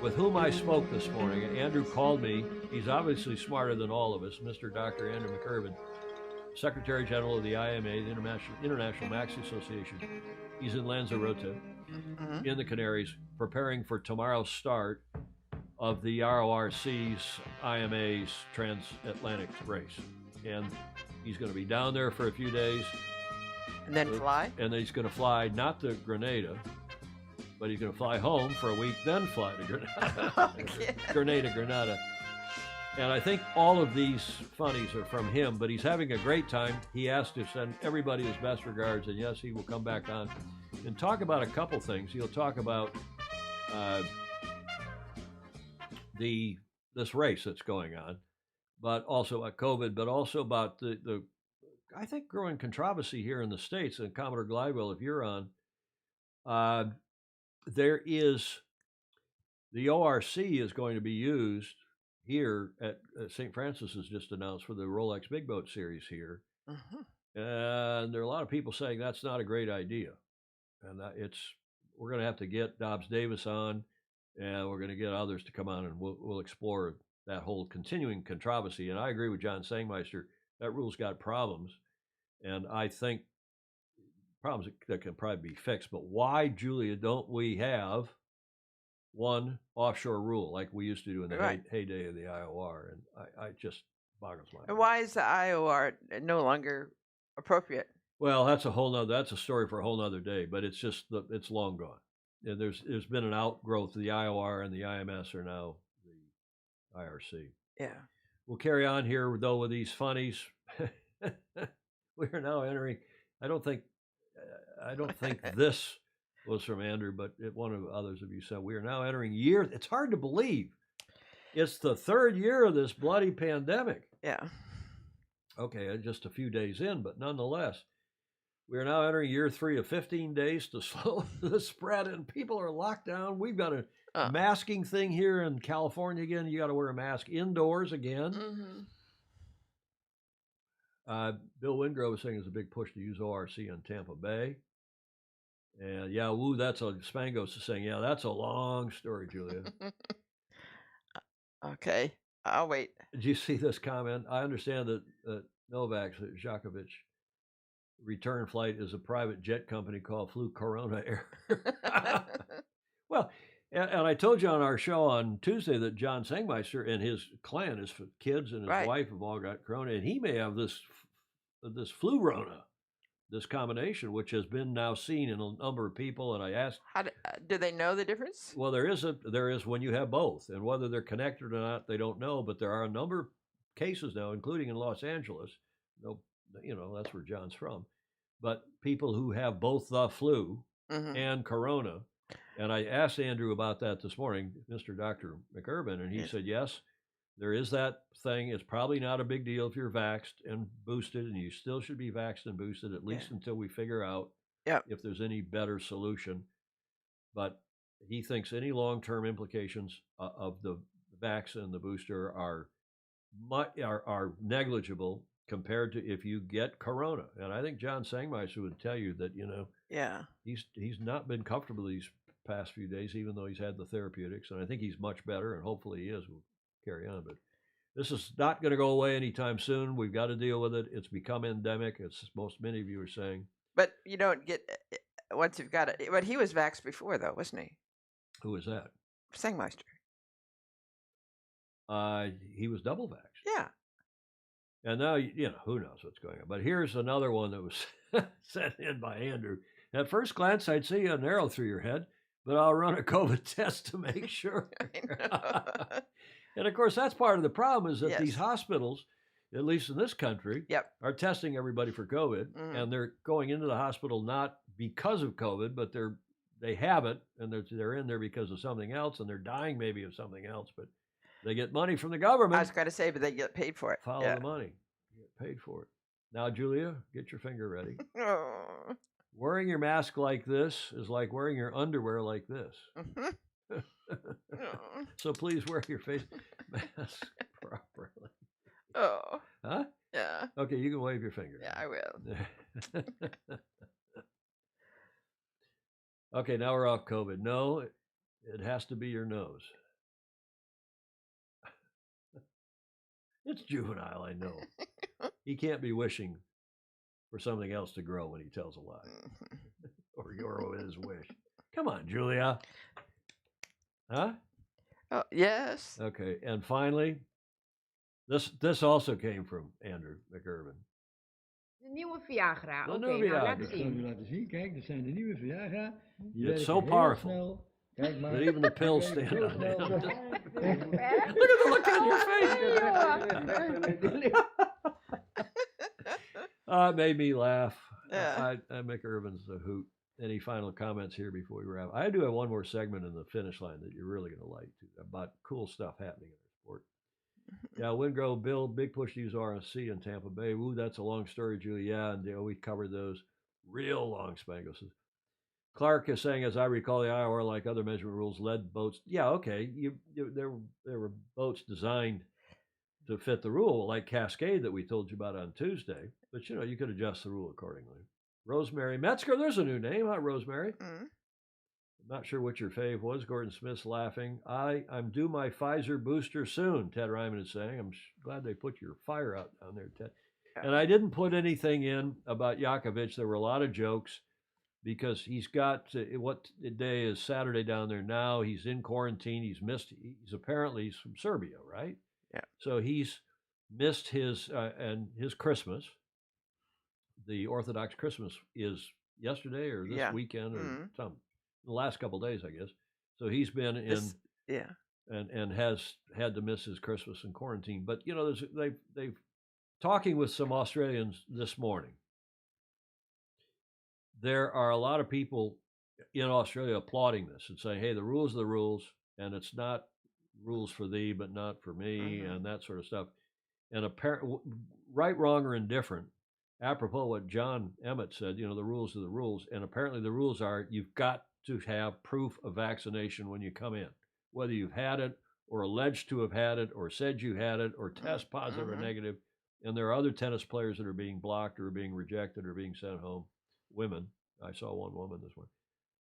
with whom I spoke this morning. Andrew called me. He's obviously smarter than all of us, Mr. Dr. Andrew McIrvin, Secretary General of the IMA, the International Maxi Association. He's in Lanzarote, in the Canaries, preparing for tomorrow's start of the RORC's IMA's transatlantic race. And he's going to be down there for a few days. And then fly? And then he's going to fly not to Grenada, but he's going to fly home for a week, then fly to Grenada. Grenada. And I think all of these funnies are from him, but he's having a great time. He asked to send everybody his best regards, and yes, he will come back on and talk about a couple things. He'll talk about this race that's going on, but also about COVID, but also about the I think, growing controversy here in the States. And Commodore Glidewell, if you're on, there is, the ORC is going to be used here at St. Francis has just announced for the Rolex Big Boat Series here. And there are a lot of people saying that's not a great idea. and we're going to have to get Dobbs Davis on, and we're going to get others to come on, and we'll explore that whole continuing controversy. And I agree with John Sangmeister, that rule's got problems, and I think problems that can probably be fixed. But why, Julia, don't we have one offshore rule like we used to do in the heyday of the IOR? And I just boggles my mind. And why is the IOR no longer appropriate? Well, that's a story for a whole nother day, but it's just it's long gone. And there's been an outgrowth. The IOR and the IMS are now the IRC. Yeah. We'll carry on here though with these funnies. We are now entering. I don't think this was from Andrew, but one of others of you said we are now entering year. It's hard to believe. It's the third year of this bloody pandemic. Yeah. Okay, just a few days in, but nonetheless, we are now entering year 3 of 15 days to slow the spread, and people are locked down. We've got a masking thing here in California again. You got to wear a mask indoors again. Mm-hmm. Bill Wingrove was saying there's a big push to use ORC in Tampa Bay. And yeah, that's Spangos is saying, yeah, that's a long story, Julia. Okay, I'll wait. Did you see this comment? I understand that Novak Djokovic return flight is a private jet company called Flu Corona Air. Well, and I told you on our show on Tuesday that John Sangmeister and his clan, his kids and his wife have all got corona, and he may have this flu-rona, this combination, which has been now seen in a number of people. And I asked, how do they know the difference? Well, there is when you have both, and whether they're connected or not, they don't know. But there are a number of cases now, including in Los Angeles. That's where John's from. But people who have both the flu and corona. And I asked Andrew about that this morning, Mr. Dr. McIrvin, and he said, yes, there is that thing. It's probably not a big deal if you're vaxxed and boosted, and you still should be vaxxed and boosted, at least until we figure out if there's any better solution. But he thinks any long-term implications of the vax and the booster are negligible compared to if you get corona. And I think John Sangmeister would tell you that, he's not been comfortable these past few days, even though he's had the therapeutics. And I think he's much better, and hopefully he is. We'll carry on. But this is not going to go away anytime soon. We've got to deal with it. It's become endemic. It's many of you are saying. But you don't get, once you've got it. But he was vaxxed before, though, wasn't he? Who was that? Sangmeister. He was double vaxxed. Yeah. And now, who knows what's going on. But here's another one that was sent in by Andrew. At first glance, I'd see an arrow through your head, but I'll run a COVID test to make sure. And of course, that's part of the problem is that these hospitals, at least in this country, are testing everybody for COVID. And they're going into the hospital not because of COVID, but they have it, and they're in there because of something else, and they're dying maybe of something else. But they get money from the government. I was going to say, but they get paid for it. Follow the money. Get paid for it. Now, Julia, get your finger ready. Wearing your mask like this is like wearing your underwear like this. So please wear your face mask properly. Oh. Huh? Yeah. Okay, you can wave your finger. Yeah, I will. Okay, now we're off COVID. No, it has to be your nose. It's juvenile, I know. He can't be wishing for something else to grow when he tells a lie. or his wish. Come on, Julia. Huh? Oh, yes. Okay, and finally, this also came from Andrew McIrvin. De nieuwe Viagra. De Oké, nieuwe nou Viagra. laat Dat gaan we laten zien. Kijk, dat zijn de nieuwe Viagra. Die It's werken so heel powerful snel. Kijk maar. that even the pills Die stand werken on zo end. snel. Look at the look on your face. It made me laugh. Yeah. McIrvin's a hoot. Any final comments here before we wrap? I do have one more segment in the finish line that you're really going to like too, about cool stuff happening in the sport. Yeah, Wingrove, Bill, big push to use RSC in Tampa Bay. Ooh, that's a long story, Julie. Yeah, and we covered those real long Spangos. Clark is saying, as I recall, the IOR, like other measurement rules, led boats. Yeah, okay, there were boats designed to fit the rule, like Cascade that we told you about on Tuesday. But you could adjust the rule accordingly. Rosemary Metzger, there's a new name, huh, Rosemary? Mm. I'm not sure what your fave was. Gordon Smith's laughing. I'm due my Pfizer booster soon, Ted Ryman is saying. I'm glad they put your fire out down there, Ted. And I didn't put anything in about Yakovich. There were a lot of jokes because he's got, what day is Saturday down there now? He's in quarantine. He's apparently from Serbia, right? Yeah. So he's missed his Christmas. The Orthodox Christmas is yesterday or this weekend or the last couple of days, I guess. So he's been and has had to miss his Christmas in quarantine. But you know, they've talking with some Australians this morning. There are a lot of people in Australia applauding this and saying, "Hey, the rules are the rules, and it's not rules for thee, but not for me," and that sort of stuff. And apparently, right, wrong, or indifferent, apropos what John Emmett said, you know, the rules are the rules. And apparently the rules are you've got to have proof of vaccination when you come in, whether you've had it or alleged to have had it or said you had it or test positive or negative. And there are other tennis players that are being blocked or being rejected or being sent home. Women. I saw one woman this morning.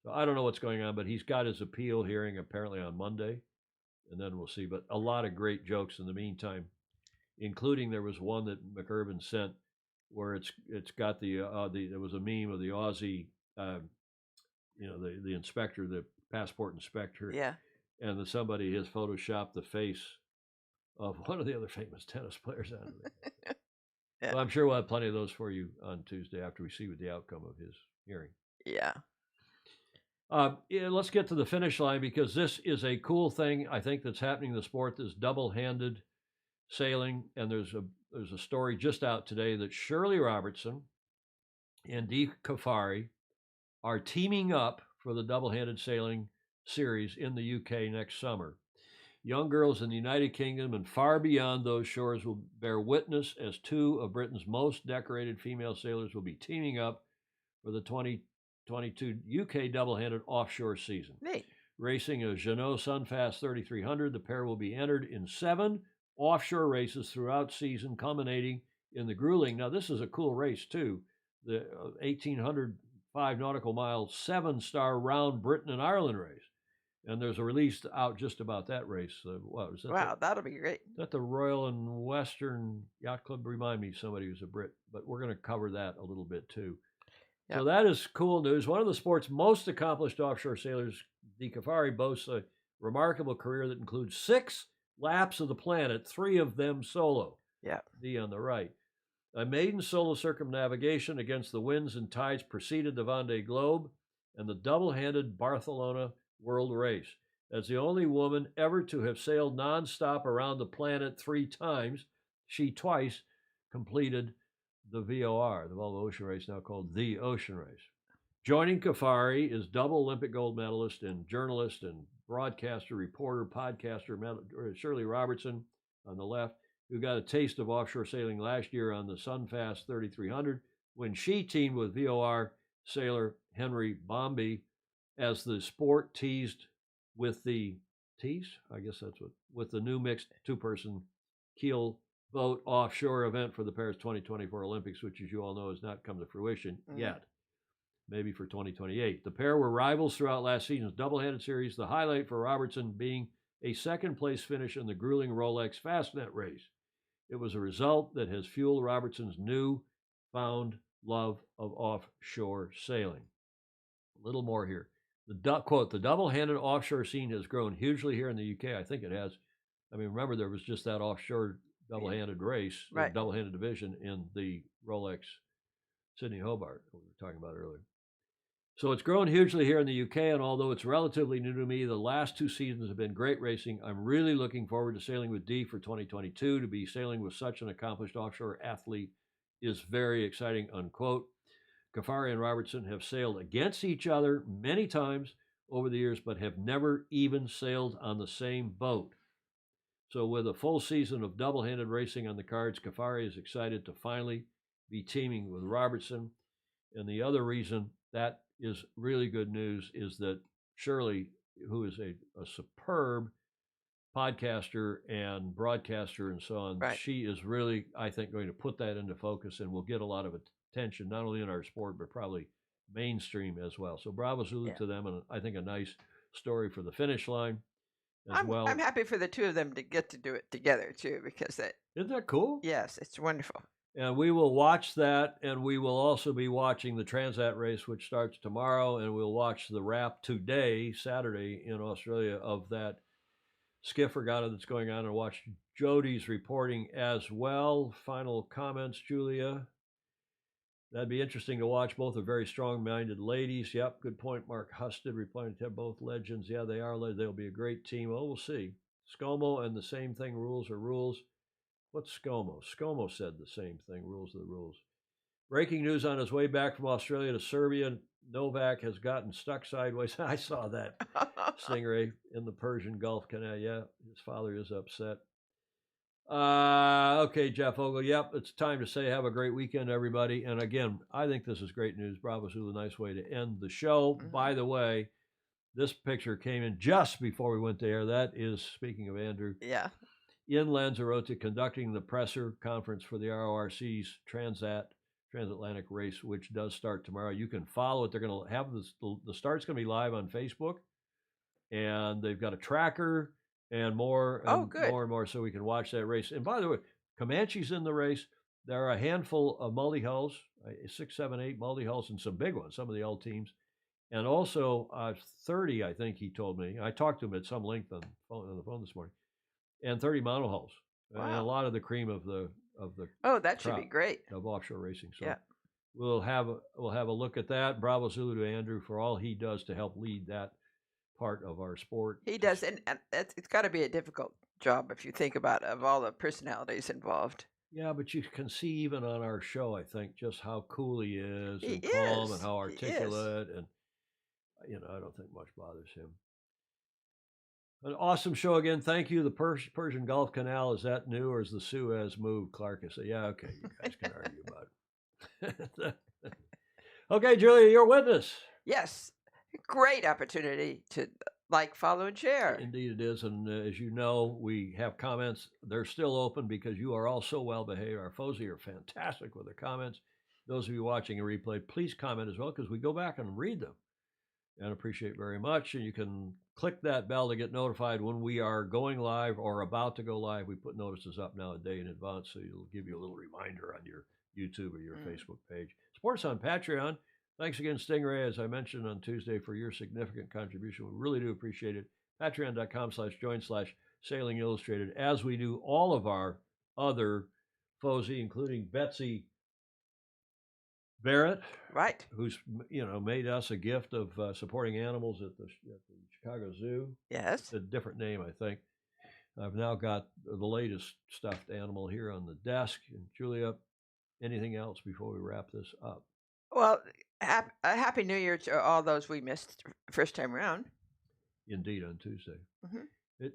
So I don't know what's going on, but he's got his appeal hearing apparently on Monday. And then we'll see. But a lot of great jokes in the meantime, including there was one that McIrvin sent where it's got there was a meme of the Aussie, you know, the inspector, the passport inspector. Yeah. And somebody has photoshopped the face of one of the other famous tennis players out of it. Yeah. Well, I'm sure we'll have plenty of those for you on Tuesday after we see what the outcome of his hearing. Yeah. Let's get to the finish line because this is a cool thing, I think, that's happening in the sport, this double-handed sailing. And there's a story just out today that Shirley Robertson and Dee Kafari are teaming up for the double-handed sailing series in the UK next summer. Young girls in the United Kingdom and far beyond those shores will bear witness as two of Britain's most decorated female sailors will be teaming up for the 2022 UK double-handed offshore season. Neat. Racing a Jeanneau Sunfast 3300, the pair will be entered in 7 offshore races throughout season, culminating in the grueling. Now, this is a cool race, too. The 1,805 nautical mile 7-star round Britain and Ireland race. And there's a release out just about that race. What was that? Wow, that'll be great. Is that the Royal and Western Yacht Club? Remind me, somebody who's a Brit. But we're going to cover that a little bit, too. Yep. So that is cool news. One of the sport's most accomplished offshore sailors, Dee Kafari, boasts a remarkable career that includes 6 laps of the planet, 3 of them solo. Yeah. Dee on the right. A maiden solo circumnavigation against the winds and tides preceded the Vendée Globe and the double-handed Barcelona World Race. As the only woman ever to have sailed nonstop around the planet 3 times, she twice completed the VOR, the Volvo Ocean Race, now called the Ocean Race. Joining Kafari is double Olympic gold medalist and journalist and broadcaster, reporter, podcaster, Shirley Robertson on the left, who got a taste of offshore sailing last year on the Sunfast 3300 when she teamed with VOR sailor Henry Bomby as the sport teased with the new mixed 2-person keel boat offshore event for the Paris 2024 Olympics, which, as you all know, has not come to fruition yet. Maybe for 2028. The pair were rivals throughout last season's double-handed series, the highlight for Robertson being a second-place finish in the grueling Rolex Fastnet race. It was a result that has fueled Robertson's new-found love of offshore sailing. A little more here. Quote, the double-handed offshore scene has grown hugely here in the UK. I think it has. I mean, remember, there was just that offshore double-handed race, right, double-handed division in the Rolex Sydney Hobart, we were talking about earlier. So it's grown hugely here in the UK, and although it's relatively new to me, the last 2 seasons have been great racing. I'm really looking forward to sailing with Dee for 2022. To be sailing with such an accomplished offshore athlete is very exciting, unquote. Kafari and Robertson have sailed against each other many times over the years, but have never even sailed on the same boat. So with a full season of double-handed racing on the cards, Kafari is excited to finally be teaming with Robertson. And the other reason that is really good news is that Shirley, who is a superb podcaster and broadcaster and so on, she is really, I think, going to put that into focus and will get a lot of attention, not only in our sport, but probably mainstream as well. So bravo Zulu to them, and I think a nice story for the finish line as well. I'm happy for the two of them to get to do it together too, because Isn't that cool? Yes, it's wonderful. And we will watch that, and we will also be watching the Transat race, which starts tomorrow, and we'll watch the wrap today, Saturday, in Australia, of that skiff regatta that's going on, and watch Jody's reporting as well. Final comments, Julia? That'd be interesting to watch. Both are very strong-minded ladies. Yep, good point, Mark Husted, replying to both legends. Yeah, they are. They'll be a great team. Well, we'll see. ScoMo and the same thing, rules are rules. What's ScoMo? ScoMo said the same thing, rules are the rules. Breaking news on his way back from Australia to Serbia. Novak has gotten stuck sideways. I saw that, Stingray, in the Persian Gulf Canal. Yeah, his father is upset. Okay, Jeff Ogle. Yep, it's time to say have a great weekend, everybody. And again, I think this is great news. Bravo Zulu, nice way to end the show. By the way, this picture came in just before we went to air. That is, speaking of Andrew, yeah, in Lanzarote conducting the presser conference for the RORC's transatlantic race, which does start tomorrow. You can follow it. They're going to have the start's going to be live on Facebook, and they've got a tracker and more and more and more, so we can watch that race. And by the way, Comanche's in the race. There are a handful of multi-hulls, 6, 7, 8 multi-hulls, and some big ones, some of the old teams. And also 30, I think he told me. I talked to him at some length on the phone this morning. And 30 monohulls. Wow. And a lot of the cream of the that should be great, of offshore racing. So we'll have a look at that. Bravo Zulu to Andrew for all he does to help lead that part of our sport. He does, and it's got to be a difficult job if you think about of all the personalities involved. Yeah, but you can see even on our show, I think, just how cool he is and calm and how articulate, and I don't think much bothers him. An awesome show again. Thank you. The Persian Gulf Canal, is that new or is the Suez moved? Clark said, yeah, okay, you guys can argue about it. Okay, Julia, your witness. Yes, great opportunity to like, follow, and share. Indeed it is. And as you know, we have comments. They're still open because you are all so well behaved. Our FOSI are fantastic with their comments. Those of you watching a replay, please comment as well, because we go back and read them and appreciate very much. And you can click that bell to get notified when we are going live or about to go live. We put notices up now a day in advance, so it'll give you a little reminder on your YouTube or your Facebook page. Sports on Patreon. Thanks again, Stingray, as I mentioned on Tuesday, for your significant contribution. We really do appreciate it. Patreon.com/join/Sailing Illustrated, as we do all of our other FOSI, including Betsy Barrett, right? Who's made us a gift of supporting animals at the Chicago Zoo. Yes, it's a different name, I think. I've now got the latest stuffed animal here on the desk. And Julia, anything else before we wrap this up? Well, a happy New Year to all those we missed first time around. Indeed, on Tuesday. Mm-hmm.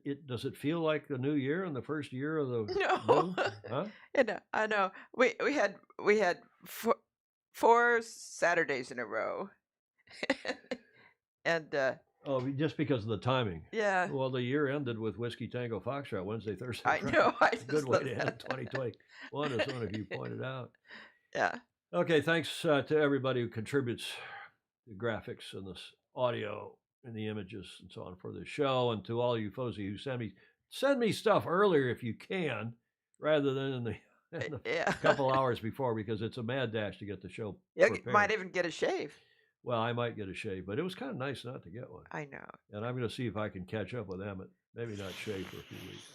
It does it feel like the new year and the first year of the no? Huh? I know. We had 4 Saturdays in a row, and just because of the timing. Yeah. Well, the year ended with Whiskey Tango Foxtrot Wednesday, Thursday. I know. Good way to end 2021, as one of you pointed out. Yeah. Okay. Thanks to everybody who contributes the graphics and this audio and the images and so on for the show, and to all you FOSI who send me stuff earlier if you can, rather than in the couple hours before, because it's a mad dash to get the show prepared. You might even get a shave. Well, I might get a shave, but it was kind of nice not to get one. I know. And I'm going to see if I can catch up with Emmett. Maybe not shave for a few weeks.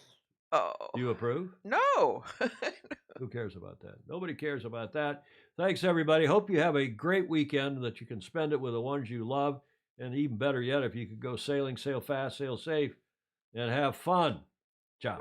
Oh. Do you approve? No. Who cares about that? Nobody cares about that. Thanks, everybody. Hope you have a great weekend, that you can spend it with the ones you love. And even better yet, if you could go sailing, sail fast, sail safe, and have fun. Ciao.